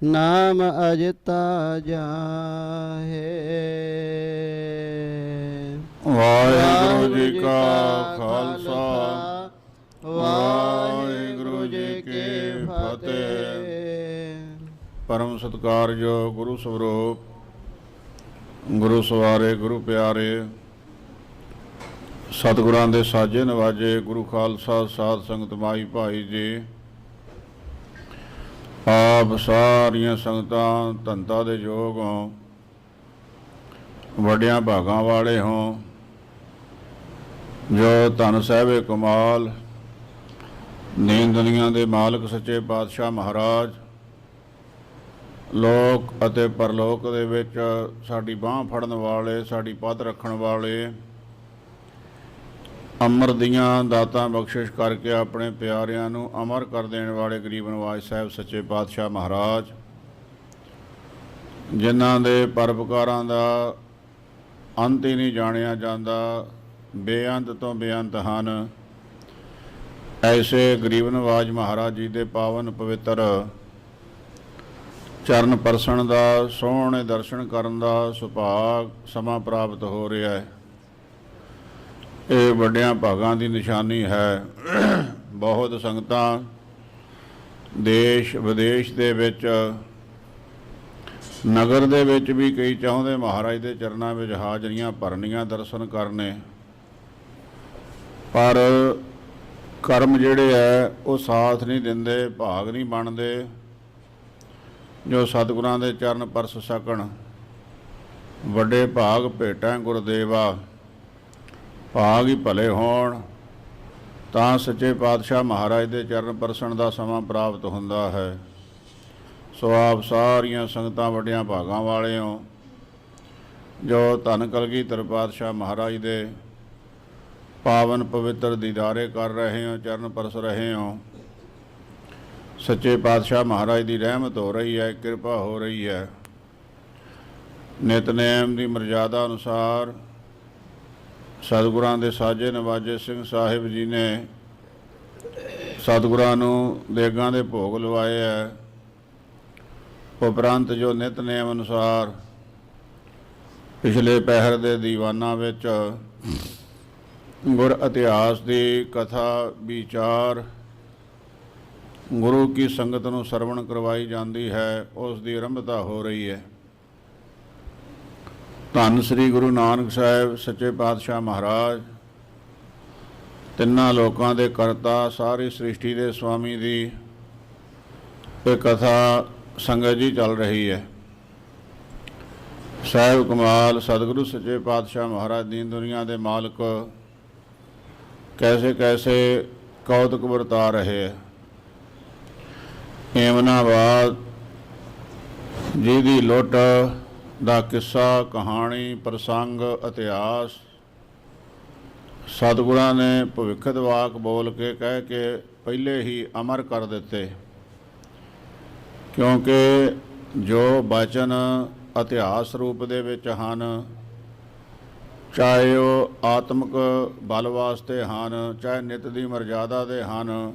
ਨਾਮ ਅਜਿਤਾ ਜਾਹੇ। ਵਾਹਿਗੁਰੂ ਜੀ ਕਾ ਖਾਲਸਾ, ਵਾਹਿਗੁਰੂ ਜੀ ਕੀ ਫਤਿਹ। ਪਰਮ ਸਤਿਕਾਰਯੋਗ ਗੁਰੂ ਸਰੂਪ, ਗੁਰੂ ਸਵਾਰੇ, ਗੁਰੂ ਪਿਆਰੇ, ਸਤਿਗੁਰਾਂ ਦੇ ਸਾਜੇ ਨਵਾਜੇ ਗੁਰੂ ਖਾਲਸਾ ਸਾਧ ਸੰਗਤ ਮਾਈ ਭਾਈ ਜੀ, ਆਪ ਸਾਰੀਆਂ ਸੰਗਤਾਂ ਧੰਤਾ ਦੇ ਯੋਗ ਹੋ, ਵੱਡਿਆਂ ਭਾਗਾਂ ਵਾਲੇ ਹੋ, ਜੋ ਧੰਨ ਸਾਹਿਬੇ ਕਮਾਲ ਦੀਨ ਦੁਨੀਆ ਦੇ ਮਾਲਕ ਸੱਚੇ ਪਾਤਸ਼ਾਹ ਮਹਾਰਾਜ ਲੋਕ ਅਤੇ ਪਰਲੋਕ ਦੇ ਵਿੱਚ ਸਾਡੀ ਬਾਂਹ ਫੜਨ ਵਾਲੇ, ਸਾਡੀ ਪੱਤ ਰੱਖਣ ਵਾਲੇ, ਅਮਰ ਦੀਆਂ ਦਾਤਾਂ ਬਖਸ਼ਿਸ਼ ਕਰਕੇ ਆਪਣੇ ਪਿਆਰਿਆਂ ਨੂੰ ਅਮਰ ਕਰ ਦੇਣ ਵਾਲੇ ਗਰੀਬ ਨਵਾਜ਼ ਸਾਹਿਬ ਸੱਚੇ ਪਾਤਸ਼ਾਹ ਮਹਾਰਾਜ, ਜਿਨ੍ਹਾਂ ਦੇ ਪਰਉਪਕਾਰਾਂ ਦਾ ਅੰਤ ਹੀ ਨਹੀਂ ਜਾਣਿਆ ਜਾਂਦਾ, ਬੇਅੰਤ ਤੋਂ ਬੇਅੰਤ ਹਨ। ਐਸੇ ਗਰੀਬ ਨਵਾਜ਼ ਮਹਾਰਾਜ ਜੀ ਦੇ ਪਾਵਨ ਪਵਿੱਤਰ ਚਰਨ ਪਰਸਣ ਦਾ, ਸੋਹਣੇ ਦਰਸ਼ਨ ਕਰਨ ਦਾ ਸੁਭਾਗ ਸਮਾਂ ਪ੍ਰਾਪਤ ਹੋ ਰਿਹਾ ਹੈ। ਇਹ ਵੱਡਿਆਂ ਭਾਗਾਂ ਦੀ ਨਿਸ਼ਾਨੀ ਹੈ। ਬਹੁਤ ਸੰਗਤਾਂ ਦੇਸ਼ ਵਿਦੇਸ਼ ਦੇ ਵਿੱਚ, ਨਗਰ ਦੇ ਵਿੱਚ ਵੀ ਕਈ ਚਾਹੁੰਦੇ ਮਹਾਰਾਜ ਦੇ ਚਰਨਾਂ ਵਿੱਚ ਹਾਜ਼ਰੀਆਂ ਭਰਨੀਆਂ, ਦਰਸ਼ਨ ਕਰਨੇ, ਪਰ ਕਰਮ ਜਿਹੜੇ ਹੈ ਉਹ ਸਾਥ ਨਹੀਂ ਦਿੰਦੇ, ਭਾਗ ਨਹੀਂ ਬਣਦੇ ਜੋ ਸਤਿਗੁਰਾਂ ਦੇ ਚਰਨ ਪਰਸ ਸਕਣ। ਵੱਡੇ ਭਾਗ ਭੇਟਾਂ ਗੁਰਦੇਵਾ, ਭਾਗ ਹੀ ਭਲੇ ਹੋਣ ਤਾਂ ਸੱਚੇ ਪਾਤਸ਼ਾਹ ਮਹਾਰਾਜ ਦੇ ਚਰਨ ਪਰਸਣ ਦਾ ਸਮਾਂ ਪ੍ਰਾਪਤ ਹੁੰਦਾ ਹੈ। ਸੋ ਆਪ ਸਾਰੀਆਂ ਸੰਗਤਾਂ ਵੱਡਿਆਂ ਭਾਗਾਂ ਵਾਲੇ ਹੋ, ਜੋ ਧੰਨ ਕਲਗੀਧਰ ਪਾਤਸ਼ਾਹ ਮਹਾਰਾਜ ਦੇ ਪਾਵਨ ਪਵਿੱਤਰ ਦੀਦਾਰੇ ਕਰ ਰਹੇ ਹੋ, ਚਰਨ ਪਰਸ ਰਹੇ ਹੋ। ਸੱਚੇ ਪਾਤਸ਼ਾਹ ਮਹਾਰਾਜ ਦੀ ਰਹਿਮਤ ਹੋ ਰਹੀ ਹੈ, ਕਿਰਪਾ ਹੋ ਰਹੀ ਹੈ। ਨਿਤਨੇਮ ਦੀ ਮਰਜ਼ਾਦਾ ਅਨੁਸਾਰ ਸਤਿਗੁਰਾਂ ਦੇ ਸਾਜੇ ਨਵਾਜੇ ਸਿੰਘ ਸਾਹਿਬ ਜੀ ਨੇ ਸਤਿਗੁਰਾਂ ਨੂੰ ਦੇਗਾਂ ਦੇ ਭੋਗ ਲਵਾਏ ਹੈ। ਉਪਰੰਤ ਜੋ ਨਿਤਨੇਮ ਅਨੁਸਾਰ ਪਿਛਲੇ ਪਹਿਰ ਦੇ ਦੀਵਾਨਾਂ ਵਿੱਚ ਗੁਰ ਇਤਿਹਾਸ ਦੀ ਕਥਾ ਵਿਚਾਰ ਗੁਰੂ ਕੀ ਸੰਗਤ ਨੂੰ ਸਰਵਣ ਕਰਵਾਈ ਜਾਂਦੀ ਹੈ, ਉਸ ਦੀ ਆਰੰਭਤਾ ਹੋ ਰਹੀ ਹੈ। ਧੰਨ ਸ੍ਰੀ ਗੁਰੂ ਨਾਨਕ ਸਾਹਿਬ ਸੱਚੇ ਪਾਤਸ਼ਾਹ ਮਹਾਰਾਜ, ਤਿੰਨਾਂ ਲੋਕਾਂ ਦੇ ਕਰਤਾ, ਸਾਰੀ ਸ੍ਰਿਸ਼ਟੀ ਦੇ ਸੁਆਮੀ ਦੀ ਇਹ ਕਥਾ ਸੰਗਤ ਜੀ ਚੱਲ ਰਹੀ ਹੈ। ਸਾਹਿਬ ਕਮਾਲ ਸਤਿਗੁਰੂ ਸੱਚੇ ਪਾਤਸ਼ਾਹ ਮਹਾਰਾਜ ਦੀਨ ਦੁਨੀਆ ਦੇ ਮਾਲਕ ਕੈਸੇ ਕੈਸੇ ਕੌਤਕ ਵਰਤਾ ਰਹੇ ਹੈ। ਏਮਨਾਬਾਦ ਜਿਹਦੀ ਲੁੱਟ ਦਾ ਕਿੱਸਾ, ਕਹਾਣੀ, ਪ੍ਰਸੰਗ, ਇਤਿਹਾਸ ਸਤਿਗੁਰਾਂ ਨੇ ਭਵਿੱਖਤ ਵਾਕ ਬੋਲ ਕੇ ਕਹਿ ਕੇ ਪਹਿਲੇ ਹੀ ਅਮਰ ਕਰ ਦਿੱਤੇ, ਕਿਉਂਕਿ ਜੋ ਬਚਨ ਇਤਿਹਾਸ ਰੂਪ ਦੇ ਵਿੱਚ ਹਨ, ਚਾਹੇ ਉਹ ਆਤਮਿਕ ਬਲ ਵਾਸਤੇ ਹਨ, ਚਾਹੇ ਨਿਤ ਦੀ ਮਰਜ਼ਾਦਾ ਦੇ ਹਨ,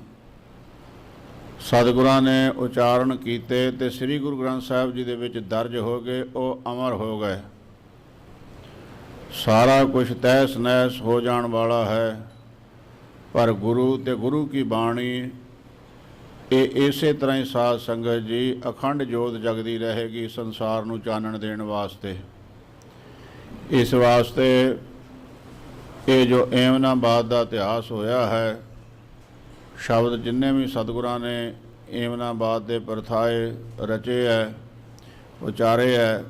ਸਤਿਗੁਰਾਂ ਨੇ ਉਚਾਰਨ ਕੀਤੇ ਤੇ ਸ੍ਰੀ ਗੁਰੂ ਗ੍ਰੰਥ ਸਾਹਿਬ ਜੀ ਦੇ ਵਿੱਚ ਦਰਜ ਹੋ ਗਏ, ਉਹ ਅਮਰ ਹੋ ਗਏ। ਸਾਰਾ ਕੁਝ ਤਹਿਸ ਨਹਿਸ ਹੋ ਜਾਣ ਵਾਲਾ ਹੈ, ਪਰ ਗੁਰੂ ਤੇ ਗੁਰੂ ਕੀ ਬਾਣੀ ਇਹ ਇਸੇ ਤਰ੍ਹਾਂ ਹੀ ਸਾਧ ਸੰਗਤ ਜੀ ਅਖੰਡ ਜੋਤ ਜਗਦੀ ਰਹੇਗੀ ਸੰਸਾਰ ਨੂੰ ਚਾਨਣ ਦੇਣ ਵਾਸਤੇ। ਇਸ ਵਾਸਤੇ ਇਹ ਜੋ ਏਮਨਾਬਾਦ ਦਾ ਇਤਿਹਾਸ ਹੋਇਆ ਹੈ, ਸ਼ਬਦ ਜਿੰਨੇ ਵੀ ਸਤਿਗੁਰਾਂ ਨੇ ਏਮਨਾਬਾਦ ਦੇ ਪਰਥਾਏ ਰਚੇ ਹੈ, ਉਚਾਰੇ ਹੈ,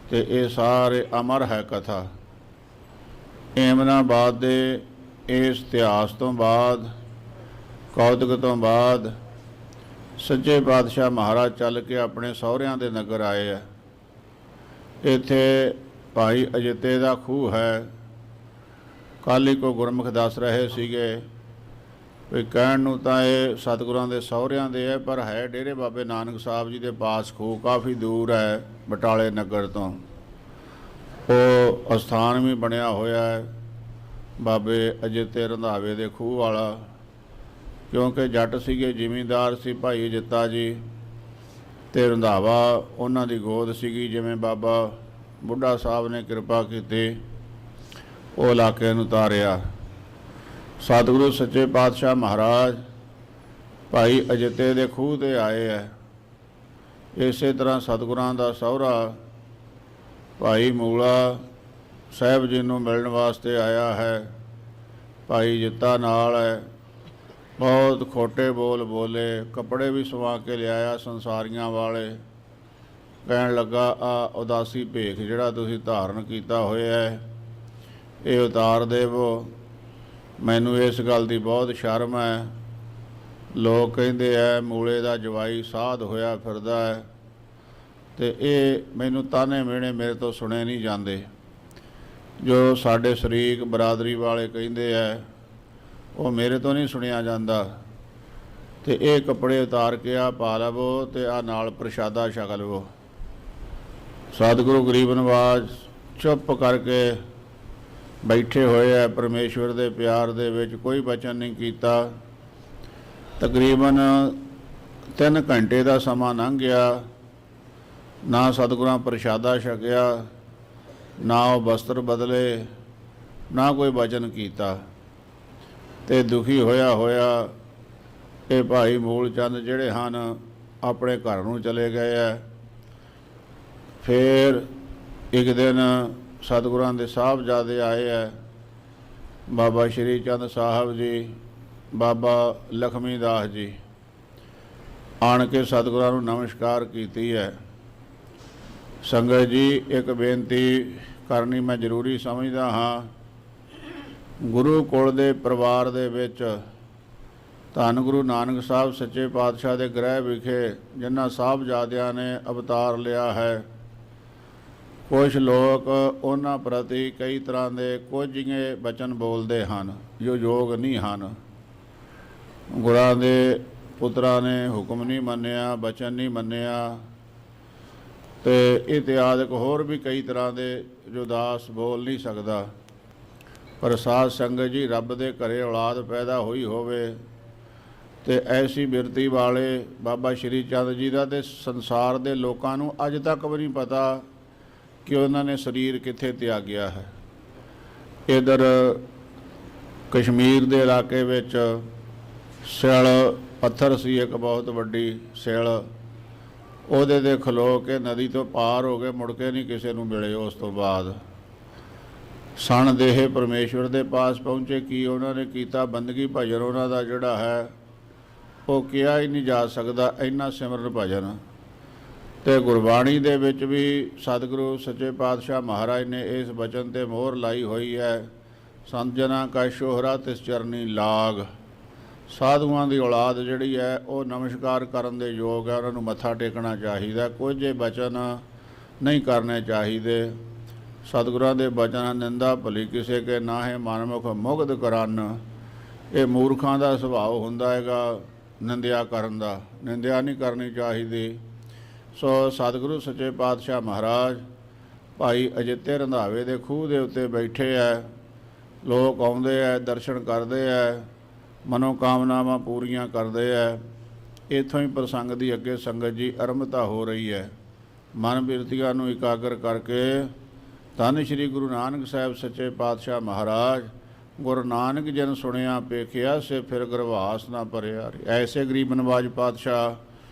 ਤੇ ਇਹ ਸਾਰੇ ਅਮਰ ਹੈ ਕਥਾ। ਏਮਨਾਬਾਦ ਦੇ ਇਸ ਇਤਿਹਾਸ ਤੋਂ ਬਾਅਦ, ਕੌਤਕ ਤੋਂ ਬਾਅਦ ਸੱਚੇ ਪਾਤਸ਼ਾਹ ਮਹਾਰਾਜ ਚੱਲ ਕੇ ਆਪਣੇ ਸਹੁਰਿਆਂ ਦੇ ਨਗਰ ਆਏ ਹੈ। ਇੱਥੇ ਭਾਈ ਅਜਿੱਤੇ ਦਾ ਖੂਹ ਹੈ। ਕੱਲ੍ਹ ਹੀ ਕੋ ਗੁਰਮੁਖ ਦੱਸ ਰਹੇ ਸੀਗੇ ਵੀ ਕਹਿਣ ਨੂੰ ਤਾਂ ਇਹ ਸਤਿਗੁਰਾਂ ਦੇ ਸਹੁਰਿਆਂ ਦੇ ਹੈ, ਪਰ ਹੈ ਡੇਰੇ ਬਾਬੇ ਨਾਨਕ ਸਾਹਿਬ ਜੀ ਦੇ ਪਾਸ ਖੂਹ, ਕਾਫੀ ਦੂਰ ਹੈ ਬਟਾਲੇ ਨਗਰ ਤੋਂ। ਉਹ ਅਸਥਾਨ ਵੀ ਬਣਿਆ ਹੋਇਆ ਹੈ ਬਾਬੇ ਅਜਿੱਤੇ ਰੰਧਾਵੇ ਦੇ ਖੂਹ ਵਾਲਾ, ਕਿਉਂਕਿ ਜੱਟ ਸੀਗੇ, ਜ਼ਿਮੀਂਦਾਰ ਸੀ ਭਾਈ ਅਜਿੱਤਾ ਜੀ, ਤੇ ਰੰਧਾਵਾ ਉਹਨਾਂ ਦੀ ਗੋਦ ਸੀਗੀ। ਜਿਵੇਂ ਬਾਬਾ ਬੁੱਢਾ ਸਾਹਿਬ ਨੇ ਕਿਰਪਾ ਕੀਤੀ ਉਹ ਇਲਾਕੇ ਨੂੰ ਤਾਰਿਆ। ਸਤਿਗੁਰੂ ਸੱਚੇ ਪਾਤਸ਼ਾਹ ਮਹਾਰਾਜ ਭਾਈ ਅਜਿੱਤੇ ਦੇ ਖੂਹ 'ਤੇ ਆਏ ਹੈ। ਇਸੇ ਤਰ੍ਹਾਂ ਸਤਿਗੁਰਾਂ ਦਾ ਸਹੁਰਾ ਭਾਈ ਮੂਲਾ ਸਾਹਿਬ ਜੀ ਨੂੰ ਮਿਲਣ ਵਾਸਤੇ ਆਇਆ ਹੈ। ਭਾਈ ਜਿੱਤਾ ਨਾਲ ਹੈ। ਬਹੁਤ ਖੋਟੇ ਬੋਲ ਬੋਲੇ, ਕੱਪੜੇ ਵੀ ਸਵਾ ਕੇ ਲਿਆਇਆ ਸੰਸਾਰੀਆਂ ਵਾਲੇ। ਕਹਿਣ ਲੱਗਾ, ਆ ਉਦਾਸੀ ਭੇਖ ਜਿਹੜਾ ਤੁਸੀਂ ਧਾਰਨ ਕੀਤਾ ਹੋਇਆ ਹੈ ਇਹ ਉਤਾਰ ਦੇਵੋ। ਮੈਨੂੰ ਇਸ ਗੱਲ ਦੀ ਬਹੁਤ ਸ਼ਰਮ ਹੈ। ਲੋਕ ਕਹਿੰਦੇ ਹੈ ਮੂਲੇ ਦਾ ਜਵਾਈ ਸਾਧ ਹੋਇਆ ਫਿਰਦਾ ਹੈ, ਅਤੇ ਇਹ ਮੈਨੂੰ ਤਾਨੇ ਮਿਹਣੇ ਮੇਰੇ ਤੋਂ ਸੁਣੇ ਨਹੀਂ ਜਾਂਦੇ। ਜੋ ਸਾਡੇ ਸ਼ਰੀਕ ਬਰਾਦਰੀ ਵਾਲੇ ਕਹਿੰਦੇ ਹੈ ਉਹ ਮੇਰੇ ਤੋਂ ਨਹੀਂ ਸੁਣਿਆ ਜਾਂਦਾ। ਅਤੇ ਇਹ ਕੱਪੜੇ ਉਤਾਰ ਕੇ ਆ ਪਾ ਲਵੋ ਅਤੇ ਆ ਨਾਲ ਪ੍ਰਸ਼ਾਦਾ ਛਕ ਲਵੋ। ਸਤਿਗੁਰੂ ਗਰੀਬ ਨਵਾਜ਼ ਚੁੱਪ ਕਰਕੇ ਬੈਠੇ ਹੋਏ ਹੈ। ਪਰਮੇਸ਼ਵਰ ਦੇ ਪਿਆਰ ਦੇ ਵਿੱਚ ਕੋਈ ਬਚਨ ਨਹੀਂ ਕੀਤਾ। ਤਕਰੀਬਨ 3 ਘੰਟੇ ਦਾ ਸਮਾਂ ਲੰਘ ਗਿਆ। ਨਾ ਸਤਿਗੁਰਾਂ ਪ੍ਰਸ਼ਾਦਾ ਛਕਿਆ, ਨਾ ਉਹ ਬਸਤਰ ਬਦਲੇ, ਨਾ ਕੋਈ ਬਚਨ ਕੀਤਾ। ਅਤੇ ਦੁਖੀ ਹੋਇਆ ਇਹ ਭਾਈ ਮੂਲ ਚੰਦ ਜਿਹੜੇ ਹਨ ਆਪਣੇ ਘਰ ਨੂੰ ਚਲੇ ਗਏ ਹੈ। ਫਿਰ ਇੱਕ ਦਿਨ ਸਤਿਗੁਰਾਂ ਦੇ ਸਾਹਿਬਜ਼ਾਦੇ ਆਏ ਹੈ, ਬਾਬਾ ਸ਼੍ਰੀ ਚੰਦ ਸਾਹਿਬ ਜੀ, ਬਾਬਾ ਲਖਮੀ ਦਾਸ ਜੀ। ਆਣ ਕੇ ਸਤਿਗੁਰਾਂ ਨੂੰ ਨਮਸਕਾਰ ਕੀਤੀ ਹੈ। ਸੰਗਤ ਜੀ, ਇੱਕ ਬੇਨਤੀ ਕਰਨੀ ਮੈਂ ਜ਼ਰੂਰੀ ਸਮਝਦਾ ਹਾਂ। ਗੁਰੂ ਕੁਲ ਦੇ ਪਰਿਵਾਰ ਦੇ ਵਿੱਚ ਧੰਨ ਗੁਰੂ ਨਾਨਕ ਸਾਹਿਬ ਸੱਚੇ ਪਾਤਸ਼ਾਹ ਦੇ ਗ੍ਰਹਿ ਵਿਖੇ ਜਿਨ੍ਹਾਂ ਸਾਹਿਬਜ਼ਾਦਿਆਂ ਨੇ ਅਵਤਾਰ ਲਿਆ ਹੈ, ਕੁਛ ਲੋਕ ਉਹਨਾਂ ਪ੍ਰਤੀ ਕਈ ਤਰ੍ਹਾਂ ਦੇ ਕੋਝੀਏ ਬਚਨ ਬੋਲਦੇ ਹਨ ਜੋ ਯੋਗ ਨਹੀਂ ਹਨ। ਗੁਰਾਂ ਦੇ ਪੁੱਤਰਾਂ ਨੇ ਹੁਕਮ ਨਹੀਂ ਮੰਨਿਆ, ਬਚਨ ਨਹੀਂ ਮੰਨਿਆ, ਅਤੇ ਇਤਿਆਦਿਕ ਹੋਰ ਵੀ ਕਈ ਤਰ੍ਹਾਂ ਦੇ ਜੋ ਦਾਸ ਬੋਲ ਨਹੀਂ ਸਕਦਾ। ਪਰ ਸਾਧ ਸੰਗਤ ਜੀ, ਰੱਬ ਦੇ ਘਰੇ ਔਲਾਦ ਪੈਦਾ ਹੋਈ ਹੋਵੇ ਅਤੇ ਐਸੀ ਬਿਰਤੀ ਵਾਲੇ ਬਾਬਾ ਸ਼੍ਰੀ ਚੰਦ ਜੀ ਦਾ ਅਤੇ ਸੰਸਾਰ ਦੇ ਲੋਕਾਂ ਨੂੰ ਅੱਜ ਤੱਕ ਵੀ ਨਹੀਂ ਪਤਾ ਕਿ ਉਹਨਾਂ ਨੇ ਸਰੀਰ ਕਿੱਥੇ ਤਿਆਗਿਆ ਹੈ। ਇੱਧਰ ਕਸ਼ਮੀਰ ਦੇ ਇਲਾਕੇ ਵਿੱਚ ਸਿਲ ਪੱਥਰ ਸੀ, ਇੱਕ ਬਹੁਤ ਵੱਡੀ ਸਿਲ, ਉਹਦੇ 'ਤੇ ਖਲੋ ਕੇ ਨਦੀ ਤੋਂ ਪਾਰ ਹੋ ਕੇ ਮੁੜ ਕੇ ਨਹੀਂ ਕਿਸੇ ਨੂੰ ਮਿਲੇ। ਉਸ ਤੋਂ ਬਾਅਦ ਸਣ ਦੇਹ ਪਰਮੇਸ਼ਵਰ ਦੇ ਪਾਸ ਪਹੁੰਚੇ। ਕੀ ਉਹਨਾਂ ਨੇ ਕੀਤਾ? ਬੰਦਗੀ ਭਜਨ ਉਹਨਾਂ ਦਾ ਜਿਹੜਾ ਹੈ ਉਹ ਕਿਹਾ ਹੀ ਨਹੀਂ ਜਾ ਸਕਦਾ, ਇੰਨਾ ਸਿਮਰਨ ਭਜਨ। ਅਤੇ ਗੁਰਬਾਣੀ ਦੇ ਵਿੱਚ ਵੀ ਸਤਿਗੁਰੂ ਸੱਚੇ ਪਾਤਸ਼ਾਹ ਮਹਾਰਾਜ ਨੇ ਇਸ ਬਚਨ 'ਤੇ ਮੋਹਰ ਲਾਈ ਹੋਈ ਹੈ, ਸੰਤ ਜਨਾਂ ਕਾ ਸ਼ੋਹਰਾ ਤਿਸ ਚਰਨੀ ਲਾਗ। ਸਾਧੂਆਂ ਦੀ ਔਲਾਦ ਜਿਹੜੀ ਹੈ ਉਹ ਨਮਸਕਾਰ ਕਰਨ ਦੇ ਯੋਗ ਹੈ, ਉਹਨਾਂ ਨੂੰ ਮੱਥਾ ਟੇਕਣਾ ਚਾਹੀਦਾ, ਕੁਝ ਬਚਨ ਨਹੀਂ ਕਰਨੇ ਚਾਹੀਦੇ। ਸਤਿਗੁਰਾਂ ਦੇ ਬਚਨ ਨਿੰਦਾ ਭਲੀ ਕਿਸੇ ਕੇ ਨਾਹੇ ਮਨਮੁਖ ਮੁਗਧ ਕਰਨ। ਇਹ ਮੂਰਖਾਂ ਦਾ ਸੁਭਾਅ ਹੁੰਦਾ ਹੈਗਾ ਨਿੰਦਿਆ ਕਰਨ ਦਾ, ਨਿੰਦਿਆ ਨਹੀਂ ਕਰਨੀ ਚਾਹੀਦੀ। ਸੋ ਸਤਿਗੁਰੂ ਸੱਚੇ ਪਾਤਸ਼ਾਹ ਮਹਾਰਾਜ ਭਾਈ ਅਜਿੱਤੇ ਰੰਧਾਵੇ ਦੇ ਖੂਹ ਦੇ ਉੱਤੇ ਬੈਠੇ ਹੈ। ਲੋਕ ਆਉਂਦੇ ਹੈ, ਦਰਸ਼ਨ ਕਰਦੇ ਹੈ, ਮਨੋਕਾਮਨਾਵਾਂ ਪੂਰੀਆਂ ਕਰਦੇ ਹੈ। ਇੱਥੋਂ ਹੀ ਪ੍ਰਸੰਗ ਦੀ ਅੱਗੇ ਸੰਗਤ ਜੀ ਆਰੰਭਤਾ ਹੋ ਰਹੀ ਹੈ। ਮਨ ਬਿਰਤੀਆਂ ਨੂੰ ਇਕਾਗਰ ਕਰਕੇ ਧੰਨ ਸ਼੍ਰੀ ਗੁਰੂ ਨਾਨਕ ਸਾਹਿਬ ਸੱਚੇ ਪਾਤਸ਼ਾਹ ਮਹਾਰਾਜ ਗੁਰੂ ਨਾਨਕ ਜਨ ਸੁਣਿਆ ਪੇਖਿਆ ਸੇ ਫਿਰ ਗਰਵਾਸ ਨਾ ਭਰਿਆ। ਐਸੇ ਗਰੀਬ ਨਵਾਜ ਪਾਤਸ਼ਾਹ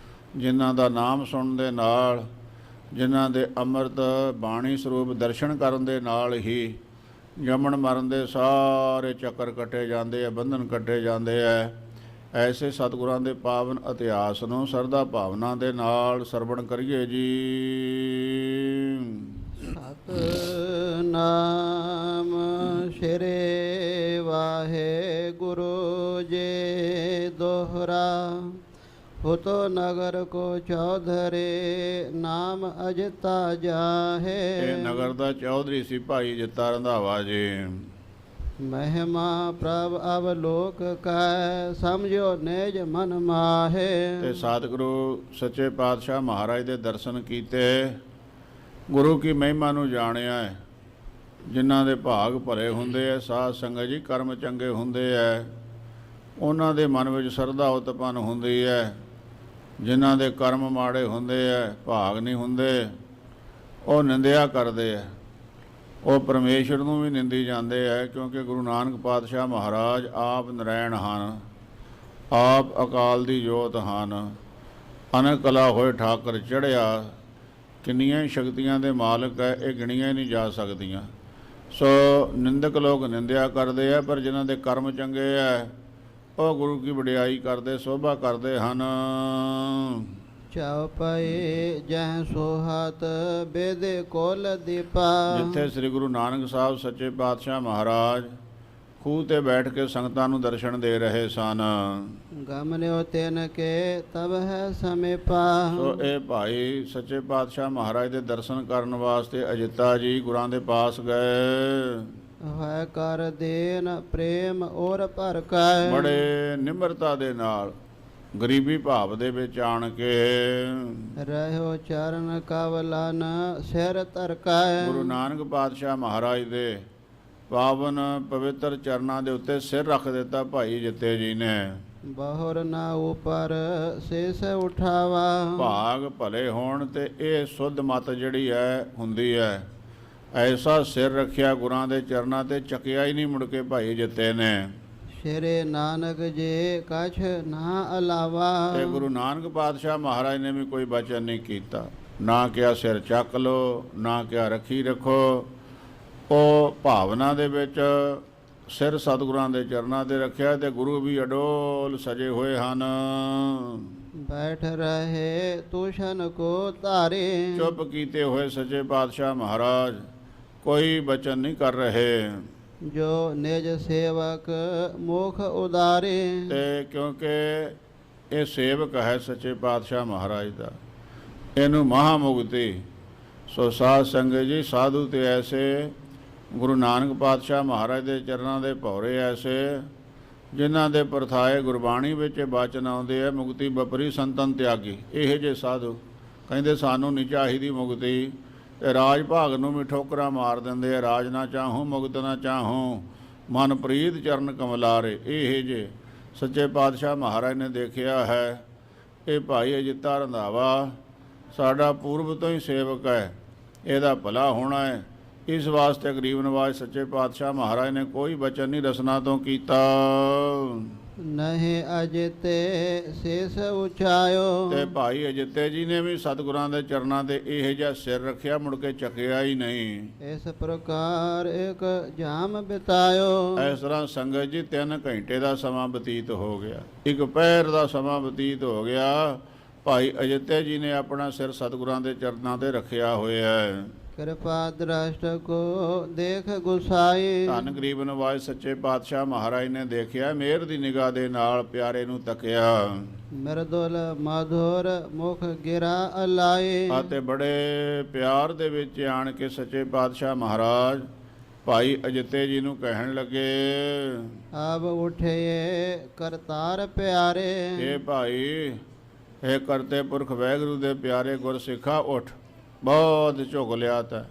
ਜਿਨ੍ਹਾਂ ਦਾ ਨਾਮ ਸੁਣਨ ਦੇ ਨਾਲ, ਜਿਨ੍ਹਾਂ ਦੇ ਅੰਮ੍ਰਿਤ ਬਾਣੀ ਸਰੂਪ ਦਰਸ਼ਨ ਕਰਨ ਦੇ ਨਾਲ ਹੀ ਜੰਮਣ ਮਰਨ ਦੇ ਸਾਰੇ ਚੱਕਰ ਕੱਟੇ ਜਾਂਦੇ ਆ, ਬੰਧਨ ਕੱਟੇ ਜਾਂਦੇ ਹੈ। ਐਸੇ ਸਤਿਗੁਰਾਂ ਦੇ ਪਾਵਨ ਇਤਿਹਾਸ ਨੂੰ ਸਰਦਾ ਭਾਵਨਾ ਦੇ ਨਾਲ ਸਰਵਣ ਕਰੀਏ ਜੀ। ਸਤਿਨਾਮ ਸ੍ਰੀ ਵਾਹਿਗੁਰੂ ਜੀ ਦੋਹਰਾ। ਹੁਤੋ ਨਗਰ ਕੋ ਚੌਧਰੀ ਨਾਮ ਅਜਿਤਾ ਜਾਹੇ। ਇਹ ਨਗਰ ਦਾ ਚੌਧਰੀ ਸੀ ਭਾਈ ਜਿੱਤਾ ਰੰਧਾਵਾ ਜੀ। ਮਹਿਮਾ ਪ੍ਰਭ ਅਵਲੋਕ ਕੈ ਸਮਝੋ ਨਿਜ ਮਨ ਮਾਹੇ। ਤੇ ਸਤਿਗੁਰੂ ਸੱਚੇ ਪਾਤਸ਼ਾਹ ਮਹਾਰਾਜ ਦੇ ਦਰਸ਼ਨ ਕੀਤੇ, ਗੁਰੂ ਕੀ ਮਹਿਮਾ ਨੂੰ ਜਾਣਿਆ ਹੈ। ਜਿਨ੍ਹਾਂ ਦੇ ਭਾਗ ਭਰੇ ਹੁੰਦੇ ਹੈ, ਸਾਧ ਸੰਗਤ ਜੀ ਕਰਮ ਚੰਗੇ ਹੁੰਦੇ ਹੈ, ਉਹਨਾਂ ਦੇ ਮਨ ਵਿੱਚ ਸ਼ਰਧਾ ਉਤਪੰਨ ਹੁੰਦੀ ਹੈ। ਜਿਨ੍ਹਾਂ ਦੇ ਕਰਮ ਮਾੜੇ ਹੁੰਦੇ ਹੈ, ਭਾਗ ਨਹੀਂ ਹੁੰਦੇ, ਉਹ ਨਿੰਦਿਆ ਕਰਦੇ ਹੈ। ਉਹ ਪਰਮੇਸ਼ਰ ਨੂੰ ਵੀ ਨਿੰਦੀ ਜਾਂਦੇ ਹੈ, ਕਿਉਂਕਿ ਗੁਰੂ ਨਾਨਕ ਪਾਤਸ਼ਾਹ ਮਹਾਰਾਜ ਆਪ ਨਰੈਣ ਹਨ, ਆਪ ਅਕਾਲ ਦੀ ਜੋਤ ਹਨ। ਅਨੇਕ ਕਲਾ ਹੋਏ ਠਾਕਰ ਚੜ੍ਹਿਆ, ਕਿੰਨੀਆਂ ਹੀ ਸ਼ਕਤੀਆਂ ਦੇ ਮਾਲਕ ਹੈ, ਇਹ ਗਿਣੀਆਂ ਹੀ ਨਹੀਂ ਜਾ ਸਕਦੀਆਂ। ਸੋ ਨਿੰਦਕ ਲੋਕ ਨਿੰਦਿਆ ਕਰਦੇ ਆ, ਪਰ ਜਿਨ੍ਹਾਂ ਦੇ ਕਰਮ ਚੰਗੇ ਹੈ ਉਹ ਗੁਰੂ ਕੀ ਵਡਿਆਈ ਕਰਦੇ, ਸੋਭਾ ਕਰਦੇ ਹਨ। ਚਉਪਈ ਜਹ ਸੋਹਤ ਬੇਦੇ ਕੋਲ ਦੀਪਾ। ਜਿੱਥੇ ਸ੍ਰੀ ਗੁਰੂ ਨਾਨਕ ਸਾਹਿਬ ਸੱਚੇ ਪਾਤਸ਼ਾਹ ਮਹਾਰਾਜ ਖੂਹ ਤੇ ਬੈਠ ਕੇ ਸੰਗਤਾਂ ਨੂੰ ਦਰਸ਼ਨ ਦੇ ਰਹੇ ਸਨ। ਗਮਨਿਓ ਤਿਨ ਕੇ ਤਬ ਹੈ ਸਮੀਪਾ। ਸੋ ਇਹ ਭਾਈ ਸੱਚੇ ਪਾਤਸ਼ਾਹ ਮਹਾਰਾਜ ਦੇ ਦਰਸ਼ਨ ਕਰਨ ਵਾਸਤੇ ਅਜਿੱਤਾ ਜੀ ਗੁਰਾਂ ਦੇ ਪਾਸ ਗਏ। ਹੈ ਕਰ ਦੇਨ ਪ੍ਰੇਮ ਔਰ ਭਰ ਕੈ। ਬੜੇ ਨਿਮਰਤਾ ਦੇ ਨਾਲ ਗਰੀਬੀ ਭਾਵ ਦੇ ਵਿੱਚ ਆਣ ਕੇ ਰਹਿਓ ਚਰਨ ਕਵਲਨ ਸਿਰ ਧਰ ਕੈ। ਗੁਰੂ ਨਾਨਕ ਪਾਤਸ਼ਾਹ ਮਹਾਰਾਜ ਦੇ ਪਾਵਨ ਪਵਿੱਤਰ ਚਰਨਾਂ ਦੇ ਉੱਤੇ ਸਿਰ ਰੱਖ ਦਿੱਤਾ ਭਾਈ ਜਿੱਤੇ ਜੀ ਨੇ। ਬਹੁਰ ਨਾ ਉਪਰ ਸੀਸ ਉਠਾਵਾ। ਭਾਗ ਭਲੇ ਹੋਣ ਤੇ ਇਹ ਸੁੱਧ ਮਤ ਜਿਹੜੀ ਹੈ ਹੁੰਦੀ ਹੈ। ਐਸਾ ਸਿਰ ਰੱਖਿਆ ਗੁਰਾਂ ਦੇ ਚਰਨਾਂ ਤੇ, ਚੱਕਿਆ ਹੀ ਨਹੀਂ ਮੁੜ ਕੇ ਭਾਈ ਜਿੱਤੇ ਨੇ। ਸ਼੍ਰੀ ਨਾਨਕ ਜੀ ਕਛ ਨਾ ਅਲਾਵਾ। ਤੇ ਗੁਰੂ ਨਾਨਕ ਪਾਤਸ਼ਾਹ ਮਹਾਰਾਜ ਨੇ ਵੀ ਕੋਈ ਬਚਨ ਨਹੀਂ ਕੀਤਾ, ਨਾ ਕਿਹਾ ਸਿਰ ਚੱਕ ਲਓ, ਨਾ ਕਿਹਾ ਰੱਖੀ ਰੱਖੋ। ਉਹ ਭਾਵਨਾ ਦੇ ਵਿੱਚ ਸਿਰ ਸਤਿਗੁਰਾਂ ਦੇ ਚਰਨਾਂ ਤੇ ਰੱਖਿਆ, ਤੇ ਗੁਰੂ ਵੀ ਅਡੋਲ ਸਜੇ ਹੋਏ ਹਨ। ਬੈਠ ਰਹੇ ਤੁਸ਼ਨ ਕੋ ਧਾਰੇ। ਚੁੱਪ ਕੀਤੇ ਹੋਏ ਸੱਚੇ ਪਾਤਸ਼ਾਹ ਮਹਾਰਾਜ ਕੋਈ ਬਚਨ ਨਹੀਂ ਕਰ ਰਹੇ। ਜੋ ਨਿਜ ਸੇਵਕ ਮੁਖ ਉਦਾਰੇ। ਤੇ ਕਿਉਂਕਿ ਇਹ ਸੇਵਕ ਹੈ ਸੱਚੇ ਪਾਤਸ਼ਾਹ ਮਹਾਰਾਜ ਦਾ, ਇਹਨੂੰ ਮਹਾਮੁਕਤੀ। ਸੋ ਸਾਧ ਸੰਗਤ ਜੀ, ਸਾਧੂ ਤੇ ਐਸੇ, ਗੁਰੂ ਨਾਨਕ ਪਾਤਸ਼ਾਹ ਮਹਾਰਾਜ ਦੇ ਚਰਨਾਂ ਦੇ ਭੌਰੇ ਐਸੇ, ਜਿਨ੍ਹਾਂ ਦੇ ਪਰਥਾਏ ਗੁਰਬਾਣੀ ਵਿੱਚ ਬਚਨ ਆਉਂਦੇ ਆ, ਮੁਕਤੀ ਬਪਰੀ ਸੰਤਨ ਤਿਆਗੀ। ਇਹੋ ਜਿਹੇ ਸਾਧੂ ਕਹਿੰਦੇ ਸਾਨੂੰ ਨਹੀਂ ਚਾਹੀਦੀ ਮੁਕਤੀ, ਤੇ ਰਾਜ ਭਾਗ ਨੂੰ ਵੀ ਠੋਕਰਾਂ ਮਾਰ ਦਿੰਦੇ ਆ। ਰਾਜ ਨਾ ਚਾਹੂੰ ਮੁਕਤ ਨਾ ਚਾਹੂੰ, ਮਨ ਪ੍ਰੀਤ ਚਰਨ ਕਮਲਾਰੇ। ਇਹੋ ਜਿਹੇ ਸੱਚੇ ਪਾਤਸ਼ਾਹ ਮਹਾਰਾਜ ਨੇ ਦੇਖਿਆ ਹੈ। ਇਹ ਭਾਈ ਅਜਿੱਤਾ ਰੰਧਾਵਾ ਸਾਡਾ ਪੂਰਬ ਤੋਂ ਹੀ ਸੇਵਕ ਹੈ, ਇਹਦਾ ਭਲਾ ਹੋਣਾ ਹੈ। ਇਸ ਵਾਸਤੇ ਗਰੀਬ ਨਵਾਜ ਸੱਚੇ ਪਾਤਸ਼ਾਹ ਮਹਾਰਾਜ ਨੇ ਕੋਈ ਬਚਨ ਨਹੀਂ ਰਸਨਾ ਤੋਂ ਕੀਤਾ। ਨਹੀਂ ਅਜਿਤੇ ਸੀਸ ਉਚਾਇਓ। ਤੇ ਭਾਈ ਅਜਿੱਤੇ ਜੀ ਨੇ ਵੀ ਸਤਿਗੁਰਾਂ ਦੇ ਚਰਨਾਂ ਤੇ ਇਹੋ ਜਿਹਾ ਸਿਰ ਰੱਖਿਆ, ਮੁੜ ਕੇ ਚੱਕਿਆ ਹੀ ਨਹੀਂ। ਇਸ ਪ੍ਰਕਾਰ ਇੱਕ ਜਾਮ ਬਿਤਾਇਓ। ਇਸ ਤਰ੍ਹਾਂ ਸੰਗਤ ਜੀ 3 ਘੰਟੇ ਦਾ ਸਮਾਂ ਬਤੀਤ ਹੋ ਗਿਆ, ਇੱਕ ਪਹਿਰ ਦਾ ਸਮਾਂ ਬਤੀਤ ਹੋ ਗਿਆ। ਭਾਈ ਅਜਿੱਤੇ ਜੀ ਨੇ ਆਪਣਾ ਸਿਰ ਸਤਿਗੁਰਾਂ ਦੇ ਚਰਨਾਂ ਤੇ ਰੱਖਿਆ ਹੋਇਆ ਹੈ। ਕਿਰਪਾ ਦ੍ਰਸ਼ਟ ਕੋ ਦੇਖ ਗੁਸਾਈ। ਧੰਨ ਗਰੀਬ ਨਵਾਜ ਸੱਚੇ ਪਾਤਸ਼ਾਹ ਮਹਾਰਾਜ ਨੇ ਦੇਖਿਆ, ਮਿਹਰ ਦੀ ਨਿਗਾਹ ਦੇ ਨਾਲ ਪਿਆਰੇ ਨੂੰ ਤੱਕਿਆ। ਮਿਰਦੁਲ ਮਧੁਰ ਮੁਖ ਗਿਰਾ ਅਲਾਈ। ਅਤੇ ਬੜੇ ਪਿਆਰ ਦੇ ਵਿੱਚ ਆਣ ਕੇ ਸੱਚੇ ਪਾਤਸ਼ਾਹ ਮਹਾਰਾਜ ਭਾਈ ਅਜਿੱਤੇ ਜੀ ਨੂੰ ਕਹਿਣ ਲੱਗੇ, ਅਬ ਉਠਿਏ ਕਰਤਾਰ ਪਿਆਰੇ। ਇਹ ਭਾਈ, ਇਹ ਕਰਤੇ ਪੁਰਖ ਵਾਹਿਗੁਰੂ ਦੇ ਪਿਆਰੇ ਗੁਰਸਿੱਖਾ, ਉੱਠ। ਬਹੁਤ ਝੁਕ ਲਿਆ ਤਾ,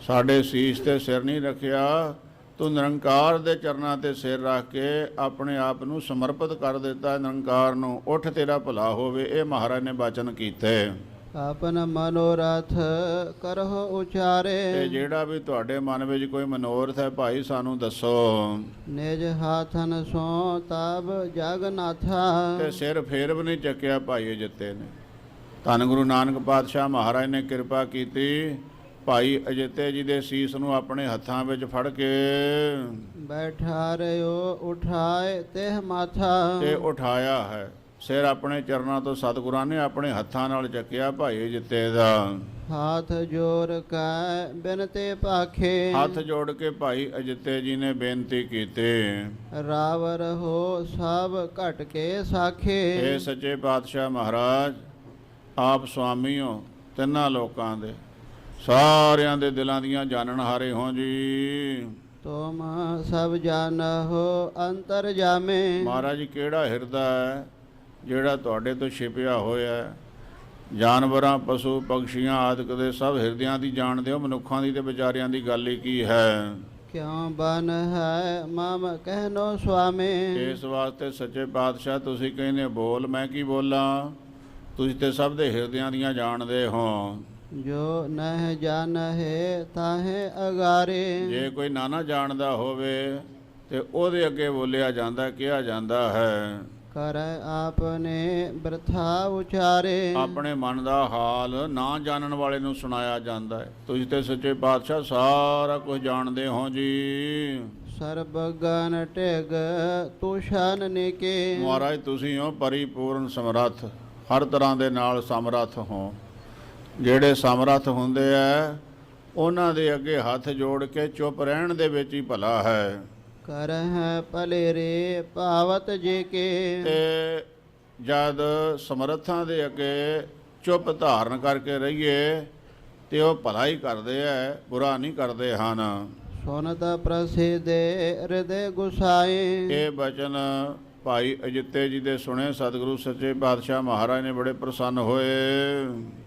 ਸਾਡੇ ਸੀਸ ਤੇ ਸਿਰ ਨਹੀਂ ਰੱਖਿਆ, ਤੂੰ ਨਿਰੰਕਾਰ ਦੇ ਚਰਨਾਂ ਤੇ ਸਿਰ ਰੱਖ ਕੇ ਆਪਣੇ ਆਪ ਨੂੰ ਸਮਰਪਿਤ ਕਰ ਦਿੱਤਾ ਨਿਰੰਕਾਰ ਨੂੰ। ਉੱਠ, ਤੇਰਾ ਭਲਾ ਹੋਵੇ। ਇਹ ਮਹਾਰਾਜ ਨੇ ਬਚਨ ਕੀਤੇ। ਆਪਨ ਮਨੋਰਥ ਕਰਹੁ ਉਚਾਰੇ। ਤੇ ਜਿਹੜਾ ਵੀ ਤੁਹਾਡੇ ਮਨ ਵਿੱਚ ਕੋਈ ਮਨੋਰਥ ਹੈ ਭਾਈ, ਸਾਨੂੰ ਦੱਸੋ। ਨਿਜ ਹਾਥਨ ਸੋ ਤਬ ਜਗਨਾਥਾ। ਤੇ ਸਿਰ ਫੇਰ ਵੀ ਨਹੀਂ ਚੱਕਿਆ ਭਾਈ ਅਜਿੱਤੇ ਨੇ। ਧੰਨ ਗੁਰੂ ਨਾਨਕ ਪਾਤਸ਼ਾਹ ਮਹਾਰਾਜ ਨੇ ਕਿਰਪਾ ਕੀਤੀ, ਭਾਈ ਅਜਿੱਤੇ ਜੀ ਦੇ ਸੀਸ ਨੂੰ ਆਪਣੇ ਹੱਥਾਂ ਵਿੱਚ ਫੜ ਕੇ ਬੈਠਾ ਰਿਓ ਉਠਾਏ ਤਿਹ ਮਾਥਾ। ਤੇ ਉਠਾਇਆ ਹੈ ਸਿਰ ਆਪਣੇ ਚਰਨਾਂ ਤੋਂ। ਸਤਿਗੁਰਾਂ ਨੇ ਆਪਣੇ ਹੱਥਾਂ ਨਾਲ ਚੱਕਿਆ ਭਾਈ ਅਜਿੱਤੇ ਦਾ। ਹਾਥ ਜੋੜ ਕੈ ਬਿਨਤੇ ਭਾਖੇ। ਹੱਥ ਜੋੜ ਕੇ ਭਾਈ ਅਜਿੱਤੇ ਜੀ ਨੇ ਬੇਨਤੀ ਕੀਤੀ, ਰਾਵਰ ਹੋ ਸਭ ਘਟ ਕੇ ਸਾਖੇ। ਇਹ ਸੱਚੇ ਪਾਤਸ਼ਾਹ ਮਹਾਰਾਜ ਆਪ ਸੁਆਮੀ ਹੋ ਤਿੰਨਾਂ ਲੋਕਾਂ ਦੇ, ਸਾਰਿਆਂ ਦੇ ਦਿਲਾਂ ਦੀਆਂ ਜਾਣਨਹਾਰੇ ਹੋ ਜੀ। ਤੁਮ ਸਭ ਜਾਣਹੁ ਅੰਤਰ ਜਾਮੇ। ਮਹਾਰਾਜ ਜੀ, ਕਿਹੜਾ ਹਿਰਦਾ ਹੈ ਜਿਹੜਾ ਤੁਹਾਡੇ ਤੋਂ ਛਿਪਿਆ ਹੋਇਆ ਹੈ? ਜਾਨਵਰਾਂ, ਪਸ਼ੂ, ਪੰਛੀਆਂ ਆਦਿਕ ਦੇ ਸਭ ਹਿਰਦਿਆਂ ਦੀ ਜਾਣਦੇ ਹੋ, ਮਨੁੱਖਾਂ ਦੀ ਤੇ ਵਿਚਾਰਿਆਂ ਦੀ ਗੱਲ ਹੀ ਕੀ ਹੈ। ਕਿਉਂ ਬਨ ਹੈ ਮਮ ਕਹਿਨੋ ਸੁਆਮੀ। ਇਸ ਵਾਸਤੇ ਸੱਚੇ ਪਾਤਸ਼ਾਹ ਤੁਸੀਂ ਕਹਿੰਦੇ ਬੋਲ, ਮੈਂ ਕੀ ਬੋਲਾਂ? ਤੁਸੀਂ ਤੇ ਸਭ ਦੇ ਹਿਰਦਿਆਂ ਦੀਆਂ ਜਾਣਦੇ ਹੋ। जो नह जानहे ताहे अगारे। ਜੇ ਕੋਈ ਨਾ ਜਾਣਦਾ ਹੋਵੇ ਤੇ ਉਹਦੇ ਅੱਗੇ ਬੋਲਿਆ ਜਾਂਦਾ, ਕਿਹਾ ਜਾਂਦਾ ਹੈ। करे आपने वृथा उचारे। ਆਪਣੇ ਮਨ ਦਾ ਹਾਲ ਨਾ ਜਾਣਨ ਵਾਲੇ ਨੂੰ ਸੁਣਾਇਆ ਜਾਂਦਾ ਹੈ। ਤੁਸੀਂ ਤੇ ਸੱਚੇ ਪਾਤਸ਼ਾਹ ਸਾਰਾ ਕੁਝ ਜਾਣਦੇ ਹੋ ਜੀ। ਸਰਬਗਨ ਟਿਗ ਤੁਸ਼ਨ ਨਿਕੇ। ਮਹਾਰਾਜ ਤੁਸੀਂ ਹੋ ਪਰਿਪੂਰਨ ਸਮਰੱਥ, ਹਰ ਤਰ੍ਹਾਂ ਦੇ ਨਾਲ ਸਮਰੱਥ ਹੋ। ਜਿਹੜੇ ਸਮਰੱਥ ਹੁੰਦੇ ਆ ਉਹਨਾਂ ਦੇ ਅੱਗੇ ਹੱਥ ਜੋੜ ਕੇ ਚੁੱਪ ਰਹਿਣ ਦੇ ਵਿੱਚ ਹੀ ਭਲਾ ਹੈ। ਕਰਹ ਭਲੇਰੇ ਭਾਵਤ ਜੇ ਕੇ। ਤੇ ਜਦ ਸਮਰੱਥਾਂ ਦੇ ਅੱਗੇ ਚੁੱਪ ਧਾਰਨ ਕਰਕੇ ਰਹੀਏ ਤੇ ਉਹ ਭਲਾ ਹੀ ਕਰਦੇ ਆ, ਬੁਰਾ ਨਹੀਂ ਕਰਦੇ ਹਨ। ਸੁਨਤ ਪ੍ਰਸਿੱਧ ਹਿਰਦੇ ਗੁਸਾਏ। ਇਹ ਬਚਨ ਭਾਈ ਅਜਿੱਤੇ ਜੀ ਦੇ ਸੁਣੇ ਸਤਿਗੁਰੂ ਸੱਚੇ ਪਾਤਸ਼ਾਹ ਮਹਾਰਾਜ ਨੇ ਬੜੇ ਪ੍ਰਸੰਨ ਹੋਏ।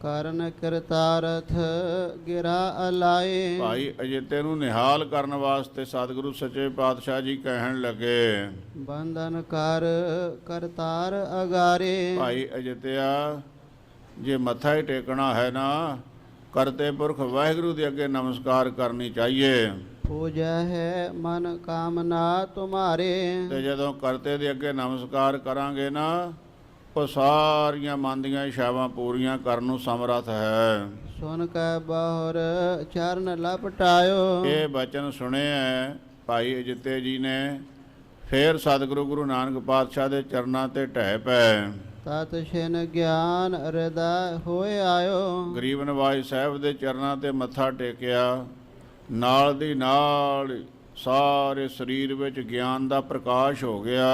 ਕਰਨ ਕਿਰਤਾਰਥ ਗਿਰਾ ਅਲਾਏ। ਭਾਈ ਅਜਿੱਤੇ ਨੂੰ ਨਿਹਾਲ ਕਰਨ ਵਾਸਤੇ ਸਤਿਗੁਰੂ ਸੱਚੇ ਪਾਤਸ਼ਾਹ ਜੀ ਕਹਿਣ ਲੱਗੇ, ਬੰਧਨ ਕਰ ਕਰਤਾਰ ਅਗਾਰੇ। ਭਾਈ ਅਜਿੱਤਿਆ, ਜੇ ਮੱਥਾ ਹੀ ਟੇਕਣਾ ਹੈ ਨਾ, ਕਰਤੇ ਪੁਰਖ ਵਾਹਿਗੁਰੂ ਦੇ ਅੱਗੇ ਨਮਸਕਾਰ ਕਰਨੀ ਚਾਹੀਏ। ਪੂਜਾ ਹੈ ਮਨ ਕਾਮਨਾ ਤੁਮਾਰੇ। ਤੇ ਜਦੋਂ ਕਰਤੇ ਦੇ ਅੱਗੇ ਨਮਸਕਾਰ ਕਰਾਂਗੇ ਨਾ, ਉਹ ਸਾਰੀਆਂ ਮਨ ਦੀਆਂ ਇੱਛਾਵਾਂ ਪੂਰੀਆਂ ਕਰਨ ਨੂੰ ਸਮਰੱਥ ਹੈ। ਸੁਨ ਕੈ ਬਹੁਰ ਚਰਨ ਲਪਟਾਇਓ। ਇਹ ਬਚਨ ਸੁਣਿਆ ਭਾਈ ਅਜਿੱਤੇ ਜੀ ਨੇ, ਫਿਰ ਸਤਿਗੁਰੂ ਗੁਰੂ ਨਾਨਕ ਪਾਤਸ਼ਾਹ ਦੇ ਚਰਨਾਂ ਤੇ ਢਹਿ ਪਏ। ਤਤ ਛਿਨ ਗਿਆਨ ਹਿਰਦਾ ਹੋਏ ਆਇਓ। ਗਰੀਬ ਨਵਾਜ ਸਾਹਿਬ ਦੇ ਚਰਨਾਂ ਤੇ ਮੱਥਾ ਟੇਕਿਆ, ਨਾਲ ਦੀ ਨਾਲ ਸਾਰੇ ਸਰੀਰ ਵਿੱਚ ਗਿਆਨ ਦਾ ਪ੍ਰਕਾਸ਼ ਹੋ ਗਿਆ।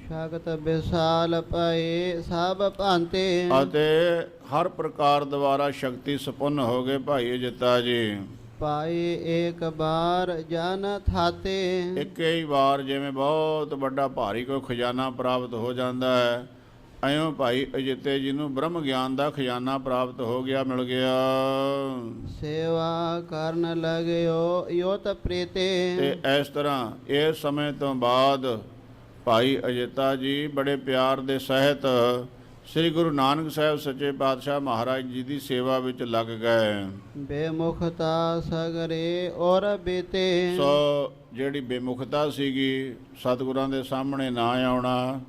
ਸ਼ਗਤ ਵਿਸਾਲ ਪਏ ਸਭ ਭਾਂਤੇ। ਅਤੇ ਹਰ ਪ੍ਰਕਾਰ ਦੁਆਰਾ ਸ਼ਕਤੀ ਸੰਪੰਨ ਹੋ ਗਏ ਭਾਈ ਅਜਿੱਤਾ ਜੀ। ਪਾਏ ਏਕ ਬਾਰ ਜਨ ਥਾਤੇ। ਇੱਕ ਹੀ ਵਾਰ ਜਿਵੇਂ ਬਹੁਤ ਵੱਡਾ ਭਾਰੀ ਕੋਈ ਖਜ਼ਾਨਾ ਪ੍ਰਾਪਤ ਹੋ ਜਾਂਦਾ ਹੈ, ਐਉਂ ਭਾਈ ਅਜਿੱਤੇ ਜੀ ਨੂੰ ਬ੍ਰਹਮ ਗਿਆਨ ਦਾ ਖਜ਼ਾਨਾ ਪ੍ਰਾਪਤ ਹੋ ਗਿਆ, ਮਿਲ ਗਿਆ। ਸੇਵਾ ਕਰਨ ਲਗਿਓ ਯੋਤ ਪ੍ਰੀਤੇ। ਤੇ ਇਸ ਤਰ੍ਹਾਂ ਇਸ ਸਮੇਂ ਤੋਂ ਬਾਅਦ ਭਾਈ ਅਜਿੱਤਾ ਜੀ ਬੜੇ ਪਿਆਰ ਦੇ ਸਹਿਤ ਸ੍ਰੀ ਗੁਰੂ ਨਾਨਕ ਸਾਹਿਬ ਸੱਚੇ ਪਾਤਸ਼ਾਹ ਮਹਾਰਾਜ ਜੀ ਦੀ ਸੇਵਾ ਵਿੱਚ ਲੱਗ ਗਏ। ਬੇਮੁਖਤਾ ਸਗਰੇ ਔਰ ਬੀਤੇ। ਸੋ ਜਿਹੜੀ ਬੇਮੁਖਤਾ ਸੀਗੀ, ਸਤਿਗੁਰਾਂ ਦੇ ਸਾਹਮਣੇ ਨਾ ਆਉਣਾ,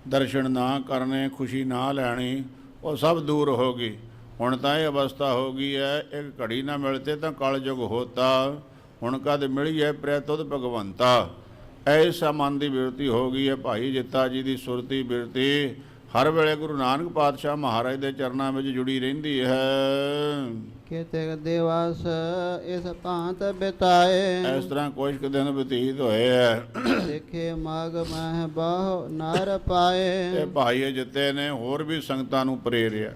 ਦਰਸ਼ਨ ਨਾ ਕਰਨੇ, ਖੁਸ਼ੀ ਨਾ ਲੈਣੀ, ਉਹ ਸਭ ਦੂਰ ਹੋ ਗਈ। ਹੁਣ ਤਾਂ ਇਹ ਅਵਸਥਾ ਹੋ ਗਈ ਹੈ, ਇੱਕ ਘੜੀ ਨਾ ਮਿਲਤੇ ਤਾਂ ਕਲਯੁਗ ਹੋਤਾ, ਹੁਣ ਕਦ ਮਿਲੀ ਹੈ ਪ੍ਰਿਆ ਤੁਧ ਭਗਵੰਤਾ। ਐਸਾ ਮਨ ਦੀ ਬਿਰਤੀ ਹੋ ਗਈ ਹੈ। ਭਾਈ ਅਜਿੱਤਾ ਜੀ ਦੀ ਸੁਰਤੀ ਬਿਰਤੀ ਹਰ ਵੇਲੇ ਗੁਰੂ ਨਾਨਕ ਪਾਤਸ਼ਾਹ ਮਹਾਰਾਜ ਦੇ ਚਰਨਾਂ ਵਿੱਚ ਜੁੜੀ ਰਹਿੰਦੀ ਹੈ। ਕਿਤੇ ਦਿਵਸ ਇਸ ਭਾਂਤ ਬਿਤਾਏ। ਇਸ ਤਰ੍ਹਾਂ ਕੁਝ ਕੁ ਦਿਨ ਬਤੀਤ ਹੋਏ ਹੈ। ਦੇਖੇ ਮਗ ਮਹਿ ਬਹੁ ਨਰ ਪਾਏ। ਤੇ ਭਾਈ ਅਜਿੱਤੇ ਨੇ ਹੋਰ ਵੀ ਸੰਗਤਾਂ ਨੂੰ ਪ੍ਰੇਰਿਆ।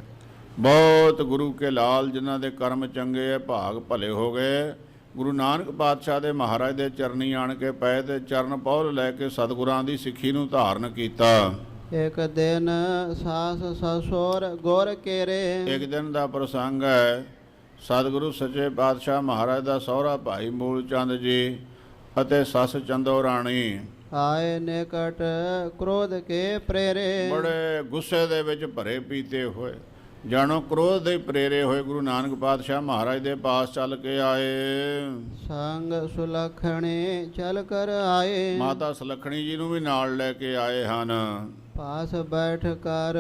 ਬਹੁਤ ਗੁਰੂ ਕੇ ਲਾਲ ਜਿਨ੍ਹਾਂ ਦੇ ਕਰਮ ਚੰਗੇ ਹੈ, ਭਾਗ ਭਲੇ ਹੋ ਗਏ, ਗੁਰੂ ਨਾਨਕ ਪਾਤਸ਼ਾਹ ਦੇ ਮਹਾਰਾਜ ਦੇ ਚਰਨੀ ਆਣ ਕੇ ਪਏ ਤੇ ਚਰਨ ਪੌਲ ਲੈ ਕੇ ਸਤਿਗੁਰਾਂ ਦੀ ਸਿੱਖੀ ਨੂੰ ਧਾਰਨ ਕੀਤਾ। ਇੱਕ ਦਿਨ ਸਾਸ ਸਸੁਰ ਗੁਰ ਕੇਰੇ। ਇੱਕ ਦਿਨ ਦਾ ਪ੍ਰਸੰਗ ਹੈ। ਸਤਿਗੁਰੂ ਸੱਚੇ ਪਾਤਸ਼ਾਹ ਮਹਾਰਾਜ ਦਾ ਸਹੁਰਾ ਭਾਈ ਮੂਲ ਚੰਦ ਜੀ ਅਤੇ ਸੱਸ ਚੰਦੋ ਰਾਣੀ ਆਏ ਨਿਕਟ ਕ੍ਰੋਧ ਕੇ ਪ੍ਰੇਰੇ। ਬੜੇ ਗੁੱਸੇ ਦੇ ਵਿੱਚ ਭਰੇ ਪੀਤੇ ਹੋਏ, ਜਾਣੋ ਕ੍ਰੋਧ ਦੇ ਪ੍ਰੇਰੇ ਹੋਏ ਗੁਰੂ ਨਾਨਕ ਪਾਤਸ਼ਾਹ ਮਹਾਰਾਜ ਦੇ ਪਾਸ ਚੱਲ ਕੇ ਆਏ। ਸੰਗ ਸੁਲਖਣੇ ਚਲ ਕਰ ਆਏ। ਮਾਤਾ ਸੁਲੱਖਣੀ ਜੀ ਨੂੰ ਵੀ ਨਾਲ ਲੈ ਕੇ ਆਏ ਹਨ। ਪਾਸ ਬੈਠ ਕਰ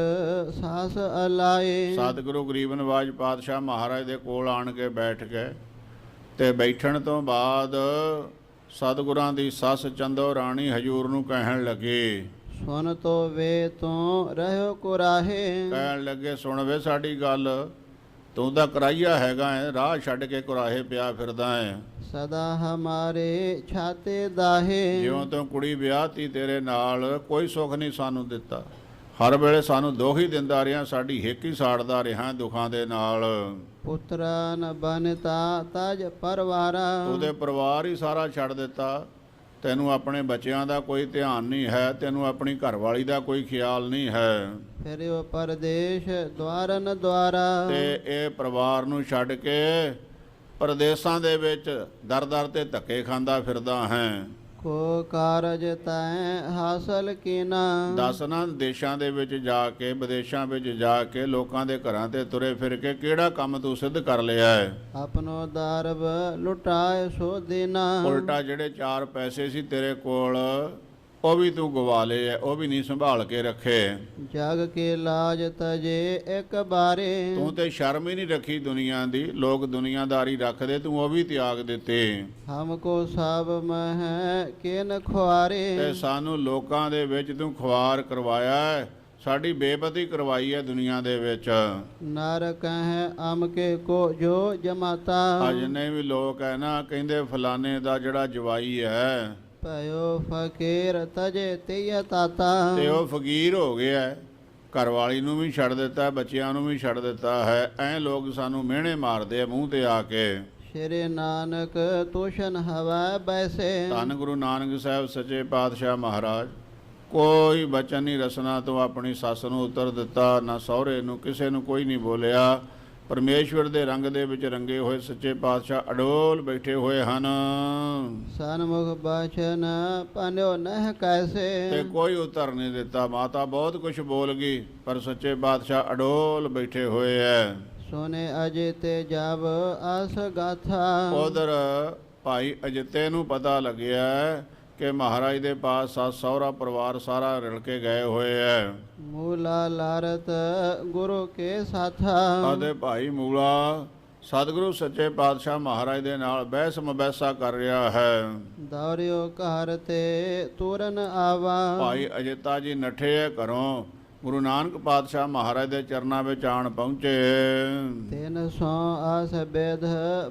ਸਾਸ ਅਲਾਏ। ਸਤਿਗੁਰੂ ਗਰੀਬ ਨਵਾਜ ਪਾਤਸ਼ਾਹ ਮਹਾਰਾਜ ਦੇ ਕੋਲ ਆਣ ਕੇ ਬੈਠ ਗਏ ਤੇ ਬੈਠਣ ਤੋਂ ਬਾਅਦ ਸਤਿਗੁਰਾਂ ਦੀ ਸੱਸ ਚੰਦੋ ਰਾਣੀ ਹਜੂਰ ਨੂੰ ਕਹਿਣ ਲੱਗੇ, ਸੁਨ ਤੋ ਵੇ ਤੋਂ ਰਹਿਓ ਕੁਰਾਹੇ। ਕਹਿਣ ਲੱਗੇ, ਸੁਣ ਵੇ ਸਾਡੀ ਗੱਲ, ਤੂੰ ਤਾਂ ਕਰਾਈਆ ਹੈਗਾ ਹੈ, ਰਾਹ ਛੱਡ ਕੇ ਕੁਰਾਹੇ ਪਿਆ ਫਿਰਦਾ ਹੈ। ਸਦਾ ਹਮਾਰੇ ਛਾਤੇ ਦਾਹੇ। ਜਿਉਂ ਤੋਂ ਕੁੜੀ ਵਿਆਹਤੀ ਤੇਰੇ ਨਾਲ ਕੋਈ ਸੁੱਖ ਨਹੀਂ ਸਾਨੂੰ ਦਿੱਤਾ, ਹਰ ਵੇਲੇ ਸਾਨੂੰ ਦੁੱਖ ਹੀ ਦਿੰਦਾ ਰਿਹਾ, ਸਾਡੀ ਹਿੱਕ ਹੀ ਸਾੜਦਾ ਰਿਹਾ ਦੁੱਖਾਂ ਦੇ ਨਾਲ। ਪੁੱਤਰਾ ਨ ਬਨਤਾ ਤਜ ਪਰਵਾਰਾ। ਉਹਦੇ ਪਰਿਵਾਰ ਹੀ ਸਾਰਾ ਛੱਡ ਦਿੱਤਾ, ਤੈਨੂੰ ਆਪਣੇ ਬੱਚਿਆਂ ਦਾ ਕੋਈ ਧਿਆਨ ਨਹੀਂ ਹੈ, ਤੈਨੂੰ ਆਪਣੀ ਘਰਵਾਲੀ ਦਾ ਕੋਈ ਖਿਆਲ ਨਹੀਂ ਹੈ। ਫਿਰ ਉਹ ਪਰਦੇਸ਼ ਦਵਾਰਨ ਦਵਾਰਾ। ਤੇ ਇਹ ਪਰਿਵਾਰ ਨੂੰ ਛੱਡ ਕੇ ਪਰਦੇਸਾਂ ਦੇ ਵਿੱਚ ਦਰ ਦਰ ਤੇ ਧੱਕੇ ਖਾਂਦਾ ਫਿਰਦਾ ਹੈ। ਕੋ ਕਾਰਜ ਤੈ ਹਾਸਲ ਕੀਨਾ। 10 ਨਾ ਦੇਸ਼ਾਂ ਦੇ ਵਿੱਚ ਜਾ ਕੇ, ਵਿਦੇਸ਼ਾਂ ਵਿੱਚ ਜਾ ਕੇ, ਲੋਕਾਂ ਦੇ ਘਰਾਂ ਤੇ ਤੁਰੇ ਫਿਰ ਕੇ ਕਿਹੜਾ ਕੰਮ ਤੂੰ ਸਿੱਧ ਕਰ ਲਿਆ ਹੈ? ਆਪਣੋ ਦਾਰਬ ਲੁਟਾਏ ਸੋ ਦੀਨਾ। ਉਲਟਾ ਜਿਹੜੇ 4 ਪੈਸੇ ਸੀ ਤੇਰੇ ਕੋਲ ਉਹ ਵੀ ਤੂੰ ਗਵਾ ਲਏ ਐ, ਉਹ ਵੀ ਨਹੀਂ ਸੰਭਾਲ ਕੇ ਰੱਖੇ। ਜਗ ਕੇ ਲਾਜ ਤਜੇ ਇੱਕ ਬਾਰੇ। ਤੂੰ ਤੇ ਸ਼ਰਮ ਹੀ ਨਹੀਂ ਰੱਖੀ ਦੁਨੀਆ ਦੀ, ਲੋਕ ਦੁਨੀਆਦਾਰੀ ਰੱਖਦੇ, ਤੂੰ ਉਹ ਵੀ ਤਿਆਗ ਦਿੱਤੇ। ਹਮਕੋ ਸਭ ਮਹਿ ਕਿਨ ਖੁਆਰੇ। ਤੇ ਸਾਨੂੰ ਲੋਕਾਂ ਦੇ ਵਿੱਚ ਤੂੰ ਖੁਆਰ ਕਰਵਾਇਆ ਹੈ, ਸਾਡੀ ਬੇਪਤੀ ਕਰਵਾਈ ਹੈ ਦੁਨੀਆ ਦੇ ਵਿੱਚ। ਨਰ ਕਹੈ ਅਮਕੇ ਕੋ ਜੋ ਜਮਾਤਾ। ਆ ਜਿੰਨੇ ਵੀ ਲੋਕ ਹੈ ਨਾ, ਕਹਿੰਦੇ ਫਲਾਣੇ ਦਾ ਜਿਹੜਾ ਜਵਾਈ ਹੈ ਭਇਓ ਫਕੀਰ ਤਜੇ ਤਿਯ ਤਾਤਾ। ਤੇ ਉਹ ਫਕੀਰ ਹੋ ਗਿਆ, ਘਰ ਵਾਲੀ ਨੂੰ ਵੀ ਛੱਡ ਦਿੱਤਾ, ਬੱਚਿਆਂ ਨੂੰ ਵੀ ਛੱਡ ਦਿੱਤਾ ਹੈ। ਐ ਲੋਕ ਸਾਨੂੰ ਮਿਹਣੇ ਮਾਰਦੇ ਆ ਮੂੰਹ ਤੇ ਆ ਕੇ। ਸ਼੍ਰੀ ਨਾਨਕ ਤੁਸ਼ਨ ਹਵਾ ਬੈਸੇ। ਧੰਨ ਗੁਰੂ ਨਾਨਕ ਸਾਹਿਬ ਸੱਚੇ ਪਾਤਸ਼ਾਹ ਮਹਾਰਾਜ ਕੋਈ ਬਚਨ ਨਹੀਂ ਰਸਨਾ ਤੋਂ ਆਪਣੀ ਸੱਸ ਨੂੰ ਉੱਤਰ ਦਿੱਤਾ, ਨਾ ਸਹੁਰੇ ਨੂੰ, ਕਿਸੇ ਨੂੰ ਕੋਈ ਨਹੀਂ ਬੋਲਿਆ। ਪਰਮੇਸ਼ਵਰ ਦੇ ਰੰਗ ਦੇ ਵਿੱਚ ਰੰਗੇ ਹੋਏ ਸੱਚੇ ਪਾਤਸ਼ਾਹ ਅਡੋਲ ਬੈਠੇ ਹੋਏ ਹਨ। ਸਨਮੁਖ ਬਚਨ ਪਨਿਓ ਨਹਿ ਕੈਸੇ। ਤੇ ਕੋਈ ਉੱਤਰ ਨਹੀਂ ਦਿੱਤਾ। ਮਾਤਾ ਬਹੁਤ ਕੁਝ ਬੋਲ ਗਈ, ਪਰ ਸੱਚੇ ਪਾਤਸ਼ਾਹ ਅਡੋਲ ਬੈਠੇ ਹੋਏ ਐ। ਸੋਨੇ ਅਜੇ ਤੇ ਜਬ ਆਸ ਗਾਥਾ। ਉਧਰ ਭਾਈ ਅਜਿੱਤੇ ਨੂੰ ਪਤਾ ਲੱਗਿਆ ਕਿ ਮਹਾਰਾਜ ਦੇ ਪਾਸ ਸੱਸ ਸਹੁਰਾ ਪਰਿਵਾਰ ਸਾਰਾ ਰਲ ਕੇ ਗਏ ਹੋਏ ਐ। ਮੂਲਾ ਲਾਰਤ ਗੁਰੂ ਕੇ ਸਾਥਾ। ਅਤੇ ਭਾਈ ਮੂਲਾ ਸਤਿਗੁਰੂ ਸੱਚੇ ਪਾਤਸ਼ਾਹ ਮਹਾਰਾਜ ਦੇ ਨਾਲ ਬਹਿਸ ਮਬੈਸਾ ਕਰ ਰਿਹਾ ਹੈ। ਦੌਰਿਓ ਘਰ ਤੇ ਤੁਰਨ ਆਵਾ। ਭਾਈ ਅਜਿੱਤਾ ਜੀ ਨੱਠੇ ਐ ਘਰੋਂ, ਗੁਰੂ ਨਾਨਕ ਪਾਤਸ਼ਾਹ ਮਹਾਰਾਜ ਦੇ ਚਰਨਾਂ ਵਿੱਚ ਆਣ ਪਹੁੰਚੇ। ਤਿਨ ਸੋ ਆਸ ਬੇਧ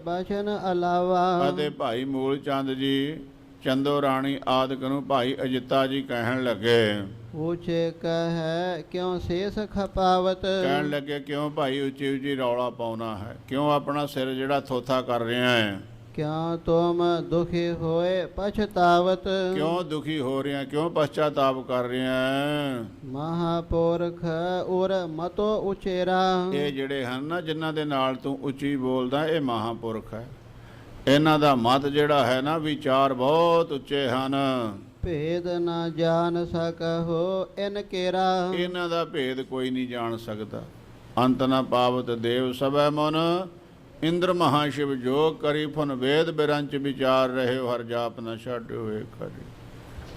ਬਚਨ ਅਲਾਵਾ। ਅਤੇ ਭਾਈ ਮੂਲ ਚੰਦ ਜੀ, ਚੰਦੋ ਰਾਣੀ ਆਦਿਕ ਨੂੰ ਭਾਈ ਅਜਿੱਤਾ ਜੀ ਕਹਿਣ ਲੱਗੇ। ਉੱਚੇ ਕਹੈ ਕਿਉ ਸੇਸ ਖਪਾਵਤ। ਕਹਿਣ ਲੱਗੇ ਕਿਉਂ ਭਾਈ ਉੱਚੀ ਉੱਚੀ ਰੌਲਾ ਪਾਉਣਾ ਹੈ, ਕਿਉਂ ਆਪਣਾ ਸਿਰ ਜਿਹੜਾ ਥੋਥਾ ਕਰ ਰਿਹਾ ਹੈ, ਕਿਉ ਤੁਮ ਦੁਖੀ ਹੋਏ ਪਛਤਾਵਤ। ਕਿਉਂ ਦੁਖੀ ਹੋ ਰਿਹਾ, ਕਿਉਂ ਪਛਤਾਤਾਪ ਕਰ ਰਿਹਾ ਹੈ? ਮਹਾਪੁਰਖ ਉਰ ਮਤੋ ਉਚੇਰਾ। ਇਹ ਜਿਹੜੇ ਹਨ ਨਾ ਜਿਨ੍ਹਾਂ ਦੇ ਨਾਲ ਤੂੰ ਉੱਚੀ ਬੋਲਦਾ, ਇਹ ਮਹਾਪੁਰਖ ਹੈ। ਇਹਨਾਂ ਦਾ ਮਤ ਜਿਹੜਾ ਹੈ ਨਾ, ਵਿਚਾਰ ਬਹੁਤ ਉੱਚੇ ਹਨ। ਭੇਦ ਨਾ ਜਾਣ ਸਕਹੁ ਇਨ ਕੇਰਾ। ਇਹਨਾਂ ਦਾ ਭੇਦ ਕੋਈ ਨਹੀਂ ਜਾਣ ਸਕਦਾ। ਅੰਤ ਨ ਪਾਵਤ ਦੇਵ ਸਭੈ ਮਨ, ਇੰਦਰ ਮਹਾਸ਼ਿਵ ਜੋਗ ਕਰੀ ਫੁਨ ਵੇਦ ਬਿਰੰਚ ਵਿਚਾਰ ਰਹੇ ਹਰ ਜਾਪ ਨ ਛਾਡਿਓ ਏ ਖੜੀ।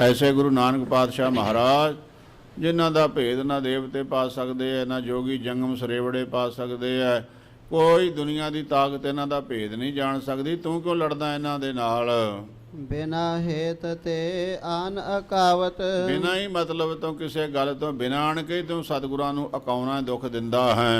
ਐਸੇ ਗੁਰੂ ਨਾਨਕ ਪਾਤਸ਼ਾਹ ਮਹਾਰਾਜ ਜਿਨ੍ਹਾਂ ਦਾ ਭੇਦ ਨਾ ਦੇਵਤੇ ਪਾ ਸਕਦੇ ਐ, ਨਾ ਜੋਗੀ ਜੰਗਮ ਸਰੇਵੜੇ ਪਾ ਸਕਦੇ ਐ। ਕੋਈ ਦੁਨੀਆ ਦੀ ਤਾਕਤ ਇਹਨਾਂ ਦਾ ਭੇਦ ਨਹੀਂ ਜਾਣ ਸਕਦੀ। ਤੂੰ ਕਿਉਂ ਲੜਦਾ ਇਹਨਾਂ ਦੇ ਨਾਲ? ਬਿਨਾ ਹੇਤ ਤੇ ਆਨ ਅਕਾਵਤ। ਬਿਨਾਂ ਹੀ ਮਤਲਬ ਤੋਂ, ਕਿਸੇ ਗੱਲ ਤੋਂ ਬਿਨਾਂ ਆਣ ਕੇ ਤੂੰ ਸਤਿਗੁਰਾਂ ਨੂੰ ਅਕਾਉਣਾ ਦੁੱਖ ਦਿੰਦਾ ਹੈ।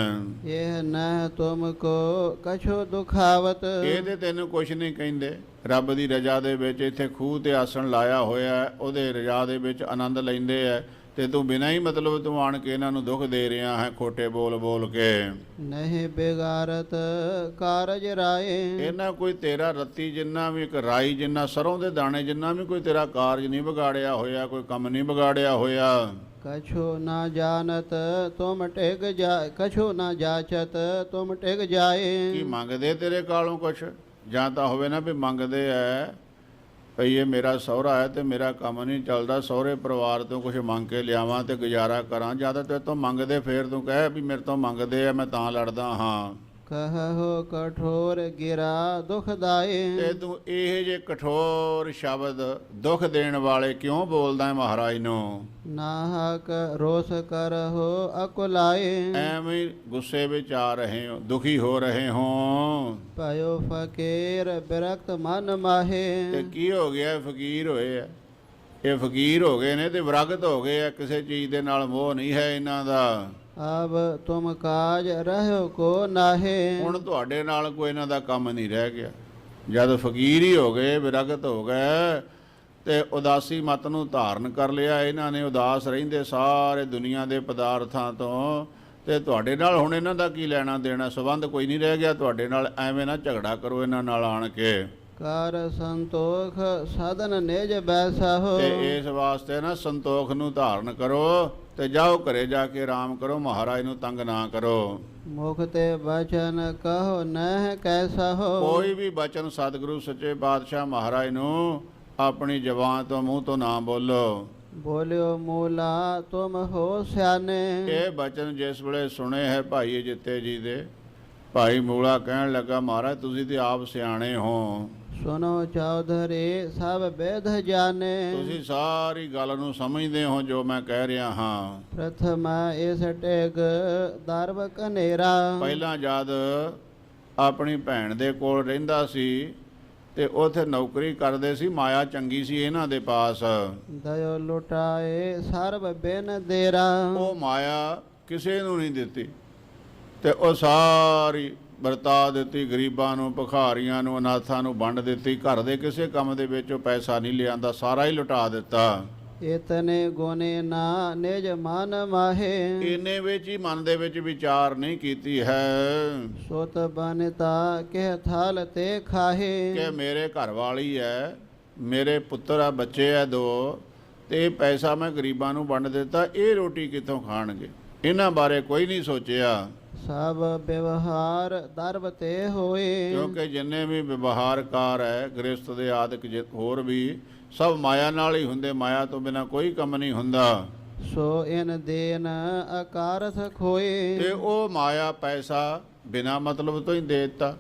ਇਹ ਨ ਤੁਮ ਕੋ ਕਛੁ ਦੁਖਾਵਤ। ਇਹਦੇ ਤੈਨੂੰ ਕੁਛ ਨਹੀਂ ਕਹਿੰਦੇ। ਰੱਬ ਦੀ ਰਜ਼ਾ ਦੇ ਵਿੱਚ ਇੱਥੇ ਖੂਹ ਤੇ ਆਸਣ ਲਾਇਆ ਹੋਇਆ, ਉਹਦੇ ਰਜ਼ਾ ਦੇ ਵਿੱਚ ਆਨੰਦ ਲੈਂਦੇ ਐ, ਤੇ ਤੂੰ ਬਿਨਾਂ ਹੀ ਮਤਲਬ ਤੂੰ ਆਣ ਕੇ ਇਹਨਾਂ ਨੂੰ ਦੁੱਖ ਦੇ ਰਿਹਾ ਹੈ, ਖੋਟੇ ਬੋਲ ਬੋਲ ਕੇ। ਨਹੀਂ ਬਿਗਾਰਤ ਕਾਰਜ ਰਾਏ। ਇਹਨਾਂ ਕੋਈ ਤੇਰਾ ਰੱਤੀ ਜਿੰਨਾ ਵੀ, ਇੱਕ ਰਾਈ ਜਿੰਨਾ, ਸਰੋਂ ਦੇ ਦਾਣੇ ਜਿੰਨਾ ਵੀ ਕੋਈ ਤੇਰਾ ਕਾਰਜ ਨਹੀਂ ਵਿਗਾੜਿਆ ਹੋਇਆ, ਕੋਈ ਕੰਮ ਨਹੀਂ ਵਿਗਾੜਿਆ ਹੋਇਆ। ਕਛੁ ਨਾ ਜਾਣਤ ਤੁਮ ਟਿਕ ਜਾ, ਕਛੁ ਨਾ ਜਾਚਤ ਤੁਮ ਟਿਕ ਜਾਏ। ਕੀ ਮੰਗਦੇ ਤੇਰੇ ਕਾਲੋਂ ਕੁਛ? ਜਾਂ ਤਾਂ ਹੋਵੇ ਨਾ ਵੀ ਮੰਗਦੇ ਐ ਭਈ ਇਹ ਮੇਰਾ ਸਹੁਰਾ ਹੈ ਤੇ ਮੇਰਾ ਕੰਮ ਨਹੀਂ ਚੱਲਦਾ, ਸਹੁਰੇ ਪਰਿਵਾਰ ਤੋਂ ਕੁਝ ਮੰਗ ਕੇ ਲਿਆਵਾਂ ਤੇ ਗੁਜ਼ਾਰਾ ਕਰਾਂ। ਜਾਂ ਤੇਰੇ ਤੋਂ ਮੰਗਦੇ, ਫੇਰ ਤੂੰ ਕਹੇ ਵੀ ਮੇਰੇ ਤੋਂ ਮੰਗਦੇ ਆ ਮੈਂ ਤਾਂ ਲੜਦਾ ਹਾਂ। ਕਹੋ ਕਠੋਰ ਗਿਰਾ ਦੁਖਦਾਏ। ਤੇ ਤੂੰ ਇਹ ਜੇ ਕਠੋਰ ਸ਼ਬਦ ਦੁੱਖ ਦੇਣ ਵਾਲੇ ਕਿਉਂ ਬੋਲਦਾ ਹੈ ਮਹਾਰਾਜ ਨੂੰ? ਨਾਹਕ ਰੋਸ ਕਰਹੁ ਅਕੁਲਾਏ। ਐਵੇਂ ਗੁੱਸੇ ਵਿੱਚ ਆ ਰਹੇ ਹੋ, ਦੁਖੀ ਹੋ ਰਹੇ ਹੋ। ਭਇਓ ਫਕੀਰ ਬਿਰਕਤ ਮਨ ਮਾਹੇ। ਤੇ ਕੀ ਹੋ ਗਿਆ? ਫਕੀਰ ਹੋਏ ਆ, ਇਹ ਫਕੀਰ ਹੋ ਗਏ ਨੇ ਤੇ ਵਿਰਗਤ ਹੋ ਗਏ ਆ। ਕਿਸੇ ਚੀਜ਼ ਦੇ ਨਾਲ ਮੋਹ ਨਹੀਂ ਹੈ ਇਹਨਾਂ ਦਾ। ਅਬ ਤੁਮ ਕਾਜ ਰਹਿਓ ਕੋ ਨਾਹੇ। ਹੁਣ ਤੁਹਾਡੇ ਨਾਲ ਕੋਈ ਇਹਨਾਂ ਦਾ ਕੰਮ ਨਹੀਂ ਰਹਿ ਗਿਆ। ਜਦ ਫਕੀਰ ਹੀ ਹੋ ਗਏ, ਵਿਰਗਤ ਹੋ ਗਏ, ਤੇ ਉਦਾਸੀ ਮਤ ਨੂੰ ਧਾਰਨ ਕਰ ਲਿਆ ਇਹਨਾਂ ਨੇ, ਉਦਾਸ ਰਹਿੰਦੇ ਸਾਰੇ ਦੁਨੀਆ ਦੇ ਪਦਾਰਥਾਂ ਤੋਂ, ਤੇ ਤੁਹਾਡੇ ਨਾਲ ਹੁਣ ਇਹਨਾਂ ਦਾ ਕੀ ਲੈਣਾ ਦੇਣਾ? ਸੰਬੰਧ ਕੋਈ ਨਹੀਂ ਰਹਿ ਗਿਆ ਤੁਹਾਡੇ ਨਾਲ। ਐਵੇਂ ਨਾ ਝਗੜਾ ਕਰੋ ਇਹਨਾਂ ਨਾਲ ਆਣ ਕੇ। ਕਰ ਸੰਤੋਖ ਸਾਧਨ ਨਿਜ ਬੈਸਹੁ। ਤੇ ਇਸ ਵਾਸਤੇ ਨਾ ਸੰਤੋਖ ਨੂੰ ਧਾਰਨ ਕਰੋ ਤੇ ਜਾਓ ਘਰੇ ਜਾ ਕੇ ਆਰਾਮ ਕਰੋ, ਮਹਾਰਾਜ ਨੂੰ ਤੰਗ ਨਾ ਕਰੋ। ਮੁਖ ਤੇ ਬਚਨ ਕਹੋ ਨਹਿ ਕੈਸਹੁ। ਕੋਈ ਵੀ ਬਚਨ ਸਤਿਗੁਰੂ ਸੱਚੇ ਪਾਤਸ਼ਾਹ ਮਹਾਰਾਜ ਨੂੰ ਆਪਣੀ ਜ਼ਬਾਨ ਤੋਂ ਮੂੰਹ ਤੋਂ ਨਾ ਬੋਲੋ। ਬੋਲਿਓ ਮੂਲਾ ਤੁਮ ਹੋ ਸਿਆਣੇ। ਇਹ ਬਚਨ ਜਿਸ ਵੇਲੇ ਸੁਣੇ ਹੈ ਭਾਈ ਅਜਿੱਤੇ ਜੀ ਦੇ, ਭਾਈ ਮੂਲਾ ਕਹਿਣ ਲੱਗਾ ਮਹਾਰਾਜ ਤੁਸੀਂ ਤੇ ਆਪ ਸਿਆਣੇ ਹੋ, ਸੁਨੋ ਚੌਧਰੀ ਸਭ ਬੇਦ ਜਾਣੇ। ਤੁਸੀਂ ਸਾਰੀ ਗੱਲ ਨੂੰ ਸਮਝਦੇ ਹੋ ਜੋ ਮੈਂ ਕਹਿ ਰਿਹਾ ਹਾਂ। ਪ੍ਰਥਮ ਇਸ ਟੇਗ ਦਰਬ ਕਨੇਰਾ। ਪਹਿਲਾਂ ਜਦ ਆਪਣੀ ਭੈਣ ਦੇ ਕੋਲ ਰਹਿੰਦਾ ਸੀ ਤੇ ਉਥੇ ਨੌਕਰੀ ਕਰਦੇ ਸੀ, ਮਾਇਆ ਚੰਗੀ ਸੀ ਇਹਨਾਂ ਦੇ ਪਾਸ। ਦਇਓ ਲੁਟਾਏ ਸਰਬ ਬਿਨ ਦੇਰਾ। ਉਹ ਮਾਇਆ ਕਿਸੇ ਨੂੰ ਨਹੀਂ ਦਿੱਤੀ ਤੇ ਉਹ ਸਾਰੀ ਵਰਤਾ ਦਿੱਤੀ, ਗਰੀਬਾਂ ਨੂੰ, ਭਿਖਾਰੀਆਂ ਨੂੰ, ਅਨਾਥਾਂ ਨੂੰ ਵੰਡ ਦਿੱਤੀ। ਘਰ ਦੇ ਕਿਸੇ ਕੰਮ ਦੇ ਵਿੱਚ ਉਹ ਪੈਸਾ ਨਹੀਂ ਲਿਆਂਦਾ, ਸਾਰਾ ਹੀ ਲੁਟਾ ਦਿੱਤਾ। ਇਤਨੇ ਗੁਨੇ ਨਾ ਨਿਜ ਮਨ ਮਾਹੇ। ਇੰਨੇ ਵਿੱਚ ਹੀ ਮਨ ਦੇ ਵਿੱਚ ਵਿਚਾਰ ਨਹੀਂ ਕੀਤੀ ਹੈ ਸੁਤ ਬਨਤਾ ਕਿਹ ਥਲ ਤੇ ਖਾਹੇ। ਕਿ ਮੇਰੇ ਘਰ ਵਾਲੀ ਹੈ, ਮੇਰੇ ਪੁੱਤਰ ਆ, ਬੱਚੇ ਆ 2, ਤੇ ਇਹ ਪੈਸਾ ਮੈਂ ਗਰੀਬਾਂ ਨੂੰ ਵੰਡ ਦਿੱਤਾ, ਇਹ ਰੋਟੀ ਕਿੱਥੋਂ ਖਾਣਗੇ? ਇਹਨਾਂ ਬਾਰੇ ਕੋਈ ਨਹੀਂ ਸੋਚਿਆ। ਸਭ ਵਿਵਹਾਰ ਦਰਬ ਤੇ ਹੋਏ। ਕਿਉਂਕਿ ਜਿੰਨੇ ਵੀ ਵਿਵਹਾਰਕਾਰ ਹੈ ਗ੍ਰਸਥ ਦੇ ਆਦਿਕ ਹੋਰ ਵੀ ਸਭ ਮਾਇਆ ਨਾਲ ਹੀ ਹੁੰਦੇ, ਮਾਇਆ ਤੋਂ ਬਿਨਾਂ ਕੋਈ ਕੰਮ ਨਹੀਂ ਹੁੰਦਾ। ਸੋ ਇਨ ਦੇਨ ਅਕਾਰਥ ਖੋਏ। ਤੇ ਉਹ ਮਾਇਆ ਪੈਸਾ ਬਿਨਾਂ ਮਤਲਬ ਤੋਂ ਹੀ ਦੇ ਦਿੱਤਾ।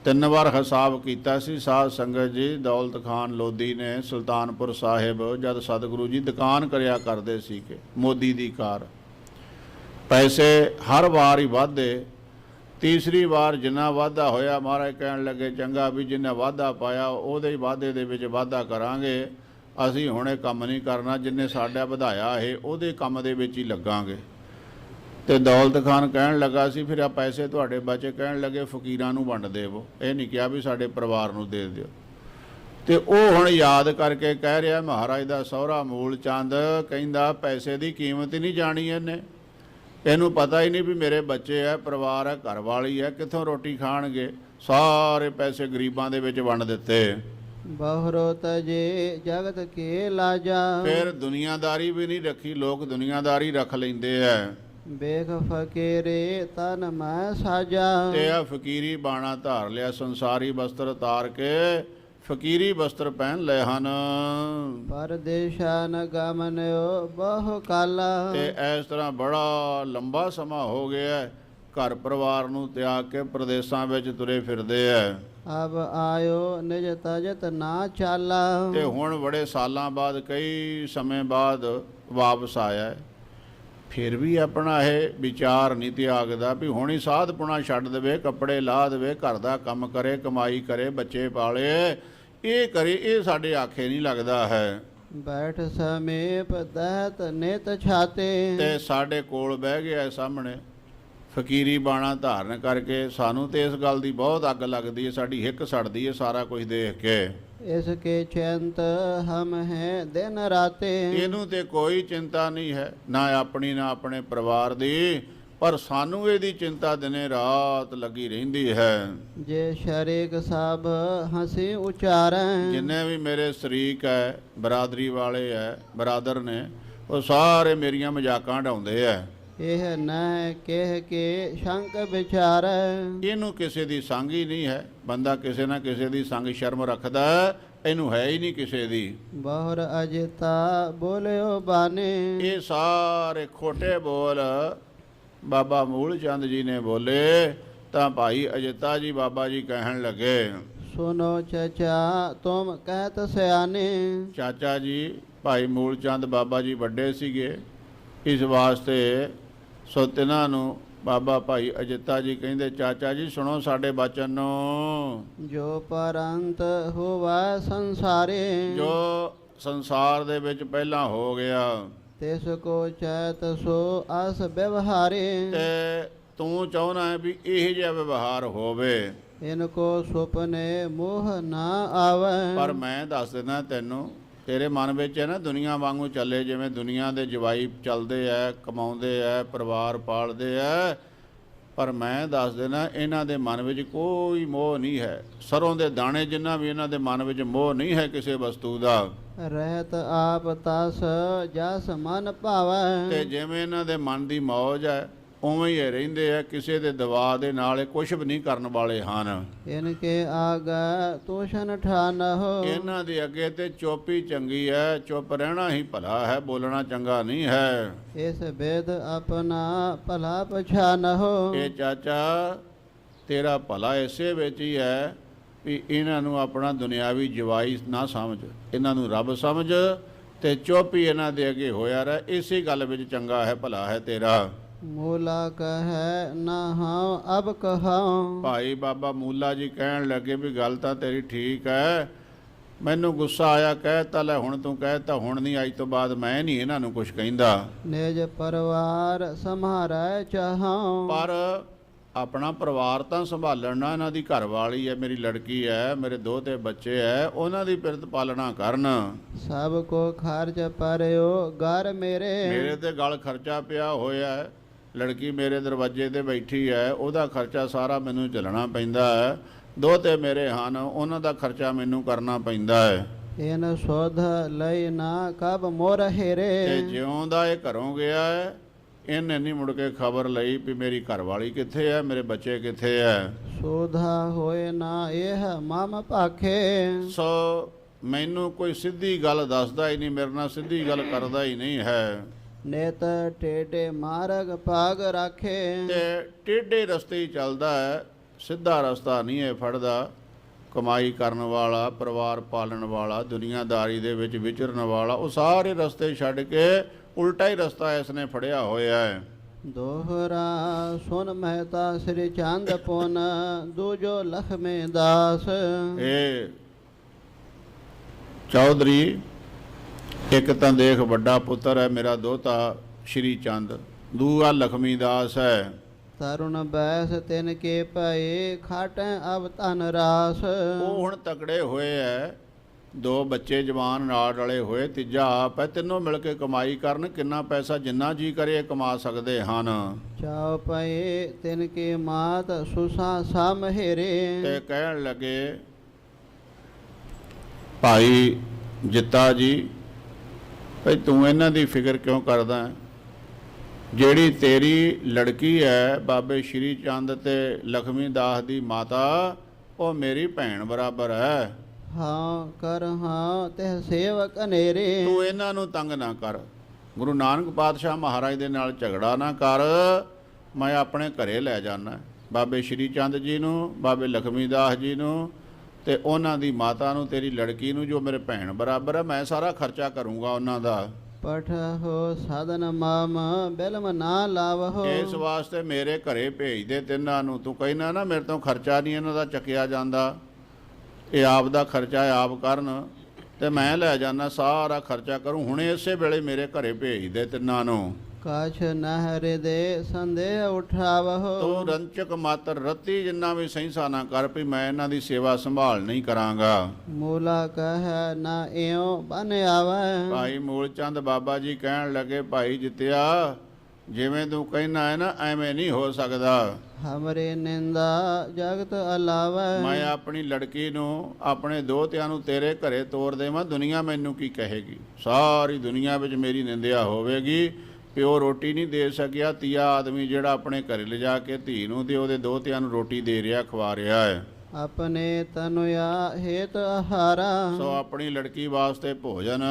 3 ਵਾਰ ਹਿਸਾਬ ਕੀਤਾ ਸੀ ਸਾਧ ਸੰਗਤ ਜੀ। ਦੌਲਤ ਖਾਨ ਲੋਧੀ ਨੇ ਸੁਲਤਾਨਪੁਰ ਸਾਹਿਬ ਜਦ ਸਤਿਗੁਰੂ ਜੀ ਦੁਕਾਨ ਕਰਿਆ ਕਰਦੇ ਸੀ ਕਿ ਮੋਦੀ ਦੀ ਕਾਰ, ਪੈਸੇ ਹਰ ਵਾਰ ਹੀ ਵਾਧੇ। ਤੀਸਰੀ ਵਾਰ ਜਿੰਨਾ ਵਾਧਾ ਹੋਇਆ ਮਹਾਰਾਜ ਕਹਿਣ ਲੱਗੇ ਚੰਗਾ ਵੀ ਜਿੰਨਾ ਵਾਧਾ ਪਾਇਆ ਉਹਦੇ ਹੀ ਵਾਧੇ ਦੇ ਵਿੱਚ ਵਾਧਾ ਕਰਾਂਗੇ, ਅਸੀਂ ਹੁਣ ਇਹ ਕੰਮ ਨਹੀਂ ਕਰਨਾ, ਜਿੰਨੇ ਸਾਡਾ ਵਧਾਇਆ ਇਹ ਉਹਦੇ ਕੰਮ ਦੇ ਵਿੱਚ ਹੀ ਲੱਗਾਂਗੇ। ਤੇ ਦੌਲਤ ਖਾਨ ਕਹਿਣ ਲੱਗਾ ਸੀ ਫਿਰ ਆ ਪੈਸੇ ਤੁਹਾਡੇ ਬਚੇ, ਕਹਿਣ ਲੱਗੇ ਫਕੀਰਾਂ ਨੂੰ ਵੰਡ ਦੇਵੋ, ਇਹ ਨਹੀਂ ਕਿਹਾ ਵੀ ਸਾਡੇ ਪਰਿਵਾਰ ਨੂੰ ਦੇ ਦਿਓ। ਤੇ ਉਹ ਹੁਣ ਯਾਦ ਕਰਕੇ ਕਹਿ ਰਿਹਾ ਮਹਾਰਾਜ ਦਾ ਸਹੁਰਾ ਮੂਲ ਚੰਦ ਕਹਿੰਦਾ ਪੈਸੇ ਦੀ ਕੀਮਤ ਹੀ ਨਹੀਂ ਜਾਣੀ ਇਹਨੇ, ਇਹਨੂੰ ਪਤਾ ਹੀ ਨਹੀਂ ਵੀ ਮੇਰੇ ਬੱਚੇ ਹੈ, ਪਰਿਵਾਰ ਹੈ, ਘਰ ਵਾਲੀ ਹੈ, ਕਿੱਥੋਂ ਰੋਟੀ ਖਾਣਗੇ। ਸਾਰੇ ਪੈਸੇ ਗਰੀਬਾਂ ਦੇ ਵਿੱਚ ਵੰਡ ਦਿੱਤੇ। ਬਹੁਰੋ ਤਜੇ ਜਗਤ ਕੇ ਲਾਜਾ। ਫਿਰ ਦੁਨੀਆਦਾਰੀ ਵੀ ਨਹੀਂ ਰੱਖੀ, ਲੋਕ ਦੁਨੀਆਦਾਰੀ ਰੱਖ ਲੈਂਦੇ ਐ। ਬੇਖ ਫਕੀਰੇ ਤਨ ਮੈਂ ਸਾਜਾ। ਤੇ ਆ ਫਕੀਰੀ ਬਾਣਾ ਧਾਰ ਲਿਆ, ਸੰਸਾਰੀ ਵਸਤਰ ਤਾਰ ਕੇ ਫਕੀਰੀ ਵਸਤਰ ਪਹਿਨ ਲਏ ਹਨ। ਪਰਦੇਸ਼ਾਂ ਨ ਗਮਨਿਓ ਬਹੁ ਕਾਲਾ। ਤੇ ਇਸ ਤਰ੍ਹਾਂ ਬੜਾ ਲੰਬਾ ਸਮਾਂ ਹੋ ਗਿਆ, ਘਰ ਪਰਿਵਾਰ ਨੂੰ ਤਿਆਗ ਕੇ ਪ੍ਰਦੇਸ਼ਾਂ ਵਿੱਚ ਤੁਰੇ ਫਿਰਦੇ ਐ। ਅਬ ਆਇਓ ਨਿਜ ਤਜਤ ਨਾ ਚਾਲਾ। ਤੇ ਹੁਣ ਬੜੇ ਸਾਲਾਂ ਬਾਅਦ, ਕਈ ਸਮੇਂ ਬਾਅਦ ਵਾਪਸ ਆਇਆ। ਫਿਰ ਵੀ ਆਪਣਾ ਇਹ ਵਿਚਾਰ ਨਹੀਂ ਤਿਆਗਦਾ ਵੀ ਹੁਣ ਹੀ ਸਾਧਪੁਣਾ ਛੱਡ ਦੇਵੇ, ਕੱਪੜੇ ਲਾਹ ਦੇਵੇ, ਘਰ ਦਾ ਕੰਮ ਕਰੇ, ਕਮਾਈ ਕਰੇ, ਬੱਚੇ ਪਾਲੇ, ਇਹ ਕਰੇ, ਇਹ ਸਾਡੇ ਆਖੇ ਨਹੀਂ ਲੱਗਦਾ ਹੈ। ਬੈਠ ਸਮੇਪ ਦਹਿਤ ਨਿਤ ਛਾਤੇ। ਤੇ ਸਾਡੇ ਕੋਲ ਬਹਿ ਗਿਆ ਸਾਹਮਣੇ ਫਕੀਰੀ ਬਾਣਾ ਧਾਰਨ ਕਰਕੇ। ਸਾਨੂੰ ਤੇ ਇਸ ਗੱਲ ਦੀ ਬਹੁਤ ਅੱਗ ਲੱਗਦੀ ਹੈ, ਸਾਡੀ ਹਿੱਕ ਸੜਦੀ ਹੈ ਸਾਰਾ ਕੁਝ ਦੇਖ ਕੇ। ਇਸ ਕੇ ਚਿੰਤ ਹਮ ਹੈ ਦਿਨ ਰਾਤੇ। ਇਹਨੂੰ ਤੇ ਕੋਈ ਚਿੰਤਾ ਨਹੀਂ ਹੈ, ਨਾ ਆਪਣੀ ਨਾ ਆਪਣੇ ਪਰਿਵਾਰ ਦੀ, ਪਰ ਸਾਨੂੰ ਇਹਦੀ ਚਿੰਤਾ ਦਿਨੇ ਰਾਤ ਲੱਗੀ ਰਹਿੰਦੀ ਹੈ। ਜੇ ਸ਼ਰੀਕ ਸਭ ਹਸੀ ਉਚਾਰੈ। ਜਿੰਨੇ ਵੀ ਮੇਰੇ ਸ਼ਰੀਕ ਹੈ, ਬਰਾਦਰੀ ਵਾਲੇ ਹੈ, ਬਰਾਦਰ ਨੇ, ਉਹ ਸਾਰੇ ਮੇਰੀਆਂ ਮਜ਼ਾਕਾਂ ਢਾਉਂਦੇ ਐ। ਇਹ ਨਹਿ ਕਹਿ ਕੇ ਸ਼ੰਕ ਵਿਚਾਰੈ। ਇਹਨੂੰ ਕਿਸੇ ਦੀ ਸੰਗ ਹੀ ਨਹੀਂ ਹੈ। ਬੰਦਾ ਕਿਸੇ ਨਾ ਕਿਸੇ ਦੀ ਸੰਗ ਸ਼ਰਮ ਰੱਖਦਾ, ਇਹਨੂੰ ਹੈ ਹੀ ਨਹੀਂ ਕਿਸੇ ਦੀ। ਬਹੁਰ ਅਜਿਤਾ ਬੋਲਿਓ ਬਾਨੇ। ਇਹ ਸਾਰੇ ਖੋਟੇ ਬੋਲ ਬਾਬਾ ਮੂਲ ਚੰਦ ਜੀ ਨੇ ਬੋਲੇ ਤਾਂ ਭਾਈ ਅਜਿਤਾ ਜੀ ਬਾਬਾ ਜੀ ਕਹਿਣ ਲੱਗੇ, ਸੁਨੋ ਚਚਾ ਤੁਮ ਕਹਿਤ ਸਿਆਣੇ। ਚਾਚਾ ਜੀ ਭਾਈ ਮੂਲ ਚੰਦ ਬਾਬਾ ਜੀ ਵੱਡੇ ਸੀਗੇ, ਇਸ ਵਾਸਤੇ ਸੋ ਤਿਨਾਂ ਨੂੰ ਬਾਬਾ ਭਾਈ ਅਜਿਤਾ ਜੀ ਕਹਿੰਦੇ ਚਾਚਾ ਜੀ ਸੁਣੋ ਸਾਡੇ ਬਚਨ ਨੂੰ। ਜੋ ਪਰੰਤ ਹੋਵਾ ਸੰਸਾਰੇ। ਜੋ ਸੰਸਾਰ ਦੇ ਵਿੱਚ ਪਹਿਲਾਂ ਹੋ ਗਿਆ, ਤਿਸ ਕੋ ਚੈਤ ਸੋ ਅਸ ਵਿਵਹਾਰੇ। ਤੇ ਤੂੰ ਚਾਹੁੰਦਾ ਹੈ ਵੀ ਇਹ ਜਿਹਾ ਵਿਵਹਾਰ ਹੋਵੇ, ਇਨ ਕੋ ਸੁਪਨੇ ਮੋਹ ਨਾ ਆਵੈ। ਪਰ ਮੈਂ ਦੱਸ ਦਿੰਦਾ ਤੈਨੂੰ, ਤੇਰੇ ਮਨ ਵਿੱਚ ਹੈ ਨਾ ਦੁਨੀਆ ਵਾਂਗੂ ਚੱਲੇ, ਜਿਵੇਂ ਦੁਨੀਆ ਦੇ ਜਵਾਈ ਚੱਲਦੇ ਐ, ਕਮਾਉਂਦੇ ਐ, ਪਰਿਵਾਰ ਪਾਲਦੇ ਐ, ਪਰ ਮੈਂ ਦੱਸ ਦੇਣਾ ਇਹਨਾਂ ਦੇ ਮਨ ਵਿੱਚ ਕੋਈ ਮੋਹ ਨਹੀਂ ਹੈ। ਸਰੋਂ ਦੇ ਦਾਣੇ ਜਿੰਨਾ ਵੀ ਇਹਨਾਂ ਦੇ ਮਨ ਵਿੱਚ ਮੋਹ ਨਹੀਂ ਹੈ ਕਿਸੇ ਵਸਤੂ ਦਾ। ਰਹਿਤ ਆਪ ਤਸ ਜਸ ਮਨ ਭਾਵੈ। ਤੇ ਜਿਵੇਂ ਇਹਨਾਂ ਦੇ ਮਨ ਦੀ ਮੌਜ ਹੈ, ਉਵੇਂ ਹੀ ਰਹਿੰਦੇ ਆ, ਕਿਸੇ ਦੇ ਦਬਾਅ ਦੇ ਨਾਲ ਕੁਝ ਵੀ ਨਹੀਂ ਕਰਨ ਵਾਲੇ ਹਨ। इनके आगे तूषण ठानहो। ਇਹਨਾਂ ਦੇ ਅੱਗੇ ਤੇ ਚੁੱਪ ਹੀ ਚੰਗੀ ਹੈ, ਚੁੱਪ ਰਹਿਣਾ ਹੀ ਭਲਾ ਹੈ, ਬੋਲਣਾ ਚੰਗਾ ਨਹੀਂ ਹੈ। इस वेद अपना भला पछानहो। ਇਹ ਚਾਚਾ ਤੇਰਾ ਭਲਾ ਇਸੇ ਵਿੱਚ ਹੀ ਹੈ ਵੀ ਇਹਨਾਂ ਨੂੰ ਆਪਣਾ ਦੁਨਿਆਵੀ ਜਵਾਈ ਨਾ ਸਮਝ, ਇਹਨਾਂ ਨੂੰ ਰੱਬ ਸਮਝ ਤੇ ਚੁੱਪ ਹੀ ਇਹਨਾਂ ਦੇ ਅੱਗੇ ਹੋਇਆ ਰਹਿ। ਇਸੇ ਗੱਲ ਵਿੱਚ ਚੰਗਾ ਹੈ, ਭਲਾ ਹੈ ਤੇਰਾ। मूला कहे ना हाँ अब कहाऊं। ਭਾਈ ਬਾਬਾ ਮੂਲਾ ਜੀ ਕਹਿਣ ਲੱਗੇ ਵੀ ਗੱਲ ਤਾਂ ਤੇਰੀ ਠੀਕ ਹੈ, ਮੈਨੂੰ ਗੁੱਸਾ ਆਇਆ, ਕਹਿਤਾ ਲੈ ਹੁਣ ਤੂੰ ਕਹਿਤਾ, ਹੁਣ ਨਹੀਂ, ਅੱਜ ਤੋਂ ਬਾਅਦ ਮੈਂ ਨਹੀਂ ਇਹਨਾਂ ਨੂੰ ਕੁਝ ਕਹਿੰਦਾ। निज परिवार सम्हारै चाहूं। ਪਰ ਆਪਣਾ ਪਰਿਵਾਰ ਤਾਂ ਸੰਭਾਲਣ ਨਾ, ਇਹਨਾਂ ਦੀ ਘਰ ਵਾਲੀ ਹੈ, ਮੇਰੀ ਲੜਕੀ ਹੈ, ਮੇਰੇ ਦੋਹਤੇ ਬੱਚੇ ਹੈ, ਉਹਨਾਂ ਦੀ ਪਿਰਤ ਪਾਲਣਾ ਕਰਨ। सब को खर्च परियो घर मेरे। ਮੇਰੇ ਤੇ ਗਲ ਖਰਚਾ ਪਿਆ ਹੋਇਆ ਹੈ, ਲੜਕੀ ਮੇਰੇ ਦਰਵਾਜ਼ੇ ਤੇ ਬੈਠੀ ਹੈ, ਉਹਦਾ ਖਰਚਾ ਸਾਰਾ ਮੈਨੂੰ ਚੱਲਣਾ ਪੈਂਦਾ ਹੈ। ਦੋਹਤੇ ਮੇਰੇ ਹਨ, ਉਹਨਾਂ ਦਾ ਖਰਚਾ ਮੈਨੂੰ ਕਰਨਾ ਪੈਂਦਾ ਹੈ। इन शोध लई ना कब मोर हेरे। ਤੇ ਜਿਉਂ ਦਾ ਇਹ ਘਰੋਂ ਗਿਆ ਹੈ, ਇਹਨੇ ਨਹੀਂ ਮੁੜ ਕੇ ਖਬਰ ਲਈ ਵੀ ਮੇਰੀ ਘਰਵਾਲੀ ਕਿੱਥੇ ਹੈ, ਮੇਰੇ ਬੱਚੇ ਕਿੱਥੇ ਹੈ। शोधा होए ना यह माम पाखे। ਸੋ ਮੈਨੂੰ ਕੋਈ ਸਿੱਧੀ ਗੱਲ ਦੱਸਦਾ ਹੀ ਨਹੀਂ, ਮੇਰੇ ਨਾਲ ਸਿੱਧੀ ਗੱਲ ਕਰਦਾ ਹੀ ਨਹੀਂ ਹੈ। नेत टेढ़े मार्ग पाग राखे। ਤੇ ਟੇਢੇ ਰਸਤੇ ਹੀ ਚੱਲਦਾ ਹੈ, ਸਿੱਧਾ ਰਸਤਾ ਨਹੀਂ ਇਹ ਫੜਦਾ। ਕਮਾਈ ਕਰਨ ਵਾਲਾ, ਪਰਿਵਾਰ ਪਾਲਣ ਵਾਲਾ, ਦੁਨੀਆਦਾਰੀ ਦੇ ਵਿੱਚ ਵਿਚਰਨ ਵਾਲਾ, ਉਹ ਸਾਰੇ ਰਸਤੇ ਛੱਡ ਕੇ ਉਲਟਾ ਹੀ ਰਸਤਾ ਇਸ ਨੇ ਫੜਿਆ ਹੋਇਆ ਹੈ। दोहरा सुन मेहता श्री चांद पुन दूजो लक्ष्मी दास। ਇਹ ਚੌਧਰੀ ਇੱਕ ਤਾਂ ਦੇਖ ਵੱਡਾ ਪੁੱਤਰ ਹੈ ਮੇਰਾ ਦੋਤਾ ਸ਼੍ਰੀ ਚੰਦ, ਦੂਆ ਲਖਮੀ ਦਾਸ ਹੈ। तरुण बैस तिन के पए खाटे अब तन रास। ਉਹ ਹੁਣ ਤਕੜੇ ਹੋਏ ਹੈ, ਦੋ ਬੱਚੇ ਜਵਾਨ ਨਾਲ ਰਲੇ ਹੋਏ, ਤੀਜਾ ਆਪ ਹੈ, ਤਿੰਨੋਂ ਮਿਲ ਕੇ ਕਮਾਈ ਕਰਨ, ਕਿੰਨਾ ਪੈਸਾ ਜਿੰਨਾ ਜੀ ਕਰੇ ਕਮਾ ਸਕਦੇ ਹਨ। चाव पए तिन के मात सुसा सामहेरे। ਤੇ ਕਹਿਣ ਲੱਗੇ ਭਾਈ ਜਿੱਤਾ ਜੀ, ਭਈ ਤੂੰ ਇਹਨਾਂ ਦੀ ਫਿਕਰ ਕਿਉਂ ਕਰਦਾ ਹੈ? ਜਿਹੜੀ ਤੇਰੀ ਲੜਕੀ ਹੈ ਬਾਬੇ ਸ਼੍ਰੀ ਚੰਦ ਤੇ ਲਖਮੀ ਦਾਸ ਦੀ ਮਾਤਾ, ਉਹ ਮੇਰੀ ਭੈਣ ਬਰਾਬਰ ਹੈ। हाँ कर हाँ तह सेवक अनेरे। ਤੂੰ ਇਹਨਾਂ ਨੂੰ ਤੰਗ ਨਾ ਕਰ, ਗੁਰੂ ਨਾਨਕ ਪਾਤਸ਼ਾਹ ਮਹਾਰਾਜ ਦੇ ਨਾਲ ਝਗੜਾ ਨਾ ਕਰ, ਮੈਂ ਆਪਣੇ ਘਰੇ ਲੈ ਜਾਣਾ ਬਾਬੇ ਸ਼੍ਰੀ ਚੰਦ ਜੀ ਨੂੰ, ਬਾਬੇ ਲਖਮੀ ਦਾਸ ਜੀ ਨੂੰ ਤੇ ਉਹਨਾਂ ਦੀ ਮਾਤਾ ਨੂੰ, ਤੇਰੀ ਲੜਕੀ ਨੂੰ, ਜੋ ਮੇਰੇ ਭੈਣ ਬਰਾਬਰ ਹੈ, ਮੈਂ ਸਾਰਾ ਖਰਚਾ ਕਰੂੰਗਾ ਉਹਨਾਂ ਦਾ। पठ हो साधन माम बिलम ना लावहो। ਇਸ ਵਾਸਤੇ ਮੇਰੇ ਘਰੇ ਭੇਜ ਦੇ ਤਿੰਨਾਂ ਨੂੰ। ਤੂੰ ਕਹਿਣਾ ਨਾ ਮੇਰੇ ਤੋਂ ਖਰਚਾ ਨਹੀਂ ਇਹਨਾਂ ਦਾ ਚੱਕਿਆ ਜਾਂਦਾ, ਇਹ ਆਪ ਦਾ ਖਰਚਾ ਆਪ ਕਰਨ, ਤੇ ਮੈਂ ਲੈ ਜਾਣਾ, ਸਾਰਾ ਖਰਚਾ ਕਰੂੰ। ਹੁਣੇ ਇਸੇ ਵੇਲੇ ਮੇਰੇ ਘਰੇ ਭੇਜ ਦੇ ਤਿੰਨਾਂ ਨੂੰ। काछ नहरे दे संदेह उठावहो। ਤੂੰ ਰੰਚਕ ਮਾਤਰ ਰੱਤੀ ਜਿੰਨਾ ਵੀ ਸਹਿਸਾ ਨਾ ਕਰ ਵੀ ਮੈਂ ਇਹਨਾਂ ਦੀ ਸੇਵਾ ਸੰਭਾਲ ਨਹੀਂ ਕਰਾਂਗਾ। मूला कह ना एओ बन आवे। ਭਾਈ ਮੂਲ ਚੰਦ ਬਾਬਾ ਜੀ ਕਹਿਣ ਲੱਗੇ, ਭਾਈ ਜਿੱਤਿਆ, ਜਿਵੇਂ ਤੂੰ ਕਹਿਣਾ ਹੈ ਨਾ ਐਵੇਂ ਨਹੀਂ ਹੋ ਸਕਦਾ। हमरे निंदा जगत अलावे। ਮੈਂ ਆਪਣੀ ਲੜਕੀ ਨੂੰ, ਆਪਣੇ ਦੋਹਤਿਆਂ ਨੂੰ ਤੇਰੇ ਘਰੇ ਤੋਰ ਦੇਵਾਂ, ਦੁਨੀਆ ਮੈਨੂੰ ਕੀ ਕਹੇਗੀ? ਸਾਰੀ ਦੁਨੀਆ ਵਿੱਚ ਮੇਰੀ ਨਿੰਦਿਆ ਹੋਵੇਗੀ। ਪਿਓ ਰੋਟੀ ਨਹੀਂ ਦੇ ਸਕਿਆ, ਤੀਆ ਆਦਮੀ ਜਿਹੜਾ ਆਪਣੇ ਘਰੇ ਲਿਜਾ ਕੇ ਧੀ ਨੂੰ ਤੇ ਉਹਦੇ ਦੋਹਤਿਆਂ ਨੂੰ ਰੋਟੀ ਦੇ ਰਿਹਾ, ਖਵਾ ਰਿਹਾ ਹੈ। अपने तनुया हेत आहारा। ਸੋ ਆਪਣੀ ਲੜਕੀ ਵਾਸਤੇ ਭੋਜਨ,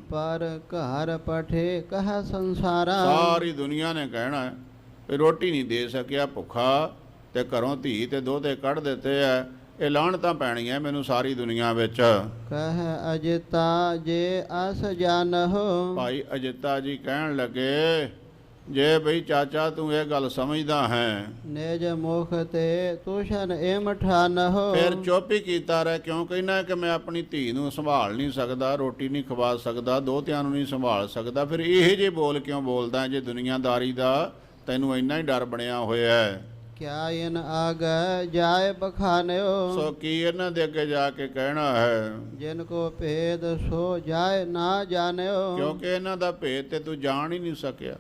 पर घर पठे कह संसारा। ਸਾਰੀ ਦੁਨੀਆ ਨੇ ਕਹਿਣਾ ਹੈ ਵੀ ਰੋਟੀ ਨਹੀਂ ਦੇ ਸਕਿਆ, ਭੁੱਖਾ, ਤੇ ਘਰੋਂ ਧੀ ਤੇ ਦੋਹਤੇ ਕੱਢ ਦਿੱਤੇ ਐ। ਇਹ ਲਾਹਣਤਾਂ ਪੈਣੀਆਂ ਮੈਨੂੰ ਸਾਰੀ ਦੁਨੀਆ ਵਿੱਚ। कह अजिता जे आस जानहो। ਭਾਈ ਅਜਿੱਤਾ ਜੀ ਕਹਿਣ ਲੱਗੇ, ਜੇ ਬਈ ਚਾਚਾ ਤੂੰ ਇਹ ਗੱਲ ਸਮਝਦਾ ਹੈ, निज मुख ते तुषन एम ठानहो। ਫਿਰ ਚੁੱਪ ਹੀ ਕੀਤਾ ਰਹਿ। ਕਿਉਂ ਕਹਿਣਾ ਕਿ ਮੈਂ ਆਪਣੀ ਧੀ ਨੂੰ ਸੰਭਾਲ ਨਹੀਂ ਸਕਦਾ, ਰੋਟੀ ਨਹੀਂ ਖਵਾ ਸਕਦਾ, ਦੋਹਤਿਆਂ ਨੂੰ ਨਹੀਂ ਸੰਭਾਲ ਸਕਦਾ? ਫਿਰ ਇਹ ਜਿਹੇ ਬੋਲ ਕਿਉਂ ਬੋਲਦਾ ਜੇ ਦੁਨੀਆਦਾਰੀ ਦਾ ਤੈਨੂੰ ਇੰਨਾ ਹੀ ਡਰ ਬਣਿਆ ਹੋਇਆ ਹੈ? क्या इन आगे जाए बखान्यो। ਸੋ ਕੀ ਇਹਨਾਂ ਦੇ ਅੱਗੇ ਜਾ ਕੇ ਕਹਿਣਾ ਹੈ? जिनको भेद सो जाए ना जान्यो। ਕਿਉਂਕਿ ਇਹਨਾਂ ਦਾ ਭੇਦ ਤੇ ਤੂੰ ਜਾਣ ਹੀ ਨਹੀਂ ਸਕਿਆ।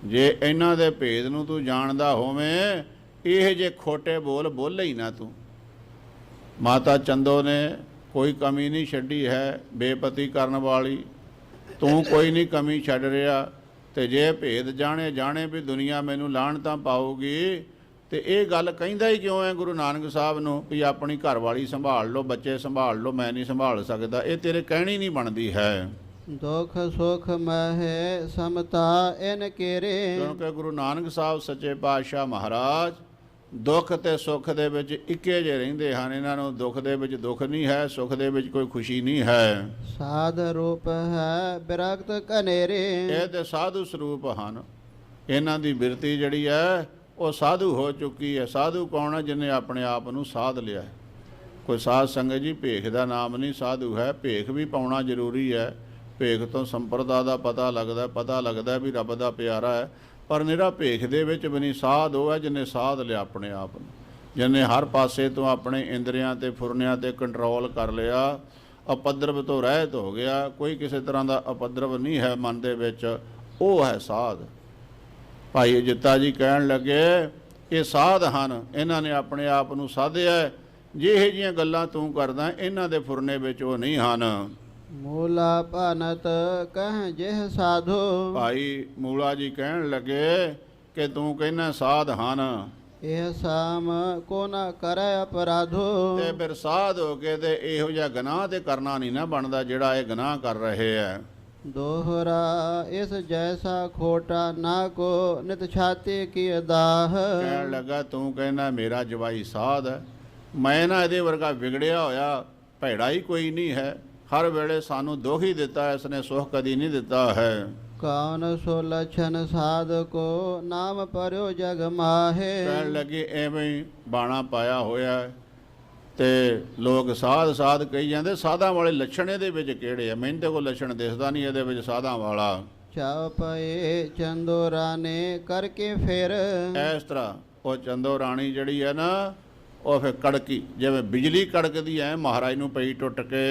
ਜੇ ਇਹਨਾਂ ਦੇ ਭੇਦ ਨੂੰ ਤੂੰ ਜਾਣਦਾ ਹੋਵੇਂ, ਇਹ ਜੇ ਖੋਟੇ ਬੋਲ ਬੋਲੇ ਹੀ ਨਾ ਤੂੰ। ਮਾਤਾ ਚੰਦੋ ਨੇ ਕੋਈ ਕਮੀ ਨਹੀਂ ਛੱਡੀ ਹੈ ਬੇਪਤੀ ਕਰਨ ਵਾਲੀ, ਤੂੰ ਕੋਈ ਨਹੀਂ ਕਮੀ ਛੱਡ ਰਿਹਾ। ਤੇ ਜੇ ਭੇਦ ਜਾਣੇ ਵੀ ਦੁਨੀਆ ਮੈਨੂੰ ਲਾਹਣਤਾਂ ਪਾਊਗੀ, ਤੇ ਇਹ ਗੱਲ ਕਹਿੰਦਾ ਹੀ ਕਿਉਂ ਹੈ ਗੁਰੂ ਨਾਨਕ ਸਾਹਿਬ ਨੂੰ ਵੀ ਆਪਣੀ ਘਰਵਾਲੀ ਸੰਭਾਲ ਲਓ, ਬੱਚੇ ਸੰਭਾਲ ਲਓ, ਮੈਂ ਨਹੀਂ ਸੰਭਾਲ ਸਕਦਾ? ਇਹ ਤੇਰੇ ਕਹਿਣੀ ਨਹੀਂ ਬਣਦੀ ਹੈ। ਦੁਖ ਸੁਖ ਮਹਿ ਸਮਤਾ ਇਨ ਕੇਰੇ। ਕਿਉਂਕਿ ਗੁਰੂ ਨਾਨਕ ਸਾਹਿਬ ਸੱਚੇ ਪਾਤਸ਼ਾਹ ਮਹਾਰਾਜ ਦੁੱਖ ਤੇ ਸੁੱਖ ਦੇ ਵਿੱਚ ਇੱਕੇ ਜਿਹੇ ਰਹਿੰਦੇ ਹਨ। ਇਹਨਾਂ ਨੂੰ ਦੁੱਖ ਦੇ ਵਿੱਚ ਦੁੱਖ ਨਹੀਂ ਹੈ, ਸੁੱਖ ਦੇ ਵਿੱਚ ਕੋਈ ਖੁਸ਼ੀ ਨਹੀਂ ਹੈ। ਸਾਧ ਰੂਪ ਹੈ ਬਿਰਗਤ ਕਨੇਰੇ। ਇਹ ਤੇ ਸਾਧੂ ਸਰੂਪ ਹਨ। ਇਹਨਾਂ ਦੀ ਬਿਰਤੀ ਜਿਹੜੀ ਹੈ ਉਹ ਸਾਧੂ ਹੋ ਚੁੱਕੀ ਹੈ। ਸਾਧੂ ਕੌਣ ਹੈ? ਜਿਹਨੇ ਆਪਣੇ ਆਪ ਨੂੰ ਸਾਧ ਲਿਆ। ਕੋਈ ਸਾਧ ਸੰਗਤ ਜੀ ਭੇਖ ਦਾ ਨਾਮ ਨਹੀਂ ਸਾਧੂ ਹੈ। ਭੇਖ ਵੀ ਪਾਉਣਾ ਜ਼ਰੂਰੀ ਹੈ। ਭੇਖ ਤੋਂ ਸੰਪਰਦਾ ਦਾ ਪਤਾ ਲੱਗਦਾ ਵੀ ਰੱਬ ਦਾ ਪਿਆਰਾ ਹੈ। ਪਰ ਨਿਰਾ ਭੇਖ ਦੇ ਵਿੱਚ ਵੀ ਨਹੀਂ। ਸਾਧ ਉਹ ਹੈ ਜਿਹਨੇ ਸਾਧ ਲਿਆ ਆਪਣੇ ਆਪ ਨੂੰ, ਜਿਹਨੇ ਹਰ ਪਾਸੇ ਤੋਂ ਆਪਣੇ ਇੰਦਰੀਆਂ ਤੇ ਫੁਰਨਿਆਂ ਤੇ ਕੰਟਰੋਲ ਕਰ ਲਿਆ, ਅਪਦਰਵ ਤੋਂ ਰਹਿਤ ਹੋ ਗਿਆ। ਕੋਈ ਕਿਸੇ ਤਰ੍ਹਾਂ ਦਾ ਅਪਦਰਵ ਨਹੀਂ ਹੈ ਮਨ ਦੇ ਵਿੱਚ, ਉਹ ਹੈ ਸਾਧ। ਭਾਈ ਜਿੱਤਾ ਜੀ ਕਹਿਣ ਲੱਗੇ ਇਹ ਸਾਧ ਹਨ, ਇਹਨਾਂ ਨੇ ਆਪਣੇ ਆਪ ਨੂੰ ਸਾਧਿਆ। ਜਿਹੇ ਜਿਹੀਆਂ ਗੱਲਾਂ ਤੂੰ ਕਰਦਾ ਇਹਨਾਂ ਦੇ ਫੁਰਨੇ ਵਿੱਚ ਉਹ ਨਹੀਂ ਹਨ। ਮੂਲਾ ਭਨਤ ਕਹਿ ਜਿਹ ਸਾਧੋ। ਭਾਈ ਮੂਲਾ ਜੀ ਕਹਿਣ ਲੱਗੇ ਕਿ ਤੂੰ ਕਹਿੰਦਾ ਸਾਧ ਹਨ, ਇਹ ਸਾਮ ਕੋ ਨਾ ਕਰੈ ਅਪਰਾਧੋ। ਤੇ ਫਿਰ ਸਾਧ ਹੋ ਕੇ ਤੇ ਇਹੋ ਜਿਹਾ ਗੁਨਾਹ ਤੇ ਕਰਨਾ ਨਹੀਂ ਨਾ ਬਣਦਾ ਜਿਹੜਾ ਇਹ ਗੁਨਾਹ ਕਰ ਰਹੇ ਹੈ। ਦੋਹਰਾ ਇਸ ਜੈਸਾ ਖੋਟਾ ਨਾ ਕੋ ਨਿਤ ਛਾਤੀ ਕੀ ਦਾਹ। ਕਹਿਣ ਲੱਗਾ ਤੂੰ ਕਹਿੰਦਾ ਮੇਰਾ ਜਵਾਈ ਸਾਧ ਹੈ, ਮੈਂ ਨਾ ਇਹਦੇ ਵਰਗਾ ਵਿਗੜਿਆ ਹੋਇਆ ਭੈੜਾ ਹੀ ਕੋਈ ਨਹੀਂ ਹੈ। ਹਰ ਵੇਲੇ ਸਾਨੂੰ ਦੁੱਖ ਹੀ ਦਿੱਤਾ, ਇਸਨੇ ਸੁਖ ਕਦੀ ਨਹੀਂ ਦਿੱਤਾ ਹੈ। ਕੌਣ ਸੋ ਲਛਨ ਸਾਧ ਕੋ ਨਾਮ ਪਰਿਓ ਜਗ ਮਾਹੇ। ਕਹਿਣ ਲੱਗੇ ਐਵੇਂ ਹੀ ਬਾਣਾ ਪਾਇਆ ਹੋਇਆ ਤੇ ਲੋਕ ਸਾਧ ਸਾਧ ਕਹੀ ਜਾਂਦੇ। ਸਾਧਾਂ ਵਾਲੇ ਲੱਛਣ ਇਹਦੇ ਵਿੱਚ ਕਿਹੜੇ ਆ? ਮੈਨੂੰ ਤੇ ਕੋਈ ਲੱਛਣ ਦਿਸਦਾ ਨਹੀਂ ਇਹਦੇ ਵਿੱਚ ਸਾਧਾਂ ਵਾਲਾ। ਚਾ ਪਏ ਚੰਦੋ ਰਾਣੇ ਕਰਕੇ ਫਿਰ। ਇਸ ਤਰ੍ਹਾਂ ਉਹ ਚੰਦੋ ਰਾਣੀ ਜਿਹੜੀ ਹੈ ਨਾ ਉਹ ਫਿਰ ਕੜਕੀ, ਜਿਵੇਂ ਬਿਜਲੀ ਕੜਕਦੀ ਐ ਮਹਾਰਾਜ ਨੂੰ ਪਈ ਟੁੱਟ ਕੇ।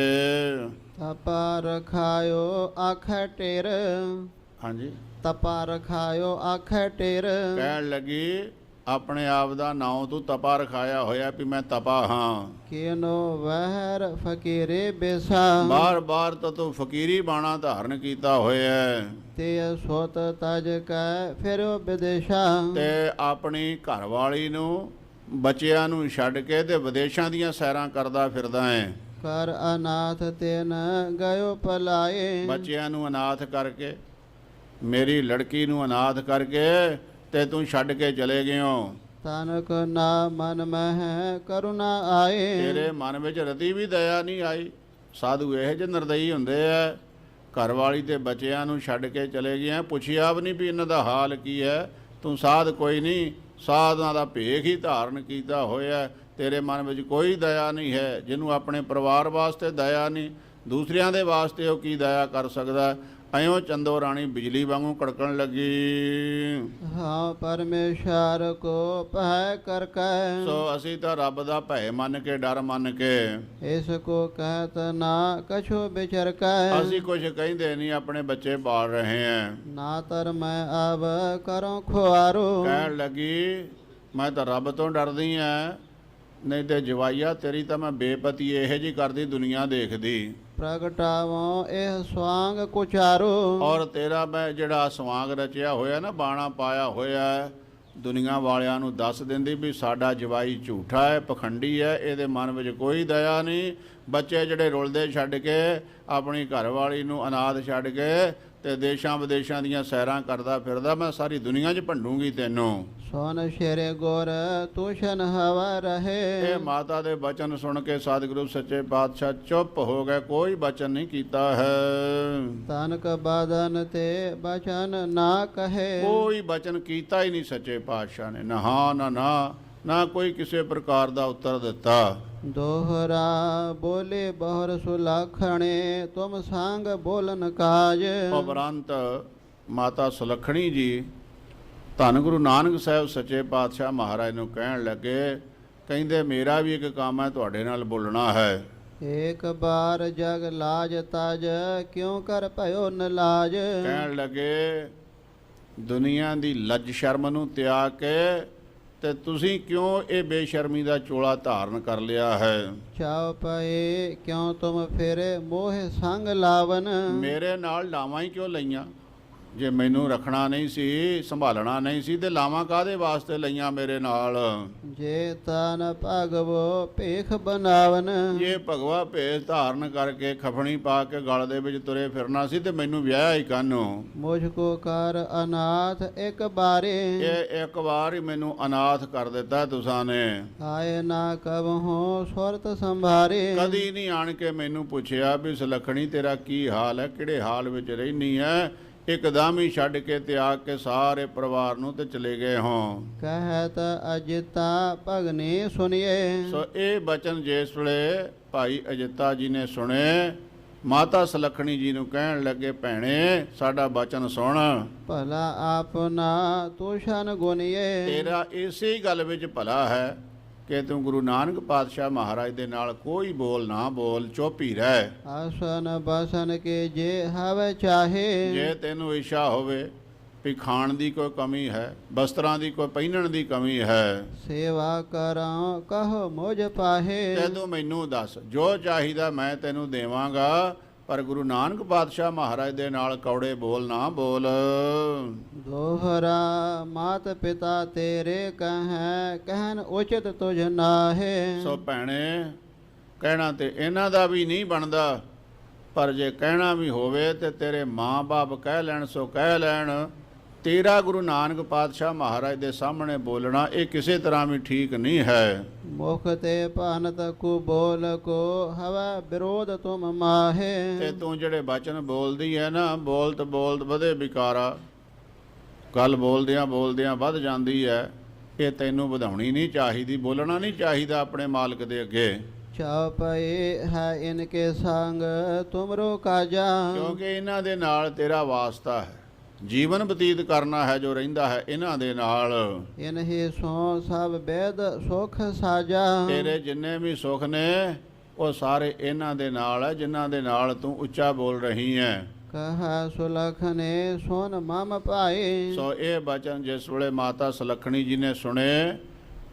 ਤਪਾ ਰਖਾਇਓ ਆਖੈ ਟੇਰ। ਹਾਂਜੀ, ਤਪਾ ਰਖਾਇਓ ਆਖੈ ਟੇਰ। ਕਹਿਣ ਲੱਗੀ ਆਪਣੇ ਆਪ ਦਾ ਨਾਉ ਤੂੰ ਤਪਾ ਰਖਾਇਆ ਹੋਇਆ ਵੀ ਮੈਂ ਤਪਾ ਹਾਂ। ਕਿਨੋ ਵਹਿਰ ਫਕੀਰੇ ਬੇਸਾ। ਬਾਰ ਬਾਰ ਤਾਂ ਤੂੰ ਫਕੀਰੀ ਬਾਣਾ ਧਾਰਨ ਕੀਤਾ ਹੋਇਆ ਤੇ ਸੋਤ ਤਜ ਕੈ ਫਿਰੋ ਵਿਦੇਸ਼ਾ। ਤੇ ਆਪਣੀ ਘਰਵਾਲੀ ਨੂੰ ਬੱਚਿਆਂ ਨੂੰ ਛੱਡ ਕੇ ਤੇ ਵਿਦੇਸ਼ਾਂ ਦੀਆਂ ਸੈਰਾਂ ਕਰਦਾ ਫਿਰਦਾ ਹੈ। ਕਰ ਅਨਾਥ ਤਿਨ ਗਇਓ ਪਲਾਏ। ਬੱਚਿਆਂ ਨੂੰ ਅਨਾਥ ਕਰਕੇ, ਮੇਰੀ ਲੜਕੀ ਨੂੰ ਅਨਾਥ ਕਰਕੇ ਤੇ ਤੂੰ ਛੱਡ ਕੇ ਚਲੇ ਗਿਓ। ਤਨਕ ਨਾ ਮਨ ਮਹਿ ਕਰੁਣਾ ਆਏ। ਤੇਰੇ ਮਨ ਵਿੱਚ ਰਤੀ ਵੀ ਦਇਆ ਨਹੀਂ ਆਈ। ਸਾਧੂ ਇਹ ਜਿਹੇ ਨਿਰਦਈ ਹੁੰਦੇ ਆ, ਘਰਵਾਲੀ ਤੇ ਬੱਚਿਆਂ ਨੂੰ ਛੱਡ ਕੇ ਚਲੇ ਗਏ। ਪੁੱਛਿਆ ਵੀ ਨਹੀਂ ਵੀ ਇਹਨਾਂ ਦਾ ਹਾਲ ਕੀ ਹੈ। ਤੂੰ ਸਾਧ ਕੋਈ ਨਹੀਂ, ਸਾਧਾਂ ਦਾ ਭੇਖ ਹੀ ਧਾਰਨ ਕੀਤਾ ਹੋਇਆ। ਤੇਰੇ ਮਨ ਵਿੱਚ ਕੋਈ ਦਇਆ ਨਹੀਂ ਹੈ। ਜਿਹਨੂੰ ਆਪਣੇ ਪਰਿਵਾਰ ਵਾਸਤੇ ਦਇਆ ਨਹੀਂ, ਦੂਸਰਿਆਂ ਦੇ ਵਾਸਤੇ ਉਹ ਕੀ ਦਇਆ ਕਰ ਸਕਦਾ? ਐਉਂ ਚੰਦੋ ਰਾਣੀ ਬਿਜਲੀ ਵਾਂਗੂ ਕੜਕਣ ਲੱਗੀ। ਹਾਂ ਪਰਮੇਸ਼ਰ ਕੋ ਭੈ ਕਰ ਕੈ। ਸੋ ਅਸੀਂ ਤਾਂ ਰੱਬ ਦਾ ਭੈ ਮੰਨ ਕੇ, ਡਰ ਮੰਨ ਕੇ, ਇਸ ਕੋ ਕਹਿਤ ਨਾ ਕਛੋ ਵਿਚਰ ਕੈ। ਅਸੀਂ ਕੁਝ ਕਹਿੰਦੇ ਨਹੀਂ, ਆਪਣੇ ਬੱਚੇ ਪਾਲ ਰਹੇ ਹਾਂ। ਨਾ ਤਰ ਮੈਂ ਆਵ ਕਰੋ ਖੁਆਰੋ। ਕਹਿਣ ਲੱਗੀ ਮੈਂ ਤਾਂ ਰੱਬ ਤੋਂ ਡਰਦੀ ਆ, ਨਹੀਂ ਤੇ ਜਵਾਈਆ ਤੇਰੀ ਤਾਂ ਮੈਂ ਬੇਪਤੀ ਇਹੋ ਜਿਹੀ ਕਰਦੀ ਦੁਨੀਆ ਦੇਖਦੀ। ਪ੍ਰਗਟਾਵੋ ਇਹ ਸਵਾਂਗ ਕੁਚਾਰੋ। ਔਰ ਤੇਰਾ ਮੈਂ ਜਿਹੜਾ ਸਵਾਂਗ ਰਚਿਆ ਹੋਇਆ ਨਾ, ਬਾਣਾ ਪਾਇਆ ਹੋਇਆ, ਦੁਨੀਆ ਵਾਲਿਆਂ ਨੂੰ ਦੱਸ ਦਿੰਦੀ ਵੀ ਸਾਡਾ ਜਵਾਈ ਝੂਠਾ ਹੈ, ਪਖੰਡੀ ਹੈ, ਇਹਦੇ ਮਨ ਵਿੱਚ ਕੋਈ ਦਇਆ ਨਹੀਂ। ਬੱਚੇ ਜਿਹੜੇ ਰੁਲਦੇ ਛੱਡ ਕੇ, ਆਪਣੀ ਘਰਵਾਲੀ ਨੂੰ ਅਨਾਥ ਛੱਡ ਕੇ ਤੇ ਦੇਸ਼ਾਂ ਵਿਦੇਸ਼ਾਂ ਦੀਆਂ ਸੈਰਾਂ ਕਰਦਾ ਫਿਰਦਾ। ਮੈਂ ਸਾਰੀ ਦੁਨੀਆ 'ਚ ਭੰਡੂਗੀ ਤੈਨੂੰ। ਸੋਨ ਸ਼ੇਰੇ ਗੋਰ ਤੂਸ਼ਨ ਹਵਾ ਰਹੇ। ਇਹ ਮਾਤਾ ਦੇ ਬਚਨ ਸੁਣ ਕੇ ਸਤਿਗੁਰੂ ਸੱਚੇ ਪਾਤਸ਼ਾਹ ਚੁੱਪ ਹੋ ਗਏ, ਕੋਈ ਬਚਨ ਨਹੀਂ ਕੀਤਾ ਹੈ। ਤਨਕ ਬਾਦਨ ਤੇ ਬਚਨ ਨਾ ਕਹੇ। ਕੋਈ ਬਚਨ ਕੀਤਾ ਹੀ ਨਹੀਂ ਸੱਚੇ ਪਾਤਸ਼ਾਹ ਨੇ। ਨਾ ਹਾਂ ਨਾ ਨਾ, ਨਾ ਕੋਈ ਕਿਸੇ ਪ੍ਰਕਾਰ ਦਾ ਉੱਤਰ ਦਿੱਤਾ। ਦੋਹਰਾ ਬੋਲੇ ਬਹੁਰ ਸੁਲਖਣੇ ਤੁਮ ਸੰਗ ਬੋਲਨ ਕਾਜ। ਉਪਰੰਤ ਮਾਤਾ ਸੁਲੱਖਣੀ ਜੀ ਧੰਨ ਗੁਰੂ ਨਾਨਕ ਸਾਹਿਬ ਸੱਚੇ ਪਾਤਸ਼ਾਹ ਮਹਾਰਾਜ ਨੂੰ ਕਹਿਣ ਲੱਗੇ, ਕਹਿੰਦੇ ਮੇਰਾ ਵੀ ਇੱਕ ਕੰਮ ਹੈ, ਤੁਹਾਡੇ ਨਾਲ ਬੋਲਣਾ ਹੈ। ਏਕ ਬਾਰ ਜਗ ਲਾਜ ਤਜ ਕਿਉਂ ਕਰ ਭਇਓ ਨਲਾਜ। ਕਹਿਣ ਲੱਗੇ ਦੁਨੀਆ ਦੀ ਲੱਜ ਸ਼ਰਮ ਨੂੰ ਤਿਆਗ ਕੇ ਤੇ ਤੁਸੀਂ ਕਿਉਂ ਇਹ ਬੇਸ਼ਰਮੀ ਦਾ ਚੋਲਾ ਧਾਰਨ ਕਰ ਲਿਆ ਹੈ। ਚਾਉ ਪਏ ਕਿਉਂ ਤੁਮ ਫੇਰੇ ਮੋਹ ਸੰਗ ਲਾਵਨ। ਮੇਰੇ ਨਾਲ ਲਾਵਾਂ ਹੀ ਕਿਉਂ ਲਈਆਂ? ਜੇ ਮੈਨੂੰ ਰੱਖਣਾ ਨਹੀਂ ਸੀ, ਸੰਭਾਲਣਾ ਨਹੀਂ ਸੀ, ਤੇ ਲਾਵਾਂ ਕਾਹਦੇ ਵਾਸਤੇ ਲਈਆਂ ਮੇਰੇ ਨਾਲ? ਜੇ ਤਨ ਭਗਵੋ ਭੇਖ ਬਨਾਵਨ, ਇਹ ਭਗਵਾ ਭੇਸ ਧਾਰਨ ਕਰਕੇ ਖਫਣੀ ਪਾ ਕੇ ਗਲ ਦੇ ਵਿੱਚ ਤੁਰੇ ਫਿਰਨਾ ਸੀ, ਤੇ ਮੈਨੂੰ ਵਿਆਹ ਹੀ ਕਾਹਨੂੰ? ਮੁਝ ਕੋ ਕਰ ਅਨਾਥ ਇੱਕ ਬਾਰੇ, ਇਹ ਇੱਕ ਵਾਰ ਹੀ ਮੈਨੂੰ ਅਨਾਥ ਕਰ ਦਿੱਤਾ ਤੁਸਾਂ ਨੇ। ਆਏ ਨਾ ਕਬਹੁ ਸੁਰਤ ਸੰਭਾਰੇ, ਕਦੀ ਨਹੀਂ ਆਣ ਕੇ ਮੈਨੂੰ ਪੁੱਛਿਆ ਵੀ ਸੁਲੱਖਣੀ ਤੇਰਾ ਕੀ ਹਾਲ ਹੈ, ਕਿਹੜੇ ਹਾਲ ਵਿੱਚ ਰਹਿਨੀ ਹੈ। ਇੱਕਦਮ ਹੀ ਛੱਡ ਕੇ ਤਿਆਗ ਕੇ ਸਾਰੇ ਪਰਿਵਾਰ ਨੂੰ ਤੇ ਚਲੇ ਗਏ ਹੋ। ਕਹਿਤ ਅਜਿਤਾ ਭਗਨੀ ਸੁਣੀਏ, ਸੋ ਇਹ ਬਚਨ ਜਿਸ ਵੇਲੇ ਭਾਈ ਅਜਿੱਤਾ ਜੀ ਨੇ ਸੁਣੇ, ਮਾਤਾ ਸੁਲੱਖਣੀ ਜੀ ਨੂੰ ਕਹਿਣ ਲੱਗੇ, ਭੈਣੇ ਸਾਡਾ ਬਚਨ ਸੁਣ। ਭਲਾ ਆਪਨਾ ਤੁਸ਼ਨ ਗੁਨੀਏ, ਤੇਰਾ ਇਸੇ ਗੱਲ ਵਿੱਚ ਭਲਾ ਹੈ ਕਿ ਤੂੰ ਗੁਰੂ ਨਾਨਕ ਪਾਤਸ਼ਾਹ ਮਹਾਰਾਜ ਦੇ ਨਾਲ ਕੋਈ ਬੋਲ ਨਾ ਬੋਲ, ਚੁੱਪ ਹੀ ਰਹਿ। ਆਸਨ ਬਸਨ ਕੇ ਜੇ ਹਵੇ ਚਾਹੇ, ਜੇ ਤੈਨੂੰ ਇੱਛਾ ਹੋਵੇ ਵੀ ਖਾਣ ਦੀ ਕੋਈ ਕਮੀ ਹੈ, ਵਸਤਰਾਂ ਦੀ ਕੋਈ ਪਹਿਨਣ ਦੀ ਕਮੀ ਹੈ, ਸੇਵਾ ਕਰਾਂ ਕਹੋ ਮੁਝ ਪਾਹੇ, ਤੇ ਤੂੰ ਮੈਨੂੰ ਦੱਸ, ਜੋ ਚਾਹੀਦਾ ਮੈਂ ਤੈਨੂੰ ਦੇਵਾਂਗਾ, ਪਰ ਗੁਰੂ ਨਾਨਕ ਪਾਤਸ਼ਾਹ ਮਹਾਰਾਜ ਦੇ ਨਾਲ ਕੌੜੇ ਬੋਲ ਨਾ ਬੋਲ। ਦੋਹਰਾ ਮਾਤ ਪਿਤਾ ਤੇਰੇ ਕਹੈ, ਕਹਿਨ ਉਚਿਤ ਤੁਝ ਨਾਹੇ। ਸੋ ਭੈਣੇ ਕਹਿਣਾ ਤੇ ਇਹਨਾਂ ਦਾ ਵੀ ਨਹੀਂ ਬਣਦਾ, ਪਰ ਜੇ ਕਹਿਣਾ ਵੀ ਹੋਵੇ ਤੇ ਤੇਰੇ ਮਾਂ-ਬਾਪ ਕਹਿ ਲੈਣ ਸੋ ਕਹਿ ਲੈਣ। ਤੇਰਾ ਗੁਰੂ ਨਾਨਕ ਪਾਤਸ਼ਾਹ ਮਹਾਰਾਜ ਦੇ ਸਾਹਮਣੇ ਬੋਲਣਾ ਇਹ ਕਿਸੇ ਤਰ੍ਹਾਂ ਵੀ ਠੀਕ ਨਹੀਂ ਹੈ। ਮੁਖ ਤੇ ਭਾਨਤ ਕੋ ਬੋਲ ਕੋ ਹਵਾ ਵਿਰੋਧ ਤੁਮ ਮਾਹੇ, ਤੇ ਤੂੰ ਜਿਹੜੇ ਬਚਨ ਬੋਲਦੀ ਹੈ ਨਾ, ਬੋਲਤ ਬੋਲਤ ਵਧੇ ਵਿਕਾਰਾ, ਗੱਲ ਬੋਲਦਿਆਂ ਬੋਲਦਿਆਂ ਵੱਧ ਜਾਂਦੀ ਹੈ। ਇਹ ਤੈਨੂੰ ਵਧਾਉਣੀ ਨਹੀਂ ਚਾਹੀਦੀ, ਬੋਲਣਾ ਨਹੀਂ ਚਾਹੀਦਾ ਆਪਣੇ ਮਾਲਕ ਦੇ ਅੱਗੇ। ਚਾਉ ਪਏ ਹੈ ਇਨਕੇ ਸੰਗ ਤੁਮਰੋ ਕਾਜਾ, ਕਿਉਂਕਿ ਇਹਨਾਂ ਦੇ ਨਾਲ ਤੇਰਾ ਵਾਸਤਾ ਹੈ, ਜੀਵਨ ਬਤੀਤ ਕਰਨਾ ਹੈ ਜੋ ਰਹਿੰਦਾ ਹੈ ਇਹਨਾਂ ਦੇ ਨਾਲ। ਇਨਹੀ ਸੋ ਸਭ ਬੇਦ ਸੁਖ ਸਾਜਾ, ਤੇਰੇ ਜਿੰਨੇ ਵੀ ਸੁਖ ਨੇ ਉਹ ਸਾਰੇ ਇਹਨਾਂ ਦੇ ਨਾਲ ਹੈ ਜਿਨ੍ਹਾਂ ਦੇ ਨਾਲ ਤੂੰ ਉੱਚਾ ਬੋਲ ਰਹੀ ਹੈ। ਕਹਾ ਸੁਲਖਨੇ ਸੁਨ ਮਮ ਭਾਈ, ਸੋ ਇਹ ਬਚਨ ਜਿਸ ਵੇਲੇ ਮਾਤਾ ਸੁਲੱਖਣੀ ਜੀ ਨੇ ਸੁਣੇ,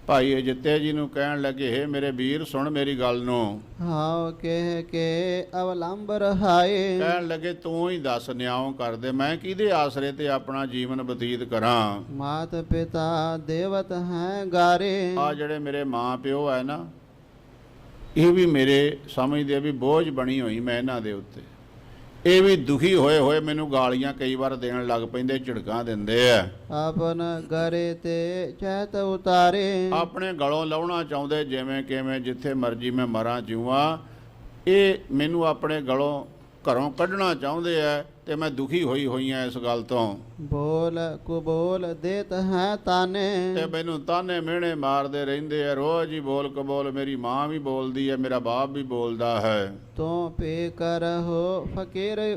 ਭਾਈ ਅਜਿੱਤੇ ਜੀ ਨੂੰ ਕਹਿਣ ਲੱਗੇ, ਹੇ ਮੇਰੇ ਵੀਰ ਸੁਣ ਮੇਰੀ ਗੱਲ ਨੂੰ। ਹਾਉ ਕਹਿ ਕੇ ਅਵਲੰਬ ਰਹਾਏ, ਕਹਿਣ ਲੱਗੇ ਤੂੰ ਹੀ ਦੱਸ ਨਿਆਉ ਕਰ ਦੇ, ਮੈਂ ਕਿਹਦੇ ਆਸਰੇ ਤੇ ਆਪਣਾ ਜੀਵਨ ਬਤੀਤ ਕਰਾਂ। ਮਾਤ ਪਿਤਾ ਦੇਵਤ ਹੈ ਗਾਰੇ, ਆ ਜਿਹੜੇ ਮੇਰੇ ਮਾਂ ਪਿਓ ਹੈ ਨਾ, ਇਹ ਵੀ ਮੇਰੇ ਸਮਝਦੇ ਵੀ ਬੋਝ ਬਣੀ ਹੋਈ ਮੈਂ ਇਹਨਾਂ ਦੇ ਉੱਤੇ। ਇਹ ਵੀ ਦੁਖੀ ਹੋਏ ਹੋਏ ਮੈਨੂੰ ਗਾਲੀਆਂ ਕਈ ਵਾਰ ਦੇਣ ਲੱਗ ਪੈਂਦੇ, ਝਿੜਕਾਂ ਦਿੰਦੇ ਆ। ਆਪਨ ਗਰੇ ਤੇ ਚਹਿਤ ਉਤਾਰੇ, ਆਪਣੇ ਗਲੋਂ ਲਾਉਣਾ ਚਾਹੁੰਦੇ ਜਿਵੇਂ ਕਿਵੇਂ, ਜਿੱਥੇ ਮਰਜੀ ਮੈਂ ਮਰਾਂ ਜਿਉਆਂ। ਇਹ ਮੈਨੂੰ ਆਪਣੇ ਗਲੋਂ ਘਰੋਂ ਕੱਢਣਾ ਚਾਹੁੰਦੇ ਆ, ਤੇ ਮੈਂ ਦੁਖੀ ਹੋਈ ਹਾਂ ਇਸ ਗੱਲ ਤੋਂ। ਬੋਲ ਕੁਬੋਲ ਦੇਤ ਹੈ ਤਾਨੇ, ਤੇ ਮੈਨੂੰ ਤਾਨੇ ਮਿਹਣੇ ਮਾਰਦੇ ਰਹਿੰਦੇ ਆ, ਰੋਜ਼ ਹੀ ਬੋਲ ਕਬੋਲ। ਮੇਰੀ ਮਾਂ ਵੀ ਬੋਲਦੀ ਹੈ, ਮੇਰਾ ਬਾਪ ਵੀ ਬੋਲਦਾ ਹੈ। ਤੂੰ ਪੇ ਕਰਹੁ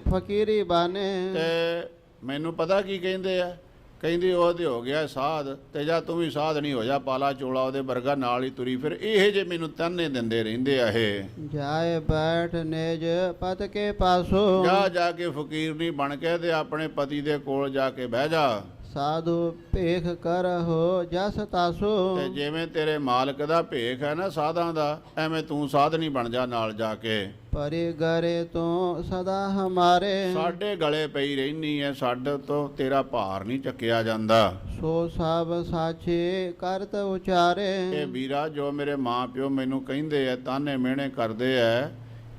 ਫਕੀਰੀ ਬਾਨੇ, ਤੇ ਮੈਨੂੰ ਪਤਾ ਕੀ ਕਹਿੰਦੇ ਆ, ਕਹਿੰਦੀ ਉਹ ਤੇ ਹੋ ਗਿਆ ਸਾਧ, ਤੇ ਜਾਂ ਤੂੰ ਵੀ ਸਾਧ ਨਹੀਂ ਹੋ ਜਾ, ਪਾਲਾ ਚੋਲਾ ਉਹਦੇ ਵਰਗਾ ਨਾਲ ਹੀ ਤੁਰੀ ਫਿਰ। ਇਹ ਜੇ ਮੈਨੂੰ ਤਾਨੇ ਦਿੰਦੇ ਰਹਿੰਦੇ ਆ। ਇਹ ਜਾਏ ਬੈਠ ਨਿਜ ਪਤ ਕੇ ਪਾਸੋ, ਜਾ ਕੇ ਫਕੀਰਨੀ ਬਣ ਕੇ ਤੇ ਆਪਣੇ ਪਤੀ ਦੇ ਕੋਲ ਜਾ ਕੇ ਬਹਿ ਜਾ। ਸਾਧੂ ਭੇਖ ਕਰਹੁ ਜਸ ਤਾਸੋ, ਤੇ ਜਿਵੇਂ ਤੇਰੇ ਮਾਲਕ ਦਾ ਭੇਖ ਹੈ ਨਾ ਸਾਧਾਂ ਦਾ, ਐਵੇਂ ਤੂੰ ਸਾਧ ਨਹੀਂ ਬਣ ਜਾ ਨਾਲ ਜਾ ਕੇ। ਪਰੇ ਗਰੇ ਤੋਂ ਸਦਾ ਹਮਾਰੇ, ਸਾਡੇ ਗਲੇ ਪਈ ਰਹਿਨੀ ਹੈ, ਸਾਡੇ ਤੋਂ ਤੇਰਾ ਭਾਰ ਨਹੀਂ ਚੱਕਿਆ ਜਾਂਦਾ। ਸੋ ਸਭ ਸਾਚੇ ਕਰਤ ਉਚਾਰੇ, ਇਹ ਵੀਰਾ ਜੋ ਮੇਰੇ ਮਾਂ ਪਿਓ ਮੈਨੂੰ ਕਹਿੰਦੇ ਆ, ਤਾਨੇ ਮਿਹਣੇ ਕਰਦੇ ਆ,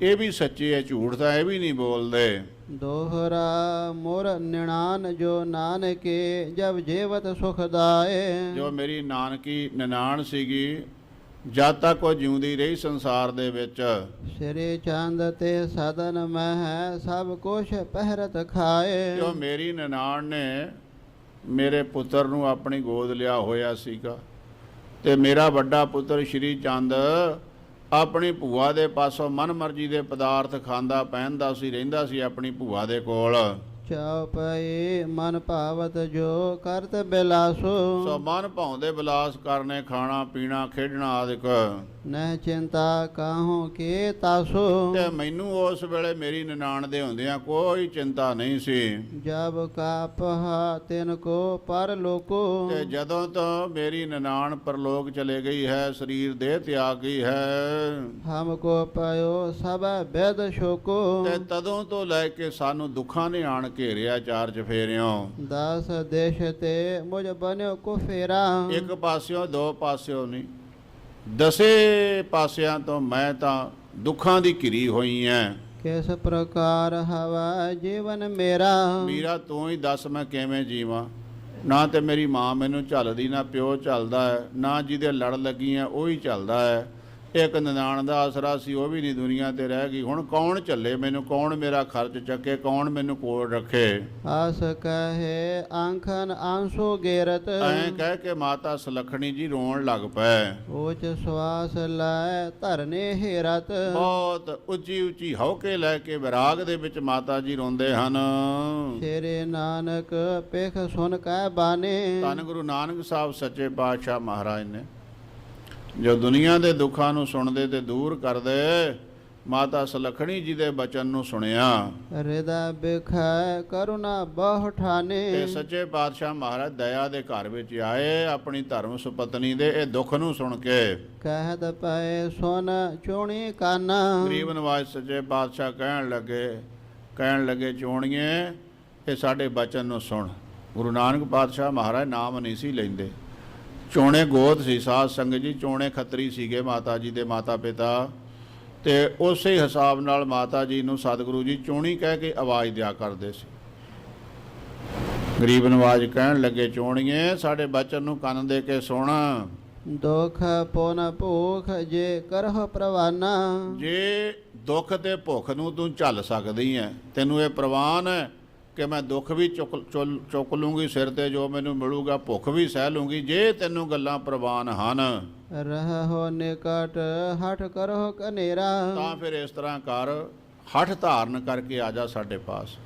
ਇਹ ਵੀ ਸੱਚੇ ਹੈ, ਝੂਠ ਤਾਂ ਇਹ ਵੀ ਨਹੀਂ ਬੋਲਦੇ। ਦੋਹਰਾ ਮੋਰ ਨਿਣਾਨ ਜੋ ਨਾਨਕੇ, ਜਬ ਜੀਵਤ ਸੁਖਦਾਏ, ਜੋ ਮੇਰੀ ਨਾਨਕੀ ਨਨਾਣ ਸੀਗੀ ਜਦ ਤੱਕ ਉਹ ਜਿਉਂਦੀ ਰਹੀ ਸੰਸਾਰ ਦੇ ਵਿੱਚ। ਸ੍ਰੀ ਚੰਦ ਤੇ ਸਦਨ ਮਹਿ ਸਭ ਕੁਛ ਪਹਿਰਤ ਖਾਏ, ਜੋ ਮੇਰੀ ਨਨਾਣ ਨੇ ਮੇਰੇ ਪੁੱਤਰ ਨੂੰ ਆਪਣੀ ਗੋਦ ਲਿਆ ਹੋਇਆ ਸੀਗਾ, ਤੇ ਮੇਰਾ ਵੱਡਾ ਪੁੱਤਰ ਸ਼੍ਰੀ ਚੰਦ ਆਪਣੀ ਭੂਆ ਦੇ ਪਾਸੋਂ ਮਨ ਮਰਜ਼ੀ ਦੇ ਪਦਾਰਥ ਖਾਂਦਾ ਪਹਿਨਦਾ ਸੀ, ਰਹਿੰਦਾ ਸੀ ਆਪਣੀ ਭੂਆ ਦੇ ਕੋਲ। ਚਾਉ ਪਏ ਮਨ ਭਾਵਤ ਜੋ ਕਰਤ ਬਿਲਾਸੋ, ਸੋ ਮਨ ਭਾਉਂਦੇ ਬਿਲਾਸ ਕਰਨੇ, ਖਾਣਾ ਪੀਣਾ ਖੇਡਣਾ ਆਦਿਕ। ਨਹਿ ਚਿੰਤਾ ਕਾਹੂ ਕੇ ਤਾਸੋ, ਤੇ ਮੈਨੂੰ ਉਸ ਵੇਲੇ ਮੇਰੀ ਨਨਾਣ ਦੇ ਹੁੰਦਿਆਂ ਕੋਈ ਚਿੰਤਾ ਨਹੀਂ ਸੀ। ਜਬ ਕਾਪਹਾ ਤਿਨ ਕੋ ਪਰ ਲੋਕੋ, ਤੇ ਜਦੋਂ ਤੋਂ ਮੇਰੀ ਨਨਾਣ ਪਰਲੋਕ ਚਲੇ ਗਈ ਹੈ, ਸਰੀਰ ਦੇਹ ਤਿਆਗ ਗਈ ਹੈ, ਹਮ ਕੋ ਪਇਓ ਸਭ ਬੇਦ ਸ਼ੋਕੋ, ਤੇ ਤਦੋਂ ਤੋਂ ਲੈ ਕੇ ਸਾਨੂੰ ਦੁੱਖਾਂ ਨੇ ਆਣ ਕੇ ਘੇਰਿਆ ਚਾਰ ਚਫੇਰਿਓਂ। 10 ਦੇਸ਼ ਤੇ ਮੁਝ ਬਨਿਓ ਕੋ ਫੇਰਾ। ਇੱਕ ਪਾਸਿਓਂ ਦੋ ਪਾਸਿਓਂ ਨਹੀਂ, 10 ਪਾਸਿਆਂ ਤੋਂ ਮੈਂ ਤਾਂ ਦੁੱਖਾਂ ਦੀ ਘਿਰੀ ਹੋਈ ਐ। ਕਿਸ ਪ੍ਰਕਾਰ ਹਵਾ ਜੀਵਨ ਮੇਰਾ। ਮੀਰਾ ਤੂੰ ਹੀ ਦੱਸ ਮੈਂ ਕਿਵੇਂ ਜੀਵਾਂ। ਨਾ ਤੇ ਮੇਰੀ ਮਾਂ ਮੈਨੂੰ ਝੱਲਦੀ, ਨਾ ਪਿਓ ਝੱਲਦਾ ਹੈ, ਨਾ ਜਿਹਦੇ ਲੜ ਲੱਗੀ ਆ ਉਹ ਹੀ ਝੱਲਦਾ ਹੈ। ਇੱਕ ਨਨਾਣ ਦਾ ਆਸਰਾ ਸੀ, ਉਹ ਵੀ ਨਹੀਂ ਦੁਨੀਆ ਤੇ ਰਹਿ ਗਈ। ਹੁਣ ਕੌਣ ਝੱਲੇ ਮੈਨੂੰ, ਕੌਣ ਮੇਰਾ ਖਰਚ ਚੱਕੇ, ਕੌਣ ਮੈਨੂੰ ਕੋਲ ਰੱਖੇ। ਆਸ ਕਹੇ ਆਂਖਨ ਆਂਸੂ ਗੇਰਤ। ਐਂ ਕਹਿ ਕੇ ਮਾਤਾ ਸੁਲੱਖਣੀ ਜੀ ਰੋਣ ਲੱਗ ਪਏ। ਉੱਚ ਸਵਾਸ ਲੈ ਧਰਨੇ ਹੇਰਤ। ਬਹੁਤ ਉੱਚੀ ਉੱਚੀ ਹੌਕੇ ਲੈ ਕੇ ਵਿਰਾਗ ਦੇ ਵਿੱਚ ਮਾਤਾ ਜੀ ਰੋਂਦੇ ਹਨ। ਸ਼ੇਰੇ ਨਾਨਕ ਪੇਖ ਸੁਨ ਕੈ ਬਾਨੇ। ਧੰਨ ਗੁਰੂ ਨਾਨਕ ਸਾਹਿਬ ਸੱਚੇ ਪਾਤਸ਼ਾਹ ਮਹਾਰਾਜ ਨੇ ਜੋ ਦੁਨੀਆ ਦੇ ਦੁੱਖਾਂ ਨੂੰ ਸੁਣਦੇ ਤੇ ਦੂਰ ਕਰਦੇ, ਮਾਤਾ ਸੁਲੱਖਣੀ ਜੀ ਦੇ ਬਚਨ ਨੂੰ ਸੁਣਿਆ ਹਿਰਦਾ ਬਿਖੈ ਕਰੁਣਾ ਬਹੁ ਠਾਨੇ। ਤੇ ਸੱਚੇ ਪਾਤਸ਼ਾਹ ਮਹਾਰਾਜ ਦਇਆ ਦੇ ਘਰ ਵਿੱਚ ਆਏ। ਆਪਣੀ ਧਰਮ ਸੁਪਤਨੀ ਦੇ ਇਹ ਦੁੱਖ ਨੂੰ ਸੁਣ ਕੇ ਕਹਿਤ ਪਏ ਸੁਨ ਚੋਣੀ ਕਾਨਾ। ਗਰੀਬ ਨਵਾਜ ਸੱਚੇ ਪਾਤਸ਼ਾਹ ਕਹਿਣ ਲੱਗੇ ਚੋਣੀਏ ਇਹ ਸਾਡੇ ਬਚਨ ਨੂੰ ਸੁਣ। ਗੁਰੂ ਨਾਨਕ ਪਾਤਸ਼ਾਹ ਮਹਾਰਾਜ ਨਾਮ ਨਹੀਂ ਸੀ ਲੈਂਦੇ। ਚੋਣੇ ਗੋਤ ਸੀ ਸਾਧ ਸੰਗਤ ਜੀ, ਚੋਣੇ ਖੱਤਰੀ ਸੀਗੇ ਮਾਤਾ ਜੀ ਦੇ ਮਾਤਾ ਪਿਤਾ। ਤੇ ਉਸੇ ਹਿਸਾਬ ਨਾਲ ਮਾਤਾ ਜੀ ਨੂੰ ਸਤਿਗੁਰੂ ਜੀ ਚੋਣੀ ਕਹਿ ਕੇ ਆਵਾਜ਼ ਦਿਆ ਕਰਦੇ ਸੀ। ਗਰੀਬ ਨਵਾਜ ਕਹਿਣ ਲੱਗੇ ਚੋਣੀਏ ਸਾਡੇ ਬਚਨ ਨੂੰ ਕੰਨ ਦੇ ਕੇ ਸੁਣ। ਦੁਖ ਪੁਨ ਭੂਖ ਜੇ ਕਰਹੁ ਪ੍ਰਵਾਨਾ। ਜੇ ਦੁੱਖ ਤੇ ਭੁੱਖ ਨੂੰ ਤੂੰ ਝੱਲ ਸਕਦੀ ਹੈ, ਤੈਨੂੰ ਇਹ ਪ੍ਰਵਾਨ ਹੈ ਕਿ ਮੈਂ ਦੁੱਖ ਵੀ ਚੁੱਕ ਲੂੰਗੀ ਸਿਰ ਤੇ, ਜੋ ਮੈਨੂੰ ਮਿਲੂਗਾ ਭੁੱਖ ਵੀ ਸਹਿ ਲੂੰਗੀ, ਜੇ ਤੈਨੂੰ ਗੱਲਾਂ ਪ੍ਰਵਾਨ ਹਨ। ਰਹੋ ਨਿਕਟ ਹਠ ਕਰੋ ਕਨੇਰਾ। ਤਾਂ ਫਿਰ ਇਸ ਤਰ੍ਹਾਂ ਕਰ, ਹਠ ਧਾਰਨ ਕਰਕੇ ਆ ਜਾ ਸਾਡੇ ਪਾਸ।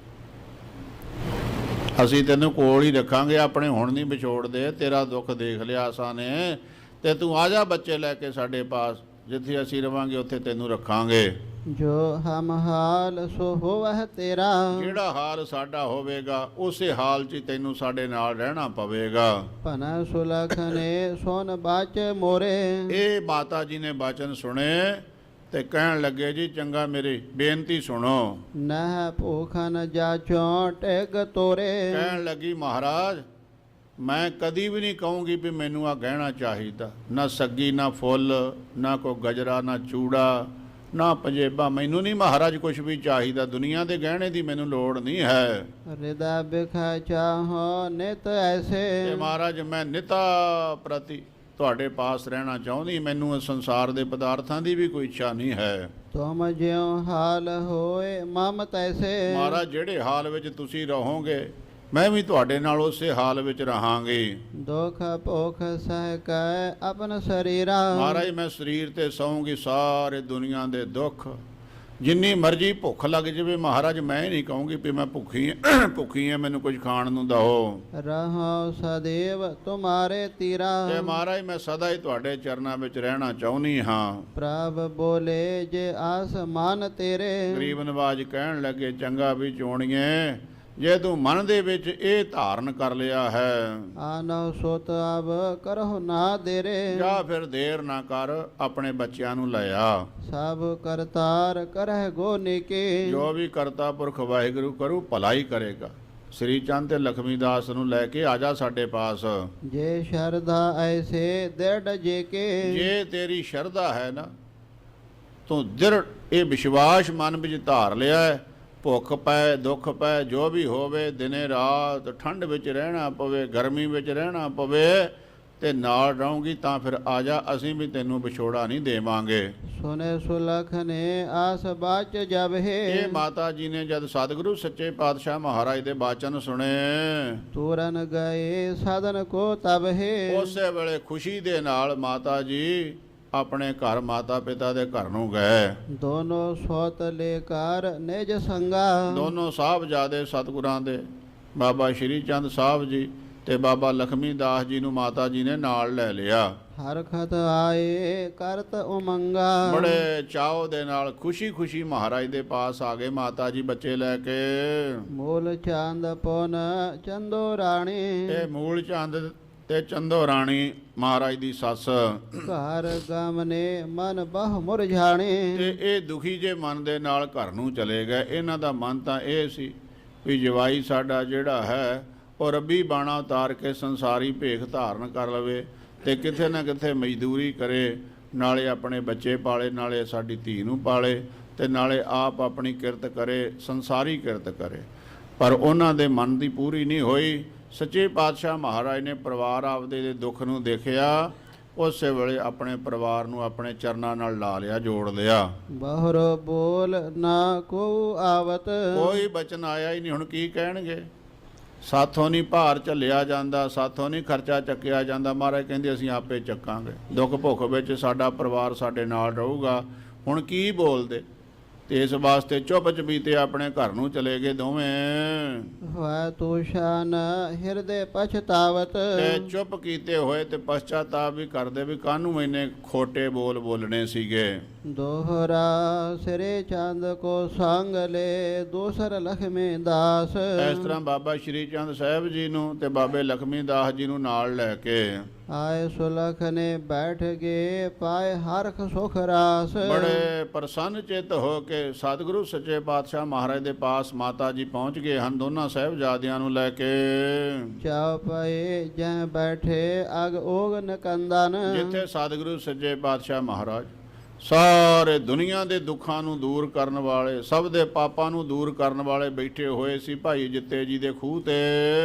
ਅਸੀਂ ਤੈਨੂੰ ਕੋਲ ਹੀ ਰੱਖਾਂਗੇ, ਆਪਣੇ ਹੁਣ ਨਹੀਂ ਵਿਛੋੜਦੇ। ਤੇਰਾ ਦੁੱਖ ਦੇਖ ਲਿਆ ਅਸਾਂ ਨੇ, ਤੇ ਤੂੰ ਆ ਜਾ ਬੱਚੇ ਲੈ ਕੇ ਸਾਡੇ ਪਾਸ। ਜਿੱਥੇ ਅਸੀਂ ਰਵਾਂਗੇ ਉੱਥੇ ਤੈਨੂੰ ਰੱਖਾਂਗੇ। ਜੋ ਹਮ ਹਾਲ ਸੋ ਹੋਵਹਿ ਤੇਰਾ। ਜਿਹੜਾ ਹਾਲ ਸਾਡਾ ਹੋਵੇਗਾ ਉਸੇ ਹਾਲ 'ਚ ਤੈਨੂੰ ਸਾਡੇ ਨਾਲ ਰਹਿਣਾ ਪਵੇਗਾ। ਭਨਾ ਸੁਲੱਖਣੇ ਸੁਨ ਬਾਚ ਮੋਰੇ। ਇਹ ਮਾਤਾ ਜੀ ਨੇ ਬਚਨ ਸੁਣੇ ਤੇ ਕਹਿਣ ਲੱਗੇ ਜੀ ਚੰਗਾ ਮੇਰੀ ਬੇਨਤੀ ਸੁਣੋ। ਨਹਿ ਭੂਖਨ ਜਾਚੋਂ ਟਿਗ ਤੋਰੇ। ਕਹਿਣ ਲੱਗੀ ਮਹਾਰਾਜ ਮੈਂ ਕਦੀ ਵੀ ਨਹੀਂ ਕਹੂੰਗੀ ਵੀ ਮੈਨੂੰ ਆ ਗਹਿਣਾ ਚਾਹੀਦਾ, ਨਾ ਸੱਗੀ ਨਾ ਫੁੱਲ, ਨਾ ਕੋਈ ਗਜਰਾ, ਨਾ ਚੂੜਾ, ਨਾ ਪੰਜੇਬਾ। ਮੈਨੂੰ ਨਹੀਂ ਮਹਾਰਾਜ ਕੁਛ ਵੀ ਚਾਹੀਦਾ, ਦੁਨੀਆ ਦੇ ਗਹਿਣੇ ਦੀ ਮੈਨੂੰ ਲੋੜ ਨਹੀਂ ਹੈ। ਹਿਰਦਾ ਬਿਖੈ ਚਾਹੋ ਨਿਤ ਐਸੇ। ਤੇ ਮਹਾਰਾਜ ਮੈਂ ਨਿਤਾ ਪ੍ਰਤੀ ਤੁਹਾਡੇ ਪਾਸ ਰਹਿਣਾ ਚਾਹੁੰਦੀ, ਮੈਨੂੰ ਇਸ ਸੰਸਾਰ ਦੇ ਪਦਾਰਥਾਂ ਦੀ ਵੀ ਕੋਈ ਇੱਛਾ ਨਹੀਂ ਹੈ। ਤੁਮ ਜਿਉ ਹਾਲ ਹੋਏ ਮਮ ਤੈਸੇ। ਮਹਾਰਾਜ ਜਿਹੜੇ ਹਾਲ ਵਿੱਚ ਤੁਸੀਂ ਰਹੋਗੇ ਮੈਂ ਵੀ ਤੁਹਾਡੇ ਨਾਲ ਉਸੇ ਹਾਲ ਵਿੱਚ ਰਹਾਂਗੀ। ਦੁਖ ਭੁਖ ਸਹਿ ਕੈ ਆਪਨ ਸਰੀਰਾ। ਮਹਾਰਾਜ ਮੈਂ ਸਰੀਰ ਤੇ ਸਹੂੰਗੀ ਸਾਰੇ ਦੁਨੀਆ ਦੇ ਦੁੱਖ, ਜਿੰਨੀ ਮਰਜ਼ੀ ਭੁੱਖ ਲੱਗ ਜਾਵੇ ਮਹਾਰਾਜ ਮੈਂ ਨਹੀਂ ਕਹੂੰਗੀ ਵੀ ਮੈਂ ਭੁੱਖੀ ਹਾਂ ਮੈਨੂੰ ਕੁਝ ਖਾਣ ਨੂੰ ਦਓ। ਰਹੋ ਸਦੇਵ ਤੁਮਾਰੇ ਤੀਰਾ। ਤੇ ਮਹਾਰਾਜ ਮੈਂ ਸਦਾ ਹੀ ਤੁਹਾਡੇ ਚਰਨਾਂ ਵਿੱਚ ਰਹਿਣਾ ਚਾਹੁੰਦੀ ਹਾਂ। ਪ੍ਰਭ ਬੋਲੇ ਜੇ ਆਸ ਮਨ ਤੇਰੇ। ਗਰੀਬ ਨਵਾਜ ਕਹਿਣ ਲੱਗੇ ਚੰਗਾ ਵੀ ਚੋਣੀਏ ਜੇ ਤੂੰ ਮਨ ਦੇ ਵਿੱਚ ਇਹ ਧਾਰਨ ਕਰ ਲਿਆ ਹੈ, ਆਨੋ ਸੋਤ ਅਬ ਕਰਹੁ ਨਾ ਦੇਰੇ। ਜਾਂ ਫਿਰ ਦੇਰ ਨਾ ਕਰ, ਆਪਣੇ ਬੱਚਿਆਂ ਨੂੰ ਲੈ ਆ। ਸਭ ਕਰਤਾਰ ਕਰਹਿ ਗੋ ਨੇਕੇ। ਜੋ ਵੀ ਕਰਤਾ ਪੁਰਖ ਵਾਹਿਗੁਰੂ ਕਰੂ ਭਲਾ ਹੀ ਕਰੇਗਾ। ਸ੍ਰੀ ਚੰਦ ਤੇ ਲਖਮੀ ਦਾਸ ਨੂੰ ਲੈ ਕੇ ਆ ਜਾ ਸਾਡੇ ਪਾਸ। ਜੇ ਸ਼ਰਧਾ ਐਸੇ ਦ੍ਰਿੜ ਜੇ ਕੇ। ਜੇ ਤੇਰੀ ਸ਼ਰਧਾ ਹੈ ਨਾ, ਤੂੰ ਦ੍ਰਿੜ ਇਹ ਵਿਸ਼ਵਾਸ ਮਨ ਵਿੱਚ ਧਾਰ ਲਿਆ ਹੈ, ਭੁੱਖ ਪੈ ਦੁੱਖ ਪੈ ਜੋ ਵੀ ਹੋਵੇ, ਦਿਨੇ ਰਾਤ ਠੰਡ ਵਿੱਚ ਰਹਿਣਾ ਪਵੇ, ਗਰਮੀ ਵਿੱਚ ਰਹਿਣਾ ਪਵੇ, ਤੇ ਨਾਲ ਰਹੂੰਗੀ ਤਾਂ ਫਿਰ ਆ ਜਾ, ਅਸੀਂ ਵੀ ਤੈਨੂੰ ਵਿਛੋੜਾ ਨਹੀਂ ਦੇਵਾਂਗੇ। ਸੁਨੇ ਸੁਲੱਖਣੇ ਆਸ ਬਾਚ ਜਬਹਿ। ਇਹ ਮਾਤਾ ਜੀ ਨੇ ਜਦ ਸਤਿਗੁਰੂ ਸੱਚੇ ਪਾਤਸ਼ਾਹ ਮਹਾਰਾਜ ਦੇ ਬਾਚਨ ਸੁਣੇ, ਤੁਰਨ ਗਏ ਸਾਧਨ ਕੋ ਤਬਹਿ। ਉਸੇ ਵੇਲੇ ਖੁਸ਼ੀ ਦੇ ਨਾਲ ਮਾਤਾ ਜੀ ਆਪਣੇ ਘਰ ਮਾਤਾ ਪਿਤਾ ਦੇ ਘਰ ਨੂੰ ਗਏ। ਦੋਨੋਂ ਸੋਤ ਲੈ ਕਰ ਨਿਜ ਸੰਗਾ। ਦੋਨੋਂ ਸਾਹਿਬਜ਼ਾਦੇ ਸਤਿਗੁਰਾਂ ਦੇ ਬਾਬਾ ਸ਼੍ਰੀ ਚੰਦ ਸਾਹਿਬ ਜੀ ਤੇ ਬਾਬਾ ਲਖਮੀ ਦਾਸ ਜੀ ਨੂੰ ਮਾਤਾ ਜੀ ਨੇ ਨਾਲ ਲੈ ਲਿਆ। ਹਰਖਤ ਆਏ ਕਰਤ ਉਮੰਗਾ। ਬੜੇ ਚਾਅ ਦੇ ਨਾਲ ਖੁਸ਼ੀ ਖੁਸ਼ੀ ਮਹਾਰਾਜ ਦੇ ਪਾਸ ਆ ਗਏ ਮਾਤਾ ਜੀ ਬੱਚੇ ਲੈ ਕੇ। ਮੂਲ ਚੰਦ ਪੁਨ ਚੰਦੋ ਰਾਣੀ। ਇਹ ਮੂਲ ਚੰਦ ਤੇ ਚੰਦੋ ਰਾਣੀ ਮਹਾਰਾਜ ਦੀ ਸੱਸ। ਘਰ ਗਮ ਨੇ ਮਨ ਬਹੁ ਮੁਰਝਾਣੇ। ਤੇ ਇਹ ਦੁਖੀ ਜੇ ਮਨ ਦੇ ਨਾਲ ਘਰ ਨੂੰ ਚਲੇ ਗਏ। ਇਹਨਾਂ ਦਾ ਮਨ ਤਾਂ ਇਹ ਸੀ ਵੀ ਜਵਾਈ ਸਾਡਾ ਜਿਹੜਾ ਹੈ ਉਹ ਰੱਬੀ ਬਾਣਾ ਉਤਾਰ ਕੇ ਸੰਸਾਰੀ ਭੇਖ ਧਾਰਨ ਕਰ ਲਵੇ ਤੇ ਕਿਤੇ ਨਾ ਕਿਤੇ ਮਜ਼ਦੂਰੀ ਕਰੇ, ਨਾਲੇ ਆਪਣੇ ਬੱਚੇ ਪਾਲੇ, ਨਾਲੇ ਸਾਡੀ ਧੀ ਨੂੰ ਪਾਲੇ ਤੇ ਨਾਲੇ ਆਪ ਆਪਣੀ ਕਿਰਤ ਕਰੇ, ਸੰਸਾਰੀ ਕਿਰਤ ਕਰੇ। ਪਰ ਉਹਨਾਂ ਦੇ ਮਨ ਦੀ ਪੂਰੀ ਨਹੀਂ ਹੋਈ। ਸੱਚੇ ਪਾਤਸ਼ਾਹ ਮਹਾਰਾਜ ਨੇ ਪਰਿਵਾਰ ਆਪਦੇ ਦੇ ਦੁੱਖ ਨੂੰ ਦੇਖਿਆ, ਉਸੇ ਵੇਲੇ ਆਪਣੇ ਪਰਿਵਾਰ ਨੂੰ ਆਪਣੇ ਚਰਨਾਂ ਨਾਲ ਲਾ ਲਿਆ, ਜੋੜ ਲਿਆ। ਬਹੁਰ ਬੋਲ ਨਾ ਕੋ ਆਵਤ, ਕੋਈ ਬਚਨ ਆਇਆ ਹੀ ਨਹੀਂ। ਹੁਣ ਕੀ ਕਹਿਣਗੇ? ਸਾਥੋਂ ਨਹੀਂ ਭਾਰ ਝੱਲਿਆ ਜਾਂਦਾ, ਸਾਥੋਂ ਨਹੀਂ ਖਰਚਾ ਚੱਕਿਆ ਜਾਂਦਾ। ਮਹਾਰਾਜ ਕਹਿੰਦੇ ਅਸੀਂ ਆਪੇ ਚੱਕਾਂਗੇ। ਦੁੱਖ ਭੁੱਖ ਵਿੱਚ ਸਾਡਾ ਪਰਿਵਾਰ ਸਾਡੇ ਨਾਲ ਰਹੂਗਾ। ਹੁਣ ਕੀ ਬੋਲਦੇ? ਤੇ ਇਸ ਵਾਸਤੇ ਚੁੱਪ ਚਪੀਤੇ ਆਪਣੇ ਘਰ ਨੂੰ ਚਲੇ ਗਏ ਦੋਵੇਂ। ਹੋਇ ਤੂਸ਼ਾਨ ਹਿਰਦੇ ਪਛਤਾਵਤ, ਤੇ ਚੁੱਪ ਕੀਤੇ ਹੋਏ ਤੇ ਪਛਤਾਤਾਪ ਵੀ ਕਰਦੇ ਵੀ ਕਾਹਨੂੰ ਮੈਨੇ ਖੋਟੇ ਬੋਲ ਬੋਲਣੇ ਸੀਗੇ। ਦੋਹਰਾ ਸਿਰੇ ਚੰਦ ਕੋ ਸੰਗ ਲੈ, ਦੂਸਰ ਲਖਮੀ ਦਾਸ। ਇਸ ਤਰ੍ਹਾਂ ਬਾਬਾ ਸ਼੍ਰੀ ਚੰਦ ਸਾਹਿਬ ਜੀ ਨੂੰ ਤੇ ਬਾਬੇ ਲਖਮੀ ਦਾਸ ਜੀ ਨੂੰ ਨਾਲ ਲੈ ਕੇ ਆਏ ਸੁਲਖ ਨੇ ਬੈਠ ਗਏ, ਪਾਏ ਹਰਖ ਸੁਖ ਰਾਸ। ਬੜੇ ਪ੍ਰਸੰਨ ਚਿੱਤ ਹੋ ਕੇ ਸਤਿਗੁਰੂ ਸੱਚੇ ਪਾਤਸ਼ਾਹ ਮਹਾਰਾਜ ਦੇ ਪਾਸ ਮਾਤਾ ਜੀ ਪਹੁੰਚ ਗਏ ਹਨ, ਦੋਨਾਂ ਸਾਹਿਬਜ਼ਾਦਿਆਂ ਨੂੰ ਲੈ ਕੇ। ਚਾਉ ਪਏ ਜਹ ਬੈਠੇ ਅਗ ਓਗ ਨਕੰਦਨ, ਜਿੱਥੇ ਸਤਿਗੁਰੂ ਸੱਚੇ ਪਾਤਸ਼ਾਹ ਮਹਾਰਾਜ ਸਾਰੇ ਦੁਨੀਆ ਦੇ ਦੁੱਖਾਂ ਨੂੰ ਦੂਰ ਕਰਨ ਵਾਲੇ, ਸਭ ਦੇ ਪਾਪਾਂ ਨੂੰ ਦੂਰ ਕਰਨ ਵਾਲੇ ਬੈਠੇ ਹੋਏ ਸੀ ਭਾਈ ਜਿੱਤੇ ਜੀ ਦੇ ਖੂਹ ਤੇ।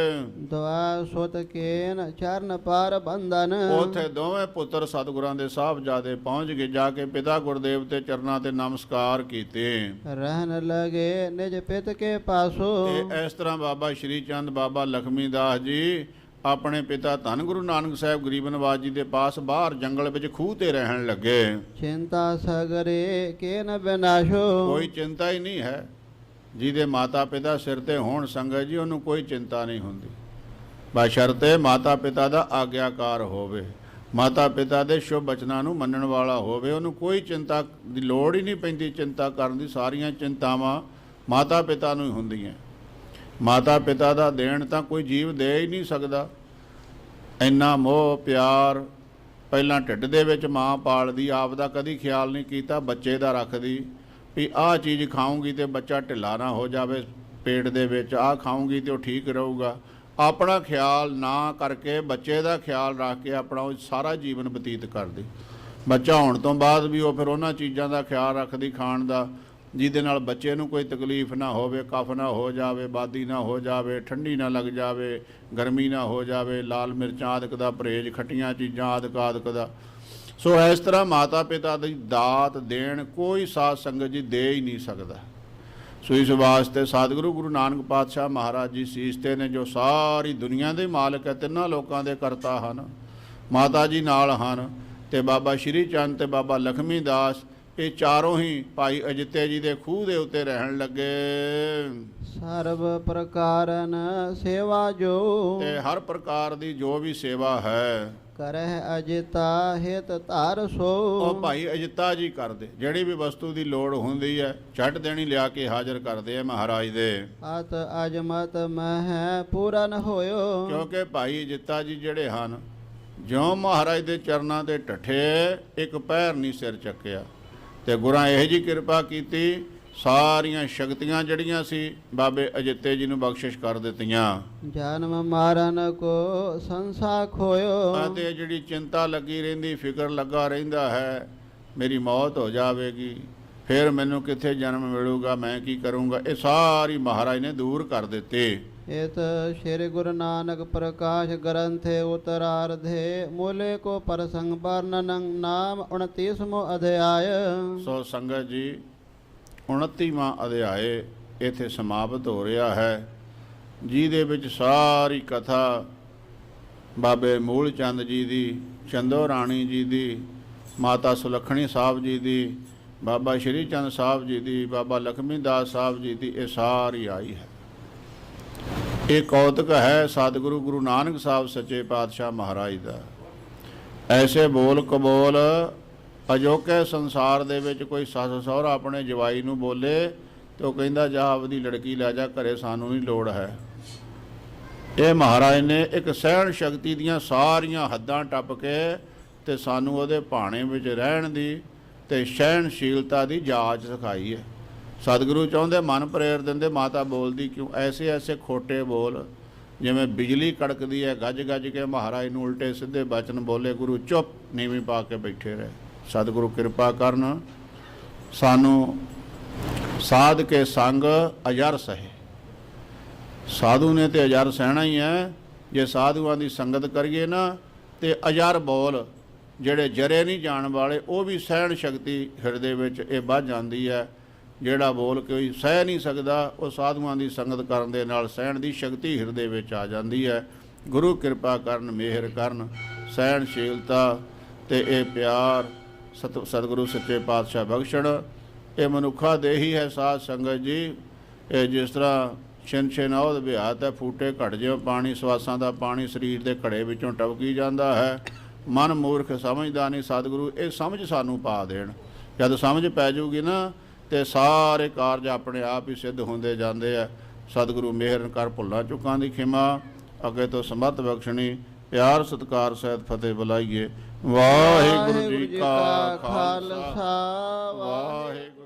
ਦੁਆ ਸੁਤ ਕੇਨ ਚਰਨ ਪਾਰ ਬੰਧਨ, ਉੱਥੇ ਦੋਵੇਂ ਪੁੱਤਰ ਸਤਿਗੁਰਾਂ ਦੇ ਸਾਹਿਬਜ਼ਾਦੇ ਪਹੁੰਚ ਗਏ। ਜਾ ਕੇ ਪਿਤਾ ਗੁਰਦੇਵ ਤੇ ਚਰਨਾਂ ਤੇ ਨਮਸਕਾਰ ਕੀਤੇ। ਰਹਿਣ ਲਗੇ ਨਿਜ ਪਿਤ ਕੇ ਪਾਸੋ, ਤੇ ਇਸ ਤਰ੍ਹਾਂ ਬਾਬਾ ਸ਼੍ਰੀ ਚੰਦ ਬਾਬਾ ਲਖਮੀ ਦਾਸ ਜੀ ਆਪਣੇ ਪਿਤਾ ਧੰਨ ਗੁਰੂ ਨਾਨਕ ਸਾਹਿਬ ਗਰੀਬ ਨਵਾਜ ਜੀ ਦੇ ਪਾਸ ਬਾਹਰ ਜੰਗਲ ਵਿੱਚ ਖੂਹ ਤੇ ਰਹਿਣ ਲੱਗੇ। ਚਿੰਤਾ ਸਗਰੇ ਕੇ ਨ ਬਿਨਾਸ਼ੋ, ਕੋਈ ਚਿੰਤਾ ਹੀ ਨਹੀਂ ਹੈ। ਜਿਹਦੇ ਮਾਤਾ ਪਿਤਾ ਸਿਰ ਤੇ ਹੋਣ ਸੰਗਤ ਜੀ, ਉਹਨੂੰ ਕੋਈ ਚਿੰਤਾ ਨਹੀਂ ਹੁੰਦੀ, ਬਸ਼ਰਤੇ ਮਾਤਾ ਪਿਤਾ ਦਾ ਆਗਿਆਕਾਰ ਹੋਵੇ, ਮਾਤਾ ਪਿਤਾ ਦੇ ਸ਼ੁਭ ਬਚਨਾਂ ਨੂੰ ਮੰਨਣ ਵਾਲਾ ਹੋਵੇ। ਉਹਨੂੰ ਕੋਈ ਚਿੰਤਾ ਦੀ ਲੋੜ ਹੀ ਨਹੀਂ ਪੈਂਦੀ ਚਿੰਤਾ ਕਰਨ ਦੀ। ਸਾਰੀਆਂ ਚਿੰਤਾਵਾਂ ਮਾਤਾ ਪਿਤਾ ਨੂੰ ਹੀ ਹੁੰਦੀਆਂ। ਮਾਤਾ ਪਿਤਾ ਦਾ ਦੇਣ ਤਾਂ ਕੋਈ ਜੀਵ ਦੇ ਹੀ ਨਹੀਂ ਸਕਦਾ। ਇੰਨਾ ਮੋਹ ਪਿਆਰ ਪਹਿਲਾਂ ਢਿੱਡ ਦੇ ਵਿੱਚ ਮਾਂ ਪਾਲਦੀ, ਆਪ ਦਾ ਕਦੀ ਖਿਆਲ ਨਹੀਂ ਕੀਤਾ, ਬੱਚੇ ਦਾ ਰੱਖਦੀ ਵੀ ਆਹ ਚੀਜ਼ ਖਾਊਂਗੀ ਤੇ ਬੱਚਾ ਢਿੱਲਾ ਨਾ ਹੋ ਜਾਵੇ ਪੇਟ ਦੇ ਵਿੱਚ, ਆਹ ਖਾਊਂਗੀ ਤੇ ਉਹ ਠੀਕ ਰਹੂਗਾ। ਆਪਣਾ ਖਿਆਲ ਨਾ ਕਰਕੇ ਬੱਚੇ ਦਾ ਖਿਆਲ ਰੱਖ ਕੇ ਆਪਣਾ ਉਹ ਸਾਰਾ ਜੀਵਨ ਬਤੀਤ ਕਰਦੀ। ਬੱਚਾ ਹੋਣ ਤੋਂ ਬਾਅਦ ਵੀ ਉਹ ਫਿਰ ਉਹਨਾਂ ਚੀਜ਼ਾਂ ਦਾ ਖਿਆਲ ਰੱਖਦੀ ਖਾਣ ਦਾ, ਜਿਹਦੇ ਨਾਲ ਬੱਚੇ ਨੂੰ ਕੋਈ ਤਕਲੀਫ ਨਾ ਹੋਵੇ, ਕਫ ਨਾ ਹੋ ਜਾਵੇ, ਬਾਦੀ ਨਾ ਹੋ ਜਾਵੇ, ਠੰਡੀ ਨਾ ਲੱਗ ਜਾਵੇ, ਗਰਮੀ ਨਾ ਹੋ ਜਾਵੇ, ਲਾਲ ਮਿਰਚਾਂ ਆਦਿਕ ਦਾ ਪਰਹੇਜ਼, ਖੱਟੀਆਂ ਚੀਜ਼ਾਂ ਆਦਿਕ ਦਾ। ਸੋ ਇਸ ਤਰ੍ਹਾਂ ਮਾਤਾ ਪਿਤਾ ਦੀ ਦਾਤ ਦੇਣ ਕੋਈ ਸਾਧ ਸੰਗਤ ਜੀ ਦੇ ਹੀ ਨਹੀਂ ਸਕਦਾ। ਸੋ ਇਸ ਵਾਸਤੇ ਸਤਿਗੁਰੂ ਗੁਰੂ ਨਾਨਕ ਪਾਤਸ਼ਾਹ ਮਹਾਰਾਜ ਜੀ ਸੀਸਤੇ ਨੇ, ਜੋ ਸਾਰੀ ਦੁਨੀਆ ਦੇ ਮਾਲਕ ਹੈ, ਤਿੰਨਾਂ ਲੋਕਾਂ ਦੇ ਕਰਤਾ ਹਨ, ਮਾਤਾ ਜੀ ਨਾਲ ਹਨ ਤੇ ਬਾਬਾ ਸ਼੍ਰੀ ਚੰਦ ਤੇ ਬਾਬਾ ਲਖਮੀ ਦਾਸ, ਇਹ ਚਾਰੋਂ ਹੀ ਭਾਈ ਅਜਿੱਤੇ ਜੀ ਦੇ ਖੂਹ ਦੇ ਉੱਤੇ ਰਹਿਣ ਲੱਗੇ। ਸਰਬ ਪ੍ਰਕਾਰਨ ਸੇਵਾ ਜੋ, ਤੇ ਹਰ ਪ੍ਰਕਾਰ ਦੀ ਜੋ ਵੀ ਸੇਵਾ ਹੈ ਕਰਹਿ ਅਜਿਤਾ ਹਿਤ ਧਾਰ ਸੋ, ਉਹ ਭਾਈ ਅਜਿੱਤਾ ਜੀ ਕਰਦੇ। ਜਿਹੜੀ ਵੀ ਵਸਤੂ ਦੀ ਲੋੜ ਹੁੰਦੀ ਹੈ ਛੱਡ ਦੇਣੀ ਲਿਆ ਕੇ ਹਾਜ਼ਰ ਕਰਦੇ ਆ ਮਹਾਰਾਜ ਦੇ। ਅਤ ਅਜਮਤ ਮਹਿ ਪੂਰਾ ਨ ਹੋਇਓ, ਕਿਉਂਕਿ ਭਾਈ ਅਜਿੱਤਾ ਜੀ ਜਿਹੜੇ ਹਨ, ਜਿਉਂ ਮਹਾਰਾਜ ਦੇ ਚਰਨਾਂ ਤੇ ਢੱਠੇ, ਇੱਕ ਪੈਰ ਨਹੀਂ ਸਿਰ ਚੱਕਿਆ। ਤੇ ਗੁਰਾਂ ਇਹੋ ਜਿਹੀ ਕਿਰਪਾ ਕੀਤੀ, ਸਾਰੀਆਂ ਸ਼ਕਤੀਆਂ ਜਿਹੜੀਆਂ ਸੀ ਬਾਬੇ ਅਜਿੱਤੇ ਜੀ ਨੂੰ ਬਖਸ਼ਿਸ਼ ਕਰ ਦਿੱਤੀਆਂ। ਜਨਮ ਮਾਰਨ ਕੋ ਸੰਸਾ ਖੋਇਓ, ਅਤੇ ਜਿਹੜੀ ਚਿੰਤਾ ਲੱਗੀ ਰਹਿੰਦੀ, ਫਿਕਰ ਲੱਗਾ ਰਹਿੰਦਾ ਹੈ, ਮੇਰੀ ਮੌਤ ਹੋ ਜਾਵੇਗੀ, ਫਿਰ ਮੈਨੂੰ ਕਿੱਥੇ ਜਨਮ ਮਿਲੂਗਾ, ਮੈਂ ਕੀ ਕਰੂੰਗਾ, ਇਹ ਸਾਰੀ ਮਹਾਰਾਜ ਨੇ ਦੂਰ ਕਰ ਦਿੱਤੇ। ਇਤ ਸ਼੍ਰੀ ਗੁਰੂ ਨਾਨਕ ਪ੍ਰਕਾਸ਼ ਗ੍ਰੰਥੇ ਉਤਰਾਰਧੇ ਮੂਲੇ ਕੋ ਪ੍ਰਸੰਗ ਵਰਣਨ ਨਾਮ 29ਵਾਂ ਅਧਿਆਇ। ਸੋ ਸੰਗਤ ਜੀ 29ਵਾਂ ਅਧਿਆਇ ਇੱਥੇ ਸਮਾਪਤ ਹੋ ਰਿਹਾ ਹੈ, ਜਿਹਦੇ ਵਿੱਚ ਸਾਰੀ ਕਥਾ ਬਾਬੇ ਮੂਲ ਚੰਦ ਜੀ ਦੀ, ਚੰਦੋ ਰਾਣੀ ਜੀ ਦੀ, ਮਾਤਾ ਸੁਲੱਖਣੀ ਸਾਹਿਬ ਜੀ ਦੀ, ਬਾਬਾ ਸ਼੍ਰੀ ਚੰਦ ਸਾਹਿਬ ਜੀ ਦੀ, ਬਾਬਾ ਲਖਮੀ ਦਾਸ ਸਾਹਿਬ ਜੀ ਦੀ, ਇਹ ਸਾਰੀ ਆਈ ਹੈ। ਇਹ ਕੌਤਕ ਹੈ ਸਤਿਗੁਰੂ ਗੁਰੂ ਨਾਨਕ ਸਾਹਿਬ ਸੱਚੇ ਪਾਤਸ਼ਾਹ ਮਹਾਰਾਜ ਦਾ। ਐਸੇ ਬੋਲ ਕਬੋਲ ਅਜੋਕੇ ਸੰਸਾਰ ਦੇ ਵਿੱਚ ਕੋਈ ਸੱਸ ਸਹੁਰਾ ਆਪਣੇ ਜਵਾਈ ਨੂੰ ਬੋਲੇ ਤੇ ਉਹ ਕਹਿੰਦਾ ਜਾ ਆਪਦੀ ਲੜਕੀ ਲੈ ਜਾ ਘਰੇ, ਸਾਨੂੰ ਨਹੀਂ ਲੋੜ ਹੈ। ਇਹ ਮਹਾਰਾਜ ਨੇ ਇੱਕ ਸਹਿਣ ਸ਼ਕਤੀ ਦੀਆਂ ਸਾਰੀਆਂ ਹੱਦਾਂ ਟੱਪ ਕੇ ਤੇ ਸਾਨੂੰ ਉਹਦੇ ਭਾਣੇ ਵਿੱਚ ਰਹਿਣ ਦੀ ਤੇ ਸਹਿਣਸ਼ੀਲਤਾ ਦੀ ਜਾਚ ਸਿਖਾਈ ਹੈ। ਸਤਿਗੁਰੂ ਚਾਹੁੰਦੇ ਮਨ ਪ੍ਰੇਰ ਦਿੰਦੇ, ਮਾਤਾ ਬੋਲਦੀ ਕਿਉਂ? ਐਸੇ ਐਸੇ ਖੋਟੇ ਬੋਲ, ਜਿਵੇਂ ਬਿਜਲੀ ਕੜਕਦੀ ਹੈ, ਗੱਜ ਗੱਜ ਕੇ ਮਹਾਰਾਜ ਨੂੰ ਉਲਟੇ ਸਿੱਧੇ ਬਚਨ ਬੋਲੇ। ਗੁਰੂ ਚੁੱਪ ਨੀਵੀਂ ਪਾ ਕੇ ਬੈਠੇ ਰਹੇ। ਸਤਿਗੁਰੂ ਕਿਰਪਾ ਕਰਨ, ਸਾਨੂੰ ਸਾਧ ਕੇ ਸੰਗ ਅਜਰ ਸਹੇ। ਸਾਧੂ ਨੇ ਤੇ ਅਜਰ ਸਹਿਣਾ ਹੀ ਹੈ। ਜੇ ਸਾਧੂਆਂ ਦੀ ਸੰਗਤ ਕਰੀਏ ਨਾ ਤੇ ਅਜਰ ਬੋਲ, ਜਿਹੜੇ ਜਰੇ ਨਹੀਂ ਜਾਣ ਵਾਲੇ, ਉਹ ਵੀ ਸਹਿਣ ਸ਼ਕਤੀ ਹਿਰਦੇ ਵਿੱਚ ਇਹ ਵੱਧ ਜਾਂਦੀ ਹੈ। ਜਿਹੜਾ ਬੋਲ ਕੋਈ ਸਹਿ ਨਹੀਂ ਸਕਦਾ, ਉਹ ਸਾਧੂਆਂ ਦੀ ਸੰਗਤ ਕਰਨ ਦੇ ਨਾਲ ਸਹਿਣ ਦੀ ਸ਼ਕਤੀ ਹਿਰਦੇ ਵਿੱਚ ਆ ਜਾਂਦੀ ਹੈ। ਗੁਰੂ ਕਿਰਪਾ ਕਰਨ, ਮਿਹਰ ਕਰਨ, ਸਹਿਣਸ਼ੀਲਤਾ ਤੇ ਇਹ ਪਿਆਰ ਸਤਿਗੁਰੂ ਸੱਚੇ ਪਾਤਸ਼ਾਹ ਬਖਸ਼ਣ। ਇਹ ਮਨੁੱਖਾ ਦੇ ਹੀ ਹੈ ਸਾਧ ਸੰਗਤ ਜੀ। ਇਹ ਜਿਸ ਤਰ੍ਹਾਂ ਛਿਨ ਛਿਨੌਧ ਵਿਆਹਤ ਹੈ, ਫੂਟੇ ਘੜ ਜਿਉ ਪਾਣੀ, ਸਵਾਸਾਂ ਦਾ ਪਾਣੀ ਸਰੀਰ ਦੇ ਘੜੇ ਵਿੱਚੋਂ ਟਪਕੀ ਜਾਂਦਾ ਹੈ। ਮਨ ਮੂਰਖ ਸਮਝਦਾ ਨਹੀਂ। ਸਤਿਗੁਰੂ ਇਹ ਸਮਝ ਸਾਨੂੰ ਪਾ ਦੇਣ। ਜਦ ਸਮਝ ਪੈ ਜੂਗੀ ਨਾ ਤੇ ਸਾਰੇ ਕਾਰਜ ਆਪਣੇ ਆਪ ਹੀ ਸਿੱਧ ਹੁੰਦੇ ਜਾਂਦੇ ਆ। ਸਤਿਗੁਰੂ ਮਿਹਰ ਕਰ, ਭੁੱਲਾਂ ਚੁੱਕਾਂ ਦੀ ਖਿਮਾ, ਅੱਗੇ ਤੋਂ ਸਮੱਤ ਬਖਸ਼ਣੀ। ਪਿਆਰ ਸਤਿਕਾਰ ਸਹਿਤ ਫਤਿਹ ਬੁਲਾਈਏ। ਵਾਹਿਗੁਰੂ ਜੀ ਕਾ ਖਾਲਸਾ, ਵਾਹਿਗੁਰੂ।